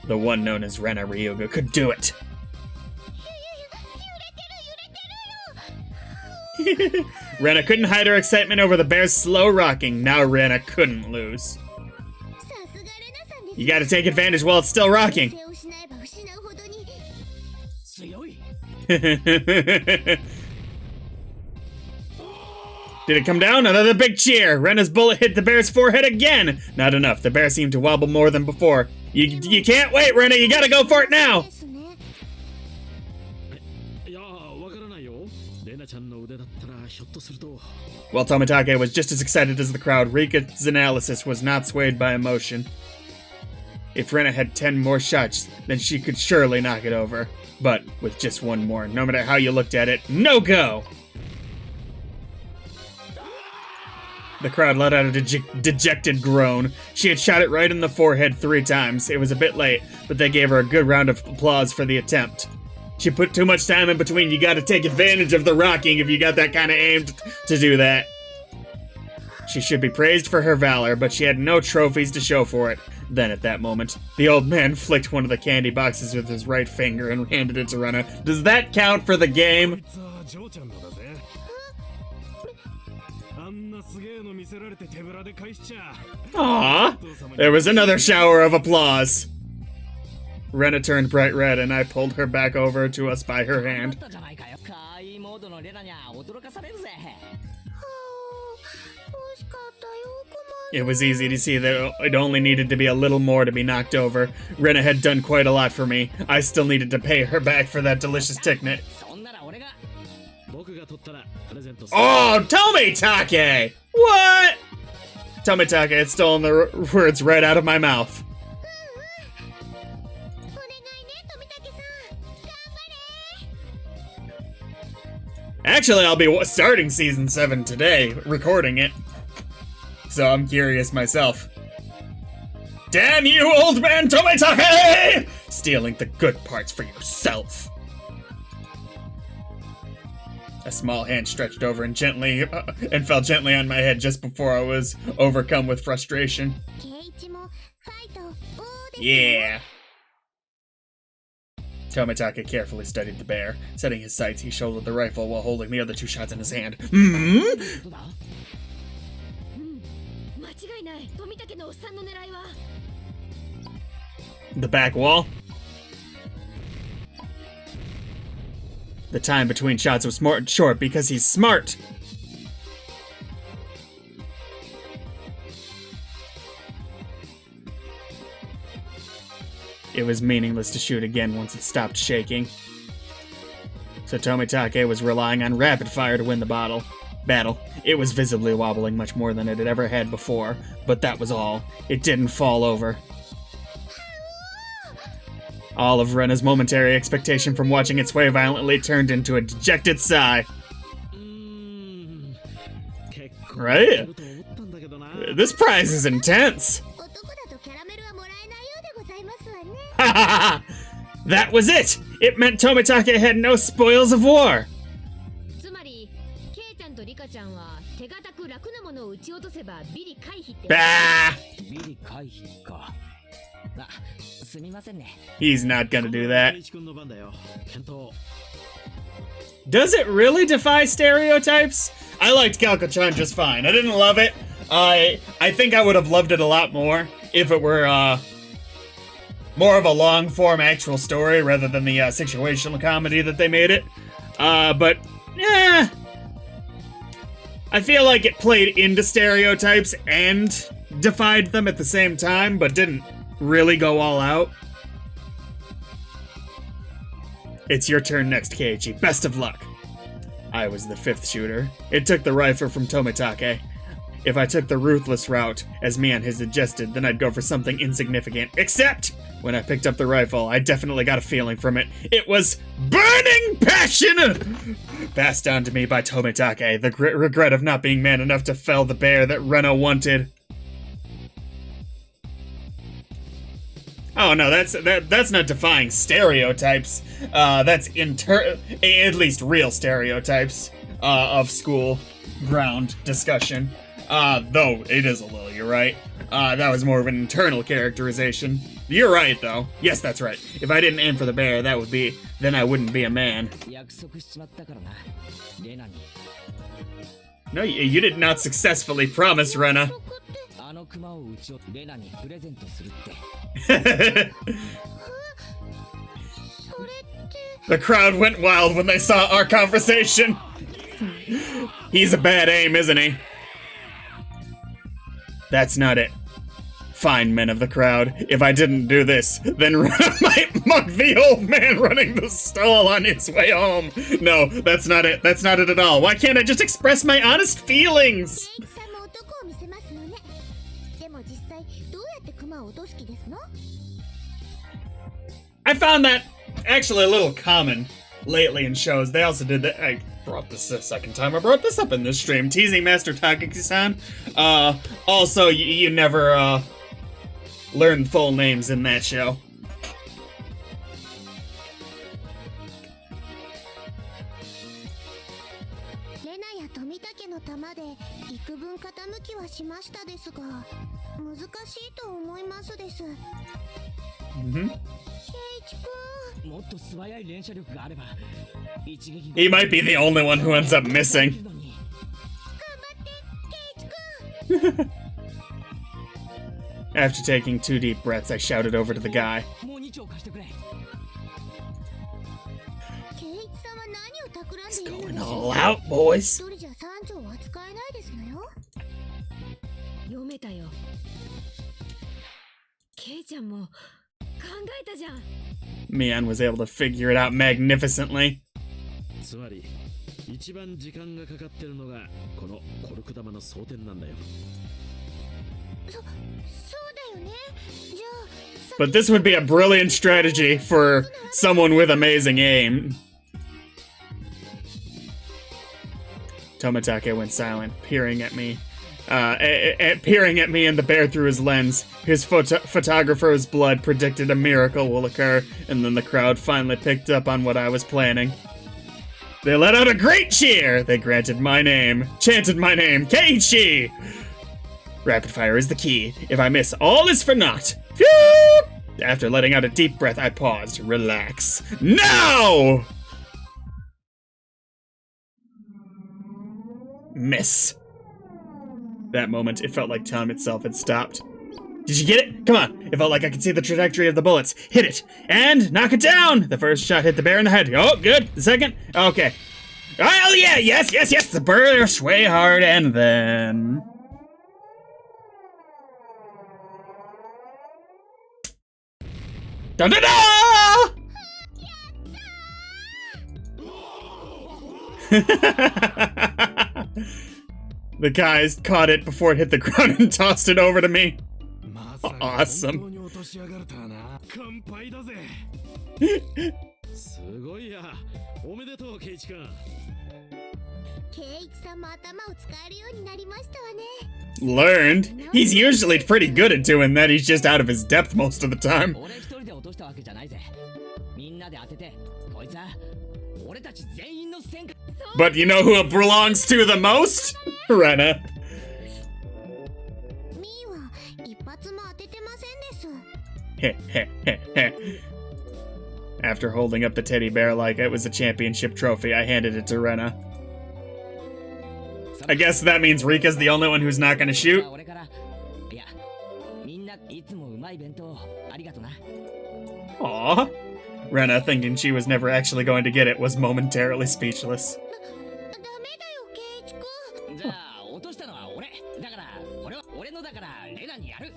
The one known as Rena Ryuga could do it. Rena couldn't hide her excitement over the bear's slow rocking. Now Rena couldn't lose. さすがレナさんです。 You gotta take advantage while it's still rocking. 背を失えば失うほどに。強い。 Did it come down? Another big cheer! Rena's bullet hit the bear's forehead again! Not enough. The bear seemed to wobble more than before. You can't wait, Rena! You gotta go for it now! ですね。いやー、わからないよ。レナちゃんの腕だったらひょっとすると。 While Tomitake was just as excited as the crowd, Rika's analysis was not swayed by emotion. If Rena had 10 more shots, then she could surely knock it over. But with just one more, no matter how you looked at it, no go! The crowd let out a dejected groan. She had shot it right in the forehead 3 times. It was a bit late, but they gave her a good round of applause for the attempt. She put too much time in between. You gotta take advantage of the rocking if you got that kind of aim to do that. She should be praised for her valor, but she had no trophies to show for it. Then, at that moment, the old man flicked one of the candy boxes with his right finger and handed it to Rena. Does that count for the game? こいつはジョーちゃんのだぜ。あんなすげえの見せられて手ぶらで返しちゃ。 Aww. There was another shower of applause. Rena turned bright red, and I pulled her back over to us by her だっ hand. たじゃないかよ。かわいいモードのレナにゃ驚かされるぜ。はあ、惜しかったよ、クマ。 It was easy to see that it only needed to be a little more to be knocked over. Rena had done quite a lot for me. I still needed to pay her back for that delicious ticknet. そんなら俺が。僕が取ったらプレゼントする。 Oh, Tomitake! What? Tomitake had stolen the words right out of my mouth. お願いね、富武さん。Actually, I'll be starting season 7 today, recording it. So I'm curious myself. Damn you, old man Tomitake! Stealing the good parts for yourself. A small hand stretched over and fell gently on my head just before I was overcome with frustration. Yeah. Tomitake carefully studied the bear. Setting his sights, he shouldered the rifle while holding the other 2 shots in his hand. Hmm? 間違いない。富武のおっさんの狙いは The back wall? The time between shots was short because he's smart. It was meaningless to shoot again once it stopped shaking. So Tomitake was relying on rapid fire to win the battle. It was visibly wobbling much more than it had ever had before, but that was all. It didn't fall over. All of Rena's momentary expectation from watching it sway violently turned into a dejected sigh. Right? This prize is intense! That was it! It meant Tomitake had no spoils of war! つまり、ケイちゃんとリカちゃんは手堅く楽なものを撃ち落とせばビリ回避って。Bah! ビリ回避か。あ、すみませんね。 He's not gonna do that. Does it really defy stereotypes? I liked Galcatron just fine. I didn't love it. I think I would have loved it a lot more if it were more of a long-form actual story rather than the situational comedy that they made it. But yeah, I feel like it played into stereotypes and defied them at the same time, but didn't really go all out. It's your turn next, Keiichi. Best of luck. I was the 5th shooter. It took the rifle from Tomitake. If I took the ruthless route, as Mian had suggested, then I'd go for something insignificant. Except, when I picked up the rifle, I definitely got a feeling from it. It was burning passion! Passed down to me by Tomitake, the regret of not being man enough to fell the bear that Rena wanted. Oh no, that's not defying stereotypes. That's at least real stereotypes of school ground discussion. Though it is a little, you're right. That was more of an internal characterization. You're right, though. Yes, that's right. If I didn't aim for the bear, then I wouldn't be a man. No, you did not successfully promise, Rena. The crowd went wild when they saw our conversation. He's a bad aim, isn't he? That's not it. Fine, men of the crowd. If I didn't do this, then Rena might mug the old man running the stall on his way home. No, that's not it. That's not it at all. Why can't I just express my honest feelings? I found that actually a little common lately in shows. They also did that. I brought this the second time I brought this up in this stream. Teasing Master Takagi-san. Also, you never learn full names in that show. Mm-hmm. He might be the only one who ends up missing. After taking 2 deep breaths, I shouted over to the guy. It's going all out, boys. Mian was able to figure it out magnificently. But this would be a brilliant strategy for someone with amazing aim. Tomitake went silent, peering at me. Peering at me and the bear through his lens. His photographer's blood predicted a miracle will occur, and then the crowd finally picked up on what I was planning. They let out a great cheer! They chanted my name, Keiichi! Rapid fire is the key. If I miss, all is for naught. Phew! After letting out a deep breath, I paused. Relax. Now! Miss. That moment, it felt like time itself had stopped. Did you get it? Come on. It felt like I could see the trajectory of the bullets. Hit it. And knock it down. The first shot hit the bear in the head. Oh, good. The second? Okay. Oh, yeah. Yes. The burst way hard. And then... Da-da-da! The guys caught it before it hit the ground and tossed it over to me. Awesome. すごいや。おめでとう、ケイチ君。ケイイチさんも頭を使えるようになりましたわね。Learned? He's usually pretty good at doing that, he's just out of his depth most of the time. 俺一人で落としたわけじゃないぜ。みんなで当てて、こいつは俺たち全員の戦果。But you know who it belongs to the most? Rena. ミーは一発も当ててませんです。 Heh heh heh heh. After holding up the teddy bear like it was a championship trophy, I handed it to Rena. I guess that means Rika's the only one who's not gonna shoot. 俺からいや、みんないつもうまい弁当ありがとな。 Aww. Rena, thinking she was never actually going to get it, was momentarily speechless. ダメだよ、ケイイチ君。じゃあ落としたのは俺。だからこれは俺のだからレナにやる。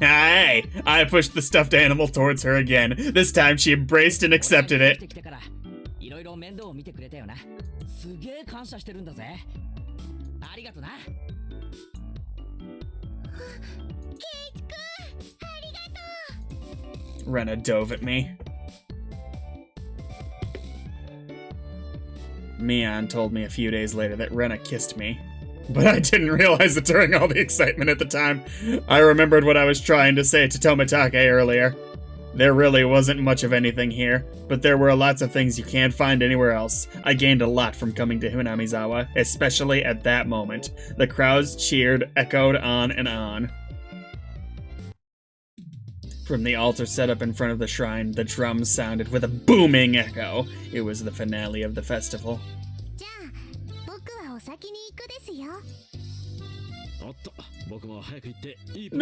Hey! I pushed the stuffed animal towards her again. This time she embraced and accepted it. いろいろ面倒を見てくれたよな。すげえ感謝してるんだぜ。ありがとな。 ケイイチ君、ありがとう。 Rena dove at me. Mion told me a few days later that Rena kissed me. But I didn't realize it during all the excitement at the time. I remembered what I was trying to say to Tomitake earlier. There really wasn't much of anything here, but there were lots of things you can't find anywhere else. I gained a lot from coming to Hunamizawa, especially at that moment. The crowds cheered, echoed on and on. From the altar set up in front of the shrine, the drums sounded with a booming echo. It was the finale of the festival. じゃあ、僕はお先に行くですよ。おっと、僕も早く行っていい。 No!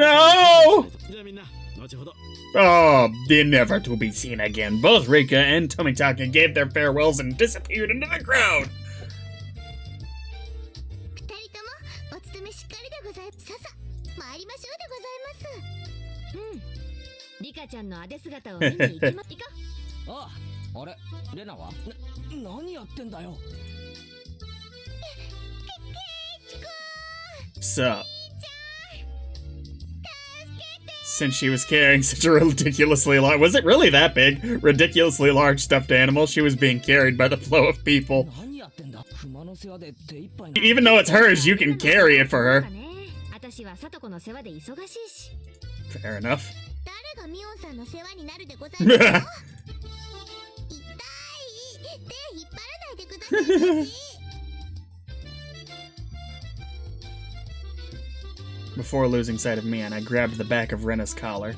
じゃあみんな、後ほど。 Oh, they're never to be seen again. Both Rika and Tomitake gave their farewells and disappeared into the crowd. 二人ともお勤めしっかりでございます。ささ、参りましょうでございます。リカちゃんのあで姿を見に行きま、行こう。ああ、あれ、レナは何やってんだよ。 So, since she was carrying such a ridiculously large, was it really that big? Ridiculously large stuffed animal, she was being carried by the flow of people. 何やってんだ。熊の世話で手一杯な。 Even though it's hers, you can carry it for her. 私はさとこの世話で忙しいし。 Fair enough. 誰がミオンさんの世話になるでございますか。痛い。手引っ張らないでくださいまし。 Before losing sight of Mion, I grabbed the back of Rena's collar.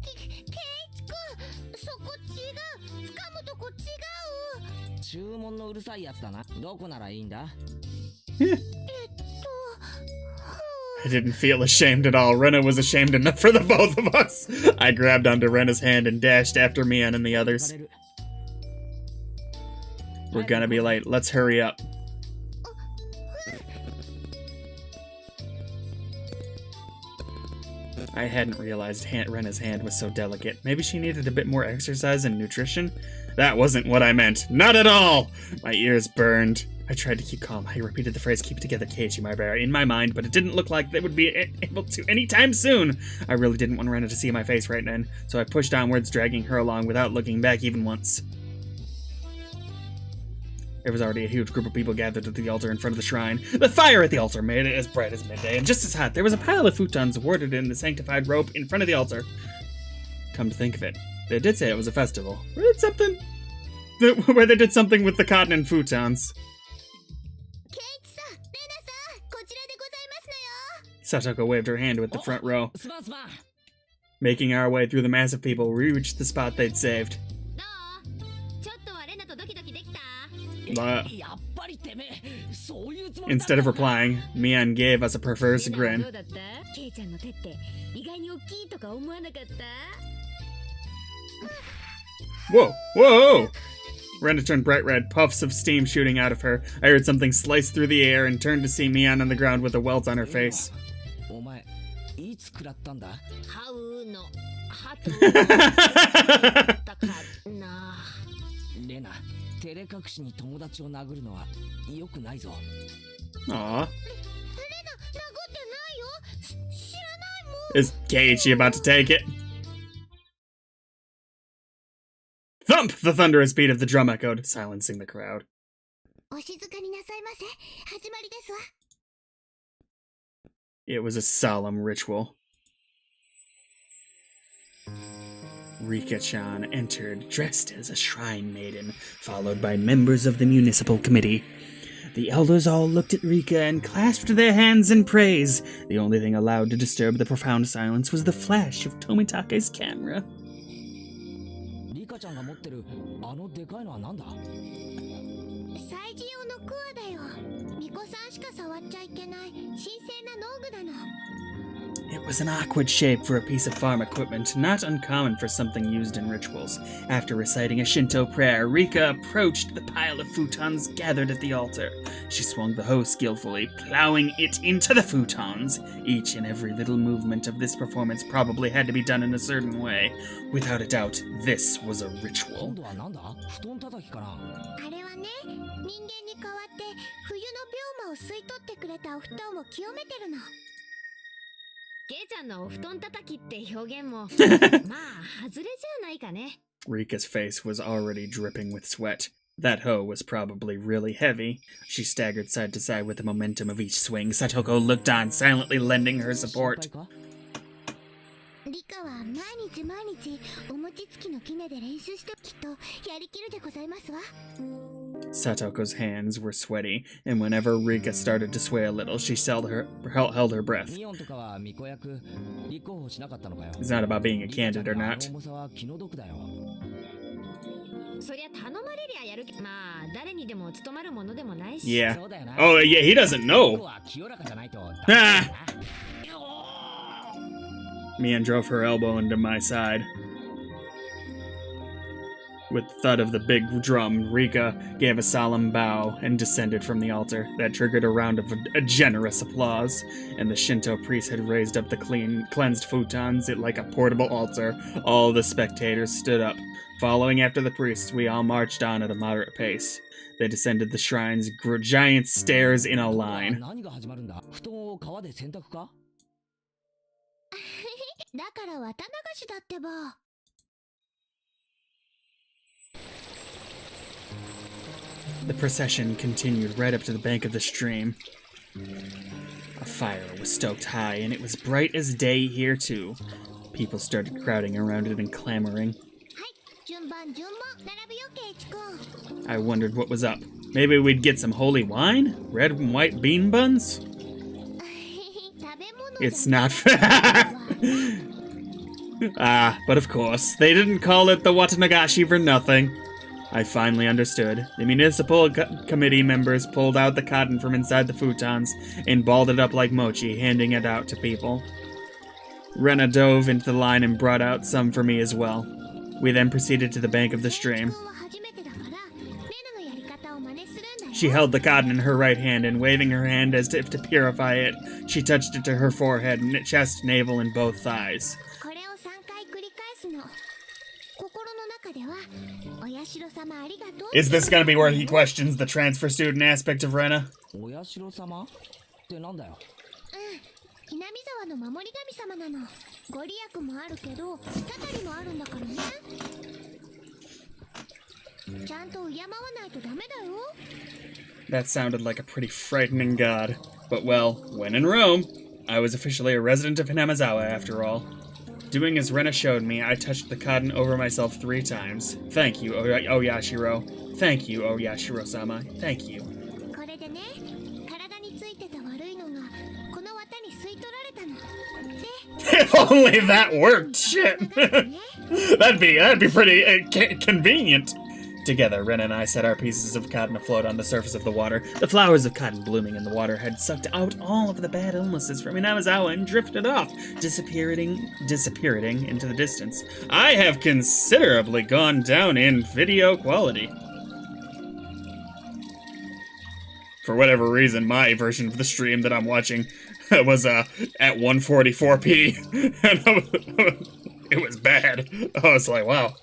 ケイイチ君、そこ違う。掴むとこ違う。注文のうるさいやつだな。どこならいいんだ。 I didn't feel ashamed at all. Rena was ashamed enough for the both of us. I grabbed onto Rena's hand and dashed after Mion and the others. We're gonna be late. Let's hurry up. I hadn't realized Rena's hand was so delicate. Maybe she needed a bit more exercise and nutrition? That wasn't what I meant. Not at all! My ears burned. I tried to keep calm. I repeated the phrase, "Keep it together, Keiichi, my bear," in my mind, but it didn't look like they would be able to anytime soon. I really didn't want Rena to see my face right then, so I pushed onwards, dragging her along without looking back even once. There was already a huge group of people gathered at the altar in front of the shrine. The fire at the altar made it as bright as midday, and just as hot. There was a pile of futons warded in the sanctified rope in front of the altar. Come to think of it, they did say it was a festival. Where they did something with the cotton and futons. Satoko waved her hand with the front row. Making our way through the mass of people, we reached the spot they'd saved. Instead of replying, Mian gave us a perverse grin. Whoa! Whoa! Rena turned bright red, puffs of steam shooting out of her. I heard something slice through the air and turned to see Mian on the ground with a welt on her face. Aww. Is Keiichi about to take it? Thump! The thunderous beat of the drum echoed, silencing the crowd. It was a solemn ritual. Rika-chan entered dressed as a shrine maiden, followed by members of the municipal committee. The elders all looked at Rika and clasped their hands in praise. The only thing allowed to disturb the profound silence was the flash of Tomitake's camera. It was an awkward shape for a piece of farm equipment, not uncommon for something used in rituals. After reciting a Shinto prayer, Rika approached the pile of futons gathered at the altar. She swung the hoe skillfully, plowing it into the futons. Each and every little movement of this performance probably had to be done in a certain way. Without a doubt, this was a ritual. Rika's face was already dripping with sweat. That hoe was probably really heavy. She staggered side to side with the momentum of each swing. Satoko looked on, silently lending her support. Satoko's hands were sweaty, and whenever Rika started to sway a little, she held her breath. It's not about being a candidate or not. Yeah. Oh, yeah, he doesn't know. Ah! Mian drove her elbow into my side. With the thud of the big drum, Rika gave a solemn bow and descended from the altar. That triggered a round of a generous applause, and the Shinto priest had raised up the cleansed futons like a portable altar. All the spectators stood up. Following after the priests, we all marched on at a moderate pace. They descended the shrine's giant stairs in a line. The procession continued right up to the bank of the stream. A fire was stoked high, and it was bright as day here too. People started crowding around it and clamoring. I wondered what was up. Maybe we'd get some holy wine? Red and white bean buns? It's not fair. But of course, they didn't call it the Watanagashi for nothing. I finally understood. The municipal committee members pulled out the cotton from inside the futons and balled it up like mochi, handing it out to people. Rena dove into the line and brought out some for me as well. We then proceeded to the bank of the stream. She held the cotton in her right hand, and waving her hand as if to purify it, she touched it to her forehead, chest, navel, and both thighs. Is this gonna be where he questions the transfer student aspect of Rena? ちゃんと敬わないとダメだよ。 That sounded like a pretty frightening god. But well, when in Rome, I was officially a resident of Hinamizawa after all. Doing as Rena showed me, I touched the cotton over myself 3 times. Thank you, Oyashiro. Thank you, Oyashiro-sama. Thank you. これでね、体についてた悪いのがこの綿に吸い取られたの。で、 If only that worked! Shit! that'd be pretty convenient. Together, Ren and I set our pieces of cotton afloat on the surface of the water. The flowers of cotton blooming in the water had sucked out all of the bad illnesses from Hinamizawa and drifted off, disappearing into the distance. I have considerably gone down in video quality. For whatever reason, my version of the stream that I'm watching was at 144p, and it was bad. I was like, wow.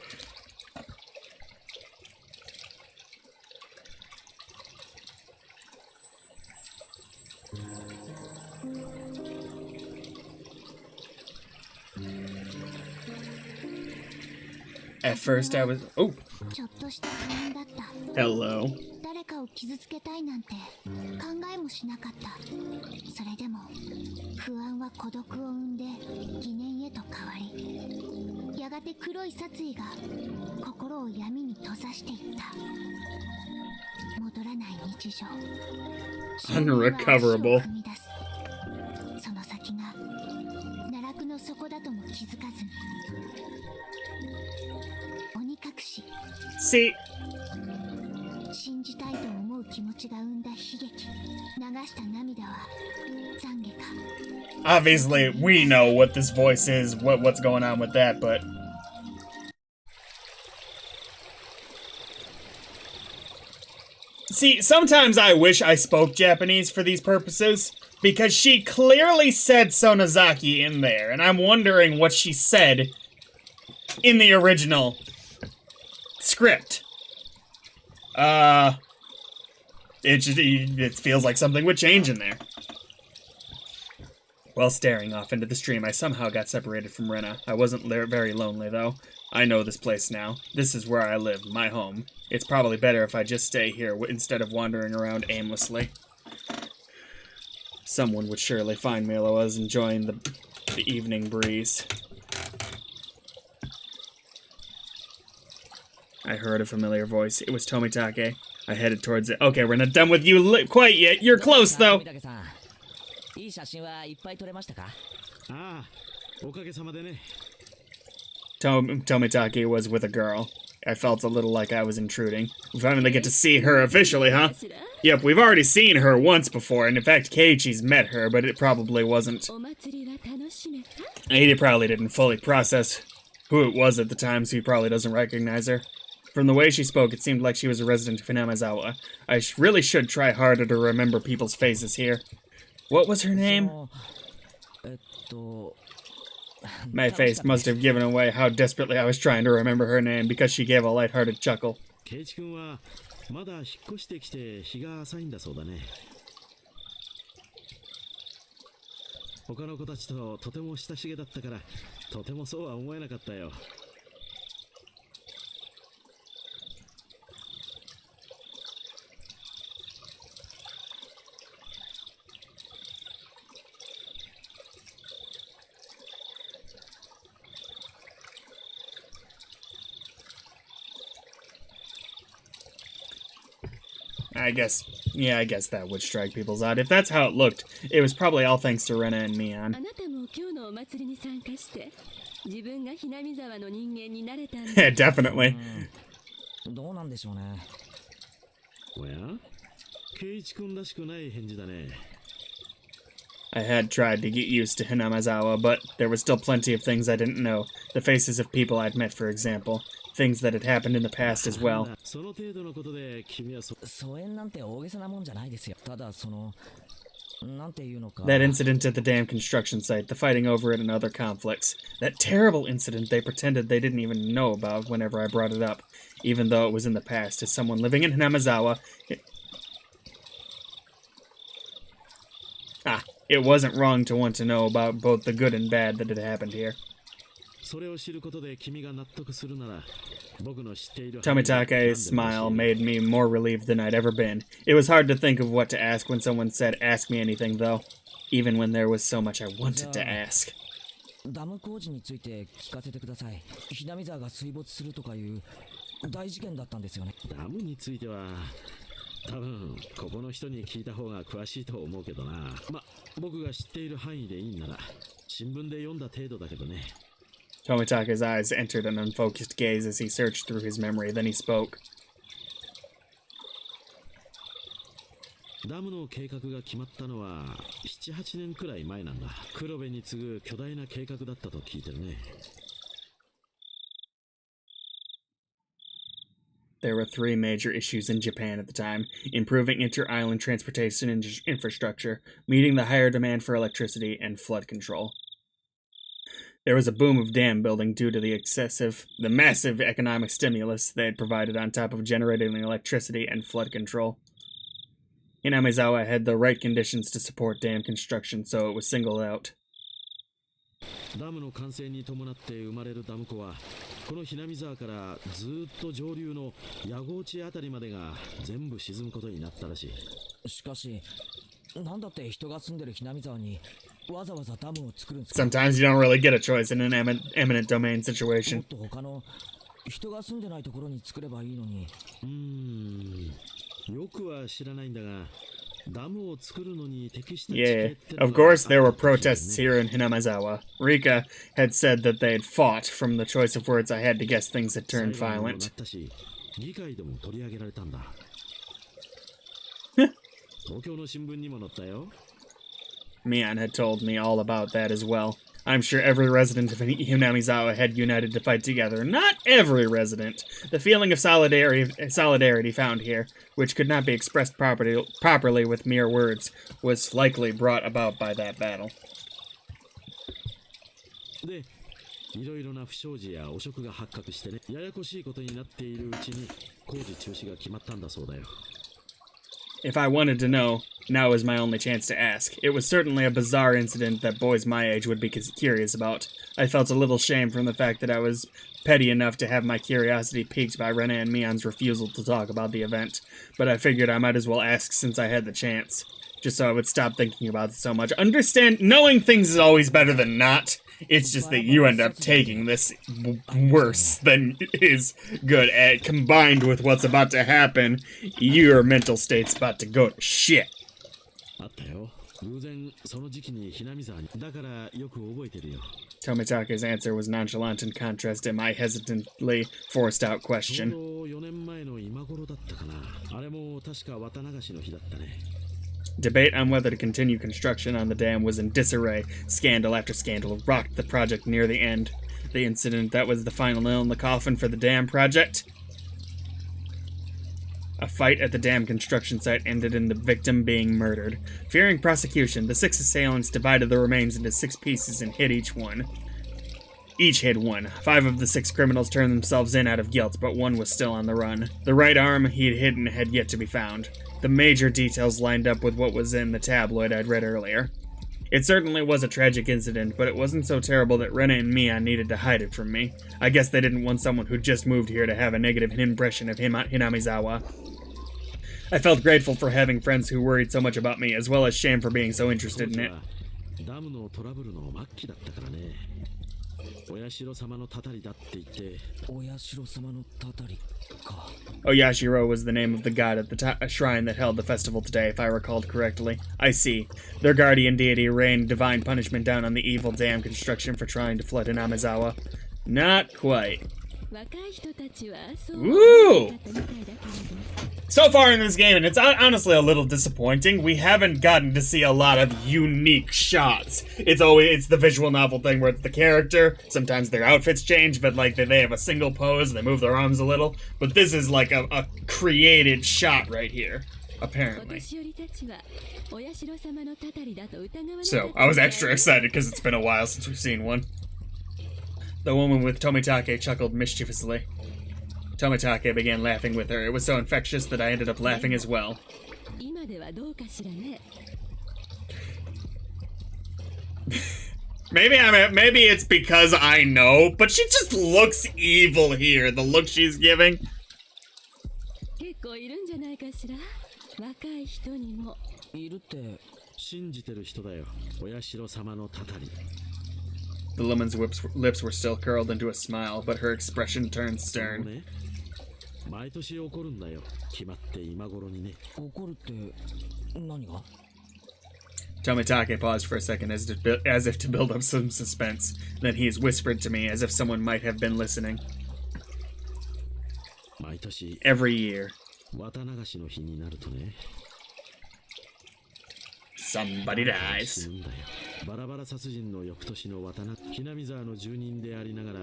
At first I was... Oh. ちょっとした不安だった。 Hello. 誰かを傷つけたいなんて考えもしなかった。それでも不安は孤独を生んで疑念へと変わり、やがて黒い殺意が心を闇に閉ざしていった。戻らない日常。 Unrecoverable. 踏み出す。その先が奈落の底だとも気づかずに。鬼隠し。 See... 信じたいと思う気持ちが生んだ悲劇、流した涙は懺悔か。 Obviously, we know what this voice is, what's going on with that, but... See, sometimes I wish I spoke Japanese for these purposes, because she clearly said Sonozaki in there, and I'm wondering what she said in the original script. It feels like something would change in there. While staring off into the stream, I somehow got separated from Rena. I wasn't very lonely, though. I know this place now. This is where I live, my home. It's probably better if I just stay here instead of wandering around aimlessly. Someone would surely find me while I was enjoying the evening breeze. I heard a familiar voice. It was Tomitake. I headed towards it. Okay, we're not done with you quite yet. You're close, though. いい写真はいっぱい撮れましたか？ああ、おかげさまでね。 Tomitake was with a girl. I felt a little like I was intruding. We finally get to see her officially, huh? Yep, we've already seen her once before, and in fact, Keiichi's met her, but it probably wasn't. He probably didn't fully process who it was at the time, so he probably doesn't recognize her. From the way she spoke, it seemed like she was a resident of Hinamizawa. I really should try harder to remember people's faces here. What was her name? My face must have given away how desperately I was trying to remember her name because she gave a lighthearted chuckle. ケイチ君はまだ引っ越してきて日が浅いんだそうだね。他の子たちととても親しげだったから、とてもそうは思えなかったよ。I guess that would strike people's eye. If that's how it looked, it was probably all thanks to Rena and Mion. あなたも今日のお祭りに参加して自分がひなみ沢の人間になれたんだ。 Yeah, definitely. どうなんでしょうね。おや、ケイチ君らしくない返事だね。I had tried to get used to Hinamizawa, but there were still plenty of things I didn't know. The faces of people I'd met, for example. Things that had happened in the past as well. その程度のことで君は疎遠なんて大げさなもんじゃないですよ。ただそのなんていうのか。 That incident at the damn construction site, the fighting over it and other conflicts. That terrible incident they pretended they didn't even know about whenever I brought it up. Even though it was in the past, as someone living in Hinamizawa, it wasn't wrong to want to know about both the good and bad that had happened here. それを知ることで君が納得するなら Tomitake's smile made me more relieved than I'd ever been. It was hard to think of what to ask when someone said, "Ask me anything," though, even when there was so much I wanted to ask. ダム工事について聞かせてください。ひなみ沢が水没するとかいう大事件だったんですよね。ダムについては多分ここの人に聞いた方が詳しいと思うけどな。ま、僕が知っている範囲でいいんなら新聞で読んだ程度だけどね。Tomitake's eyes entered an unfocused gaze as he searched through his memory. Then he spoke. ダムの計画が決まったのは7、8年くらい前なんだ。黒部に次ぐ巨大な計画だったと聞いてるね。There were three major issues in Japan at the time: improving inter-island transportation infrastructure, meeting the higher demand for electricity, and flood control. There was a boom of dam building due to the massive economic stimulus they had provided on top of generating electricity and flood control. Hinamizawa had the right conditions to support dam construction, so it was singled out. ダムの完成に伴って生まれるダム湖はこの南沢からずーっと上流の矢郷地あたりまでが全部沈むことになったらしい。しかし、なんだって人が住んでる南沢にわざわざダムを作るんですか。 Sometimes you don't really get a choice in an eminent domain も situation. っと他の人が住んでないところに作ればいいのに。よくは知らないんだが、ダムを作るのに適した地 Yeah, 形ってのが of course there were あったらしいね。 protests here in Hinamizawa. Rika had said that they had fought. From the choice of words, I had to guess things had turned 裁判にもな violent. ったし、議会でも取り上げられたんだ。東京の新聞にも載ったよ。 Mian had told me all about that as well. I'm sure every resident of Hinamizawa had united to fight together. Not every resident. The feeling of solidarity found here, which could not be expressed properly with mere words, was likely brought about by that battle. で、いろいろな不祥事や汚職が発覚してね、ややこしいことになっているうちに工事中止が決まったんだそうだよ。 If I wanted to know, now was my only chance to ask. It was certainly a bizarre incident that boys my age would be curious about. I felt a little shame from the fact that I was petty enough to have my curiosity piqued by Rena and Mian's refusal to talk about the event, but I figured I might as well ask since I had the chance, just so I would stop thinking about it so much. Knowing things is always better than not. It's just that you end up taking this worse than is good. And combined with what's about to happen, your mental state's about to go to shit. あったよ。偶然その時期に南沢に。だからよく覚えてるよ。 Tomitake's answer was nonchalant in contrast to my hesitantly forced out ちょう question. ど4年前の今頃だったかな。あれも確か綿流しの日だったね。 Debate on whether to continue construction on the dam was in disarray. Scandal after scandal rocked the project near the end. The incident that was the final nail in the coffin for the dam project. A fight at the dam construction site ended in the victim being murdered. Fearing prosecution, the 6 assailants divided the remains into 6 pieces and hid each one. Each hid one. 5 of the 6 criminals turned themselves in out of guilt, but one was still on the run. The right arm he'd hidden had yet to be found. The major details lined up with what was in the tabloid I'd read earlier. It certainly was a tragic incident, but it wasn't so terrible that Rena and Mia needed to hide it from me. I guess they didn't want someone who just moved here to have a negative impression of Hinamizawa. I felt grateful for having friends who worried so much about me, as well as shame for being so interested in it. ダムのトラブルの末期だったからね。お社様のたたりだって言って。お社様のたたりか。 Oyashiro was the name of the god at the shrine that held the festival today, if I recalled correctly. I see. Their guardian deity rained divine punishment down on the evil dam construction for trying to flood Hinamizawa. Not quite. 若い人たちはそう Woo! だったみたいだけれど So far in this game, and it's honestly a little disappointing, we haven't gotten to see a lot of unique shots. It's the visual novel thing where it's the character, sometimes their outfits change, but like they have a single pose, they move their arms a little. But this is like a created shot right here, お apparently. 年寄りたちはお社様のたたりだと疑わなかった So, I was extra excited because it's been a while since we've seen one. The woman with Tomitake chuckled mischievously. Tomitake began laughing with her. It was so infectious that I ended up laughing as well. 今ではどうかしらね Maybe it's because I know, but she just looks evil here. The look she's giving. 結構いるんじゃないかしら。若い人にも。いるって。信じてる人だよ。お社様のたたり。The woman's lips were still curled into a smile, but her expression turned そう stern. ね。毎年起こるんだよ。決まって今頃にね。怒るって何が？ Tomitake paused for a second as if to build up some suspense. Then he whispered to me as if someone might have been listening. 毎年 Every year, 綿流しの日になるとね。 somebody 死 dies. ぬんだよ。バラバラ殺人の翌年の綿流ひなみ沢の住人でありながら。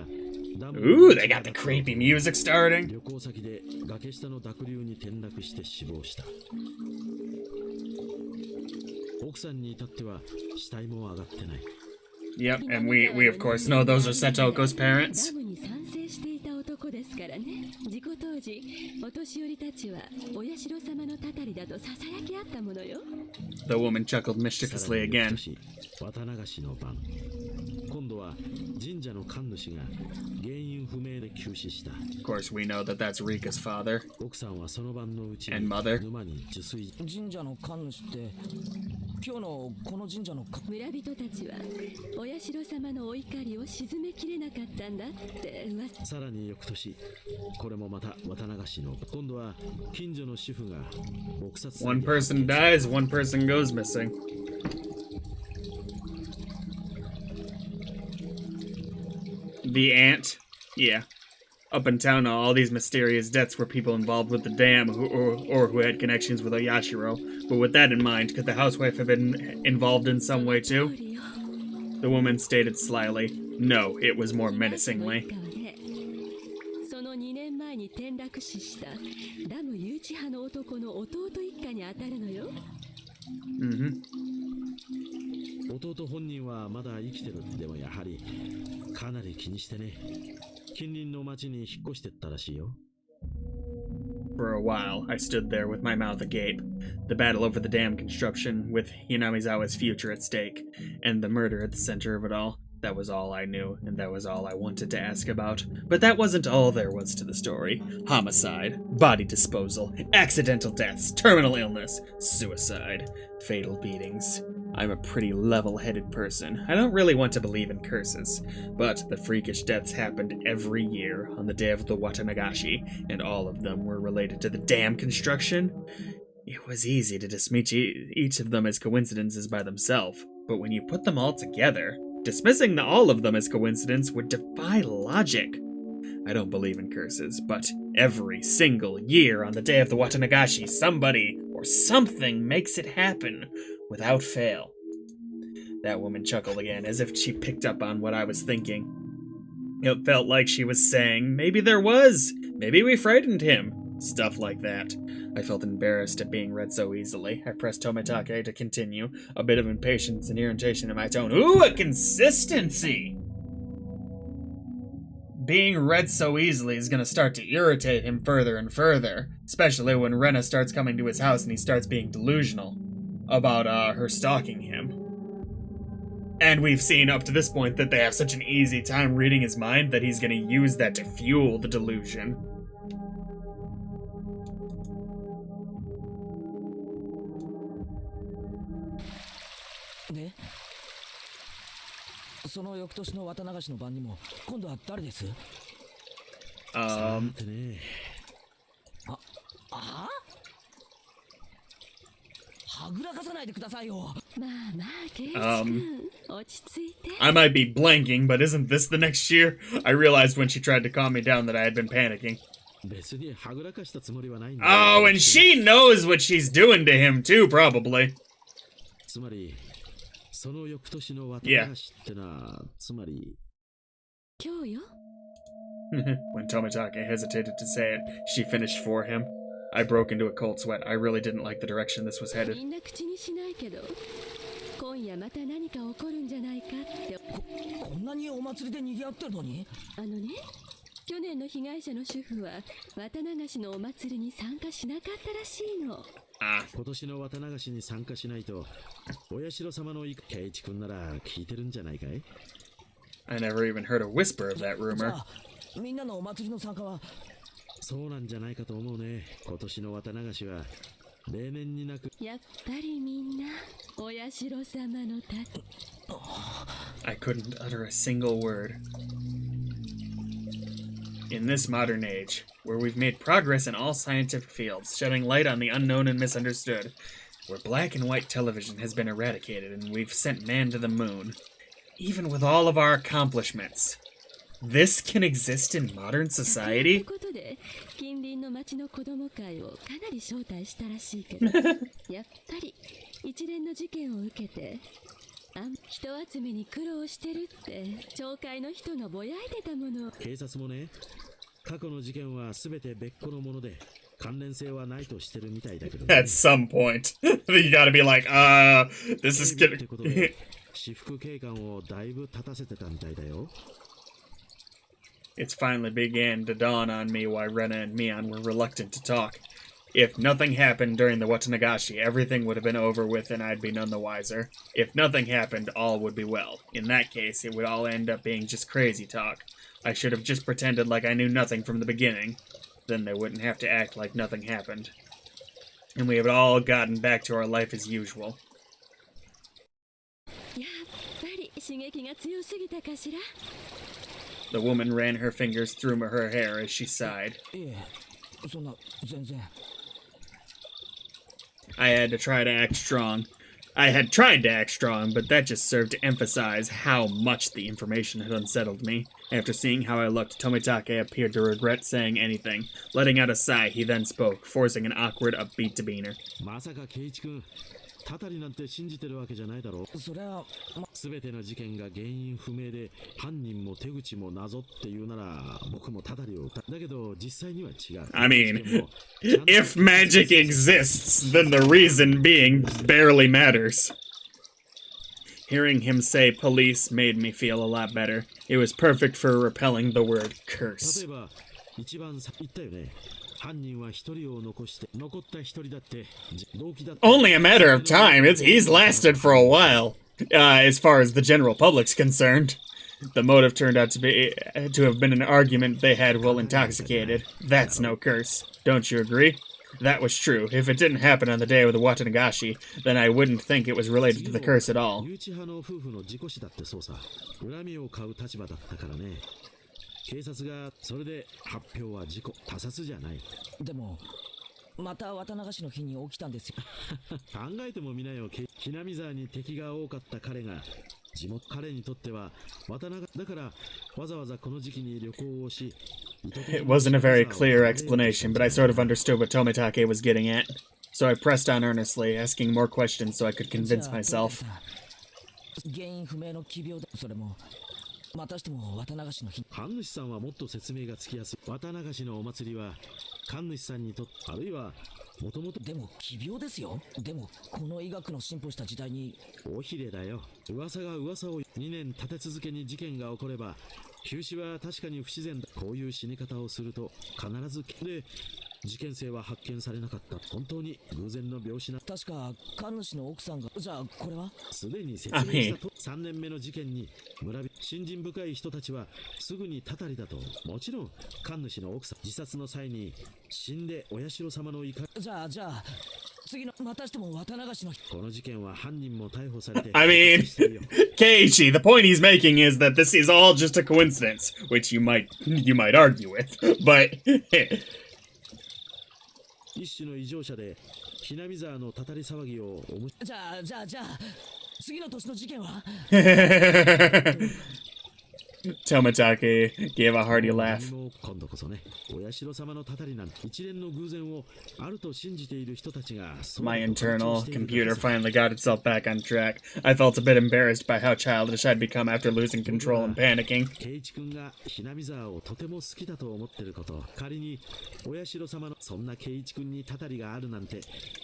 Ooh, they got the creepy music starting. 旅行先で崖下の濁流に転落して死亡した。奥さんに至っては死体も上がってない。 Yep, and we of course know those are Setoko's ダ parents. ムに賛成していた男ですからね。事故当時、お年寄りたちはお社様のたたりだとささやき合ったものよ。 The woman chuckled mischievously again. 綿流しの晩、今度は神社の神主が原因不明で急死した。 Of course, we know that that's Rika's father 奥さんはその晩のうちに and mother. 沼に受水。神社の神主って今日のこの神社の村人たちはお社様のお怒りを鎮めきれなかったんだって噂。さらに翌年、これもまた綿流しの今度は近所の主婦が撲殺。 One person dies, one person goes missing. The aunt? Yeah. Up in town, all these mysterious deaths were people involved with the dam or who had connections with Oyashiro. But with that in mind, could the housewife have been involved in some way too? The woman stated slyly. No, it was more menacingly. その2年前に転落死したダム誘致派の男の弟一家に当たるのよ。弟本人はまだ生きてる。でもやはりかなり気にしてね。近隣の町に引っ越してったらしいよ。 For a while, I stood there with my mouth agape. The battle over the dam construction, with Hinamizawa's future at stake, and the murder at the center of it all. That was all I knew, and that was all I wanted to ask about. But that wasn't all there was to the story. Homicide, body disposal, accidental deaths, terminal illness, suicide, fatal beatings. I'm a pretty level-headed person. I don't really want to believe in curses, but the freakish deaths happened every year on the day of the Watanagashi, and all of them were related to the dam construction. It was easy to dismiss each of them as coincidences by themselves, but when you put them all together, dismissing all of them as coincidence would defy logic. I don't believe in curses, but every single year on the day of the Watanagashi, somebody or something makes it happen without fail. That woman chuckled again, as if she picked up on what I was thinking. It felt like she was saying, maybe there was, maybe we frightened him, stuff like that. I felt embarrassed at being read so easily. I pressed Tomitake to continue, a bit of impatience and irritation in my tone. Ooh, a consistency! Being read so easily is going to start to irritate him further and further, especially when Rena starts coming to his house and he starts being delusional about her stalking him. And we've seen up to this point that they have such an easy time reading his mind that he's going to use that to fuel the delusion. De? その翌年の綿流しの晩にも今度は誰です？さてね。はぐらかさないでくださいよ。まあまあ、ケイチ君、落ち着いて。 I might be blanking, but isn't this the next year? I realized when she tried to calm me down that I had been panicking. 別にはぐらかしたつもりはないんだ。 Oh, and she knows what she's doing to him too, probably. つまりその翌年の綿流しってのは、つまり今日よ。 When Tomitake hesitated to say it, she finished for him. I broke into a cold sweat. I really didn't like the direction this was headed. みんな口にしないけど、今夜また何か起こるんじゃないかって。こんなにお祭りで賑わってるのに？あのね、去年の被害者の主婦は綿流しのお祭りに参加しなかったらしいの。Ah. 今年の綿流しに参加しないと、お社様の圭一君なら聞いてるんじゃないかい？ I never even heard a whisper of that じ rumor. ゃあみんなのお祭りの参加はそうなんじゃないかと思うね。今年の綿流しは例年になく、やっぱりみんなお社様のた I couldn't utter a single word. In this modern age, where we've made progress in all scientific fields, shedding light on the unknown and misunderstood, where black and white television has been eradicated and we've sent man to the moon, even with all of our accomplishments, this can exist in modern とい society? うことで近隣の町の子供会をかなり招待したらしいけどやっぱり一連の事件を受けて人集めに苦労してるって町会の人がぼやいてたもの。警察もね、過去の事件は全て別個のもので関連性はないとしてるみたいだけど、ね、At some point, you gotta be like, this is ってこと getting... で私服警官をだいぶ立たせてたみたいだよ。It's finally began to dawn on me why Rena and Mion were reluctant to talk. If nothing happened during the Watanagashi, everything would have been over with and I'd be none the wiser. If nothing happened, all would be well. In that case, it would all end up being just crazy talk. I should have just pretended like I knew nothing from the beginning. Then they wouldn't have to act like nothing happened. And we have all gotten back to our life as usual. やっぱり刺激が強すぎたかしら。 The woman ran her fingers through her hair as she sighed. いえそんな全然 I had to try to act strong. I had tried to act strong, but that just served to emphasize how much the information had unsettled me. After seeing how I looked, Tomitake appeared to regret saying anything. Letting out a sigh, he then spoke, forcing an awkward, upbeat demeanor. まさか圭一君、たたりなんて信じてるわけじゃないだろう。そりゃ全ての事件が原因不明で犯人も手口も謎っていうなら僕もたたりをだけど実際には違う。 I mean, if magic exists, then the reason being barely matters. Hearing him say police made me feel a lot better. It was perfect for repelling the word 例 curse. えば一番さ言ったよね。犯人は一人を残して残った一人だって動機だって Only a matter of time. He's lasted for a while, as far as the general public's concerned. The motive turned out to have been an argument they had while intoxicated. That's no curse. Don't you agree? That was true. If it didn't happen on the day of the Watanagashi, then I wouldn't think it was related to the curse at all. 留置派の夫婦の事故死だってそうさ。恨みを買う立場だったからね。警察がそれで発表は事故他殺じゃない。でもまた綿流しの日に起きたんですよ考えてもみなよ。ひなみ沢に敵が多かった彼が地元彼にとっては綿流だからわざわざこの時期に旅行をし It wasn't a very clear explanation, but I sort of understood what Tomitake was getting at. So I pressed on earnestly, asking more questions so I could convince myself. 原因不明の奇病だそれもまたしても綿流しの日神主さんはもっと説明がつきやすい。綿流しのお祭りは神主さんにとってあるいはもともとでも奇病ですよ。でもこの医学の進歩した時代に大ひれだよ。噂が噂を2年立て続けに事件が起これば休止は確かに不自然だ。こういう死に方をすると必ずで事件性は発見されなかった。本当に偶然の病死な。確か神主の奥さんがじゃあこれはすでに説明したと3年目の事件に村人信心深い人たちはすぐにたたりだと。もちろん神主の奥さん自殺の際に死んでお社様の怒りじゃあ次のまたしても綿流しの日この事件は犯人も逮捕されて I mean, Keiichi, the point he's making is that this is all just a coincidence, which you might argue with, but 一種の異常者でひなみ沢のたたり騒ぎをじゃあ次の年の事件は Tomitake gave a hearty laugh. 今度こそね、お社様のたたりなんて一連の偶然をあると信じている人たちが My internal computer finally got itself back on track. I felt a bit embarrassed by how childish I'd become after losing control and panicking. 圭一君がひなみ沢をとても好きだと思ってること、仮にお社様のそんな圭一君にたたりがあるなんて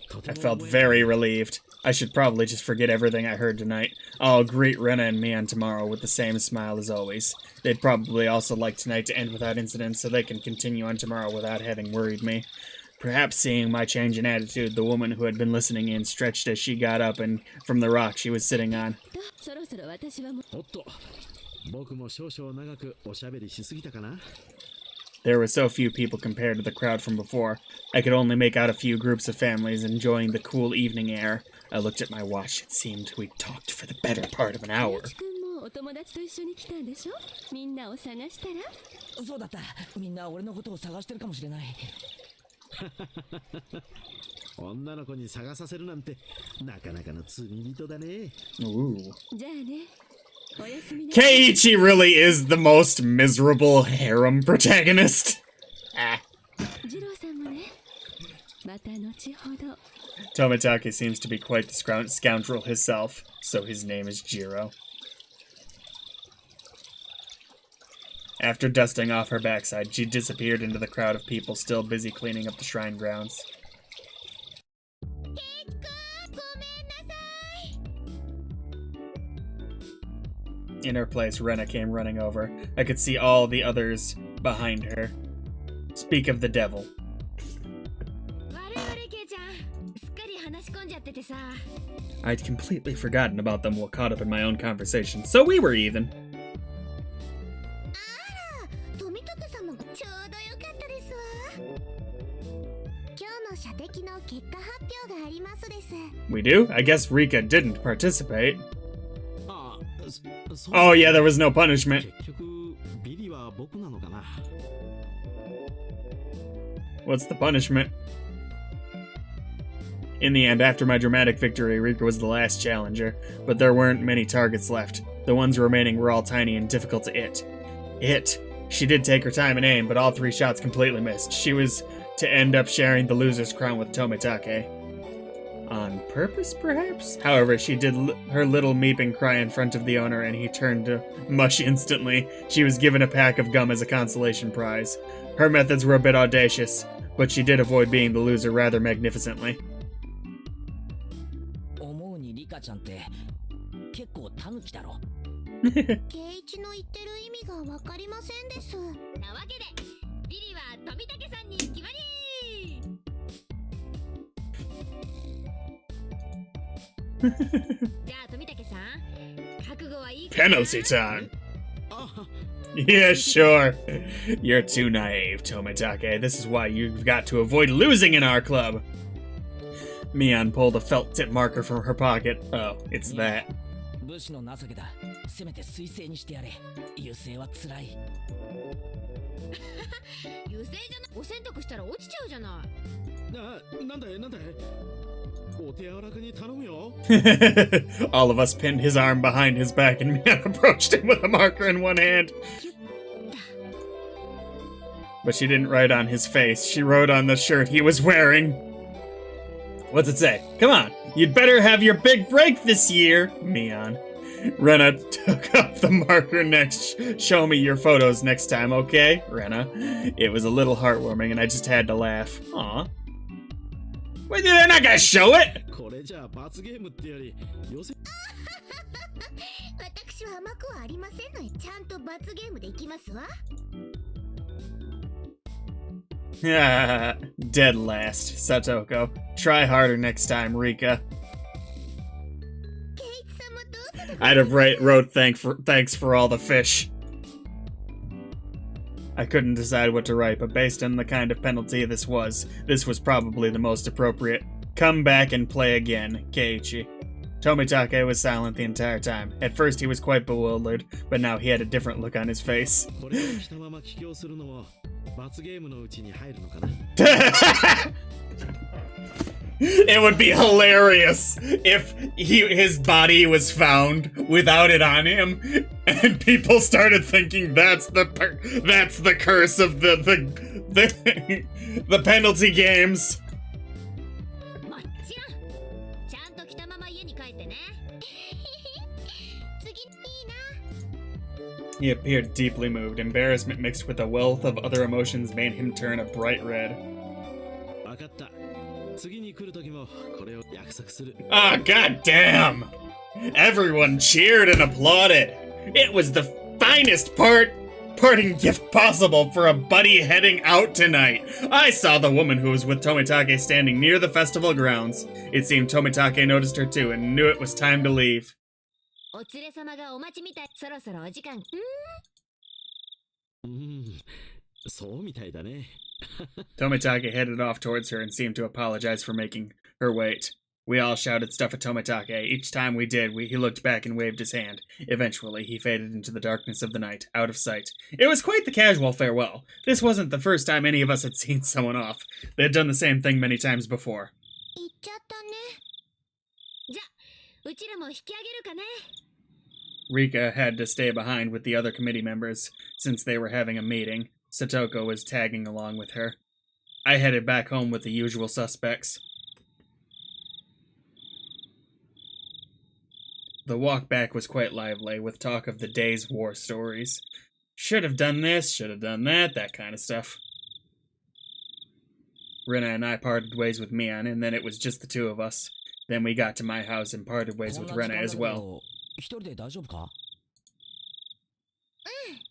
とて I も felt very relieved. I should probably just forget everything I heard tonight. I'll greet Rena and Mion tomorrow with the same smile as always. They'd probably also like tonight to end without incident so they can continue on tomorrow without having worried me. Perhaps seeing my change in attitude, the woman who had been listening in stretched as she got up and from the rock she was sitting on. そろそろ私はもうおっと、僕も少々長くおしゃべりしすぎたかな。 There were so few people compared to the crowd from before. I could only make out a few groups of families enjoying the cool evening air. I looked at my watch. It seemed we'd talked for the better part of an hour. ゆうちくんもお友達と一緒に来たんでしょ。みんなを探したら。そうだった。みんな俺のことを探してるかもしれない。女の子に探させるなんてなかなかの罪人だね。 Ooh. じゃあね。おやすみな。 Keiichi really is the most miserable harem protagonist. Ah. 次郎さんもね。また後ほど。 Tomitake seems to be quite the scoundrel himself, so his name is Jiro. After dusting off her backside, she disappeared into the crowd of people still busy cleaning up the shrine grounds. In her place, Rena came running over. I could see all the others behind her. Speak of the devil. 悪い悪いケイちゃん、すっかり話し込んじゃっててさ。 I'd completely forgotten about them while caught up in my own conversation, so we were even. 富武さんもちょうどよかったですわ。今日の射的の結果発表がありますです。 We do? I guess Rika didn't participate. ああ、そう。 Oh yeah, there was no punishment. 結局ビリは僕なのかな。 What's the punishment? In the end, after my dramatic victory, Rika was the last challenger, but there weren't many targets left. The ones remaining were all tiny and difficult to hit. She did take her time and aim, but all 3 shots completely missed. She was to end up sharing the loser's crown with Tomitake. On purpose, perhaps? However, she did her little meeping cry in front of the owner, and he turned to mush instantly. She was given a pack of gum as a consolation prize. Her methods were a bit audacious, but she did avoid being the loser rather magnificently. 思うにリカちゃんって結構タヌキだろ。圭一の言ってる意味がわかりませんです。なわけで、ビリは富武さんに決まり。じゃあ富武さん、覚悟はいいかな。 Penalty time! あ Yeah, sure. You're too naive, Tomitake. This is why you've got to avoid losing in our club. Mion pulled a felt tip marker from her pocket. Oh, it's that. 武士の情けだ。せめて水星にしてやれ。優勢は辛い。優勢じゃな、お洗濯したら落ちちゃうじゃない。なんだいお手柔らかに頼むよ。 All of us pinned his arm behind his back, and Mion approached him with a marker in one hand. But she didn't write on his face. She wrote on the shirt he was wearing. What's it say? Come on, you'd better have your big break this year, Mion. Rena took up the marker next. Show me your photos next time, okay, Rena? It was a little heartwarming, and I just had to laugh. Aw. Well, they're not gonna show it! これじゃあ罰ゲームってより寄せ。私は甘くはありませんので、ちゃんと罰ゲームでいきますわ。Dead last, Satoko. Try harder next time, Rika. 圭一さんもどうする？ I'd have wrote thanks for all the fish. I couldn't decide what to write, but based on the kind of penalty this was probably the most appropriate. Come back and play again, Keiichi. Tomitake was silent the entire time. At first he was quite bewildered, but now he had a different look on his face. これを着たまま帰郷するのも罰ゲームのうちに入るのかな。 It would be hilarious if his body was found without it on him, and people started thinking that's the curse of the penalty games. もちろん。ちゃんと着たまま家に帰ってね。次いいな。 He appeared deeply moved. Embarrassment mixed with a wealth of other emotions made him turn a bright red. わかった。次に来る時もこれを約束する。 Ah, goddamn! Everyone cheered and applauded. It was the finest part parting gift possible for a buddy heading out tonight. I saw the woman who was with Tomitake standing near the festival grounds. It seemed Tomitake noticed her too and knew it was time to leave. お連れ様がお待ちみたい。そろそろお時間。そうみたいだね。Tomitake headed off towards her and seemed to apologize for making her wait. We all shouted stuff at Tomitake. Each time we did, he looked back and waved his hand. Eventually, he faded into the darkness of the night, out of sight. It was quite the casual farewell. This wasn't the first time any of us had seen someone off. They had done the same thing many times before. 行っちゃったね。じゃ、うちらも引き上げるかね。Rika had to stay behind with the other committee members, since they were having a meeting. Satoko was tagging along with her. I headed back home with the usual suspects. The walk back was quite lively, with talk of the day's war stories. Should have done this, should have done that kind of stuff. Rena and I parted ways with Mian, and then it was just the two of us. Then we got to my house and parted ways with Rena as well. 一人で大丈夫か？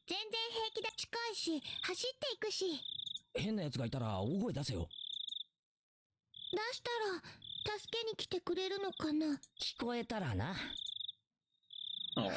全然平気だ。近いし、走っていくし。変な奴がいたら大声出せよ。出したら、助けに来てくれるのかな。聞こえたらな。Aww.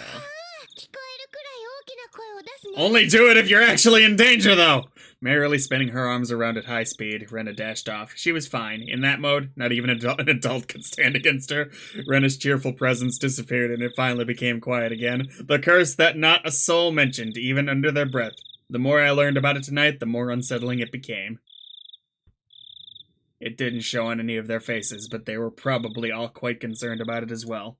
聞こえるくらい大きな声を出すね。 Only do it if you're actually in danger, though! Merrily spinning her arms around at high speed, Rena dashed off. She was fine. In that mode, not even an adult could stand against her. Rena's cheerful presence disappeared and it finally became quiet again. The curse that not a soul mentioned, even under their breath. The more I learned about it tonight, the more unsettling it became. It didn't show on any of their faces, but they were probably all quite concerned about it as well.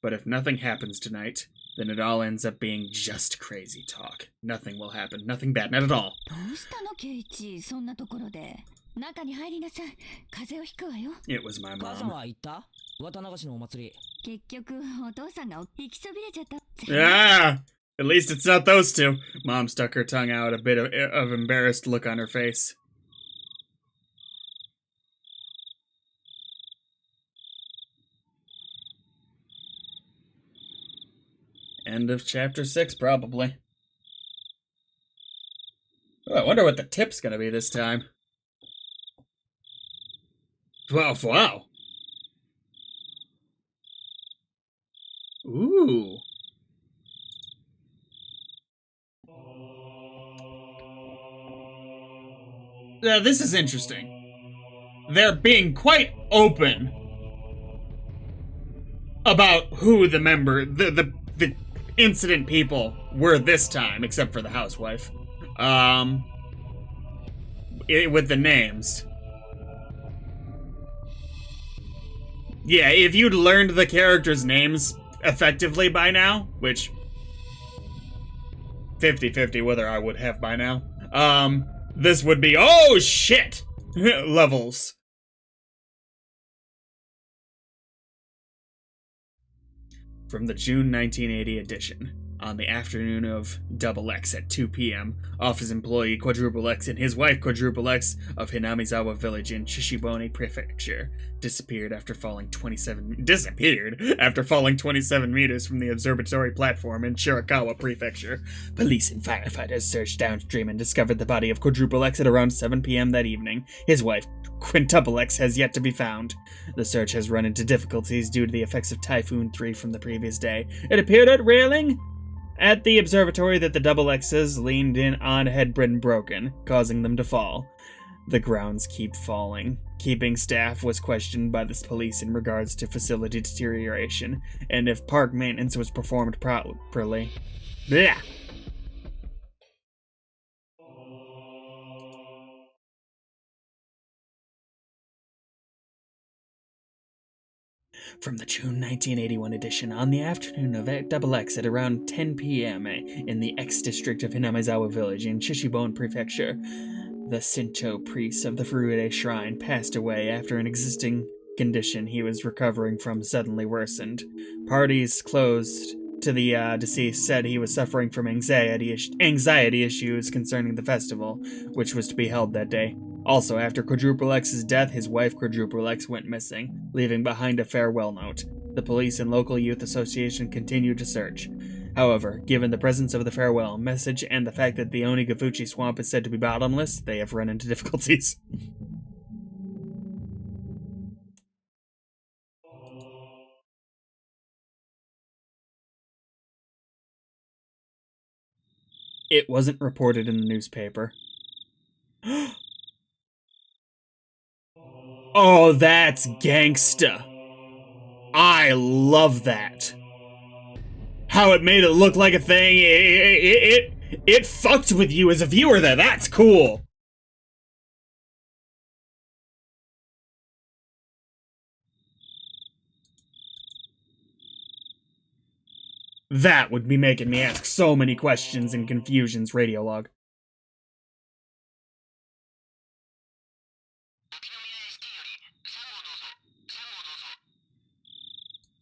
But if nothing happens tonight, then it all ends up being just crazy talk. Nothing will happen. Nothing bad. Not at all. どうしたのケイチ、そんなところで。中に入りなさい。風邪をひくわよ。It was my 母さん mom. は行った？綿流しのお祭り。結局、お父さんが行きそびれちゃった。Ah! At least it's not those two. Mom stuck her tongue out, a bit of embarrassed look on her face. End of chapter 6, probably. Oh, I wonder what the tip's gonna be this time. Wow. Ooh. This is interesting. They're being quite open about who the incident people were this time, except for the housewife. With the names. Yeah, if you'd learned the characters' names effectively by now, which 50-50 whether I would have by now, this would be, oh shit, levels. From the June 1980 edition. On the afternoon of Double X at 2 p.m., office employee Quadruple X and his wife Quadruple X of Hinamizawa Village in Shishibone Prefecture disappeared after falling 27 meters from the observatory platform in Shirakawa Prefecture. Police and firefighters searched downstream and discovered the body of Quadruple X at around 7 p.m. that evening. His wife, Quintuple X, has yet to be found. The search has run into difficulties due to the effects of Typhoon 3 from the previous day. It appeared at railing at the observatory that the Double X's leaned in on had been broken, causing them to fall. The grounds keep falling. Keeping staff was questioned by the police in regards to facility deterioration, and if park maintenance was performed properly. Blah! From the June 1981 edition, on the afternoon of Double X at around 10 p.m. in the X district of Hinamizawa Village in Shishibone Prefecture, the Shinto priest of the Furude Shrine passed away after an existing condition he was recovering from suddenly worsened. Parties closed to the deceased said he was suffering from anxiety issues concerning the festival, which was to be held that day. Also, after Quadruple X's death, his wife Quadruple X went missing, leaving behind a farewell note. The police and local youth association continued to search. However, given the presence of the farewell message and the fact that the Onigafuchi swamp is said to be bottomless, they have run into difficulties. It wasn't reported in the newspaper. Oh, that's gangsta. I love that. How it made it look like a thing. It fucked with you as a viewer there. That's cool. That would be making me ask so many questions and confusions, Radiolog.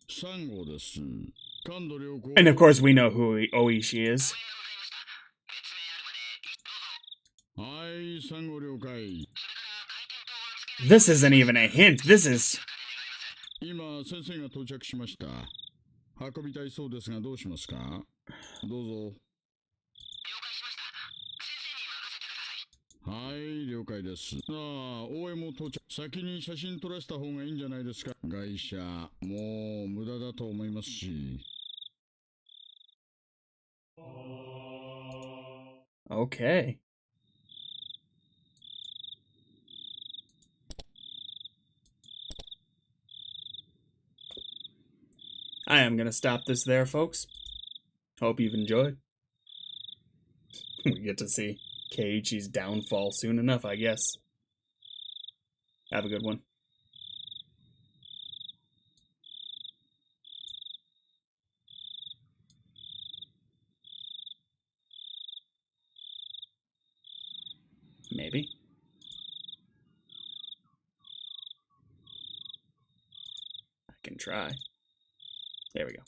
3号です。感度良好。 And of course we know who Oishi is. はい、3号了解。 This isn't even a hint. This is... 今、先生が到着しました。運びたいそうですがどうしますか？どうぞ。はい、了解です。さあ、応援も到着。先に写真撮らせた方がいいんじゃないですか。外車、もう無駄だと思いますし。Okay. I am gonna stop this there, folks. Hope you've enjoyed. We get to see Keiichi's downfall soon enough, I guess. Have a good one. Maybe. I can try. There we go.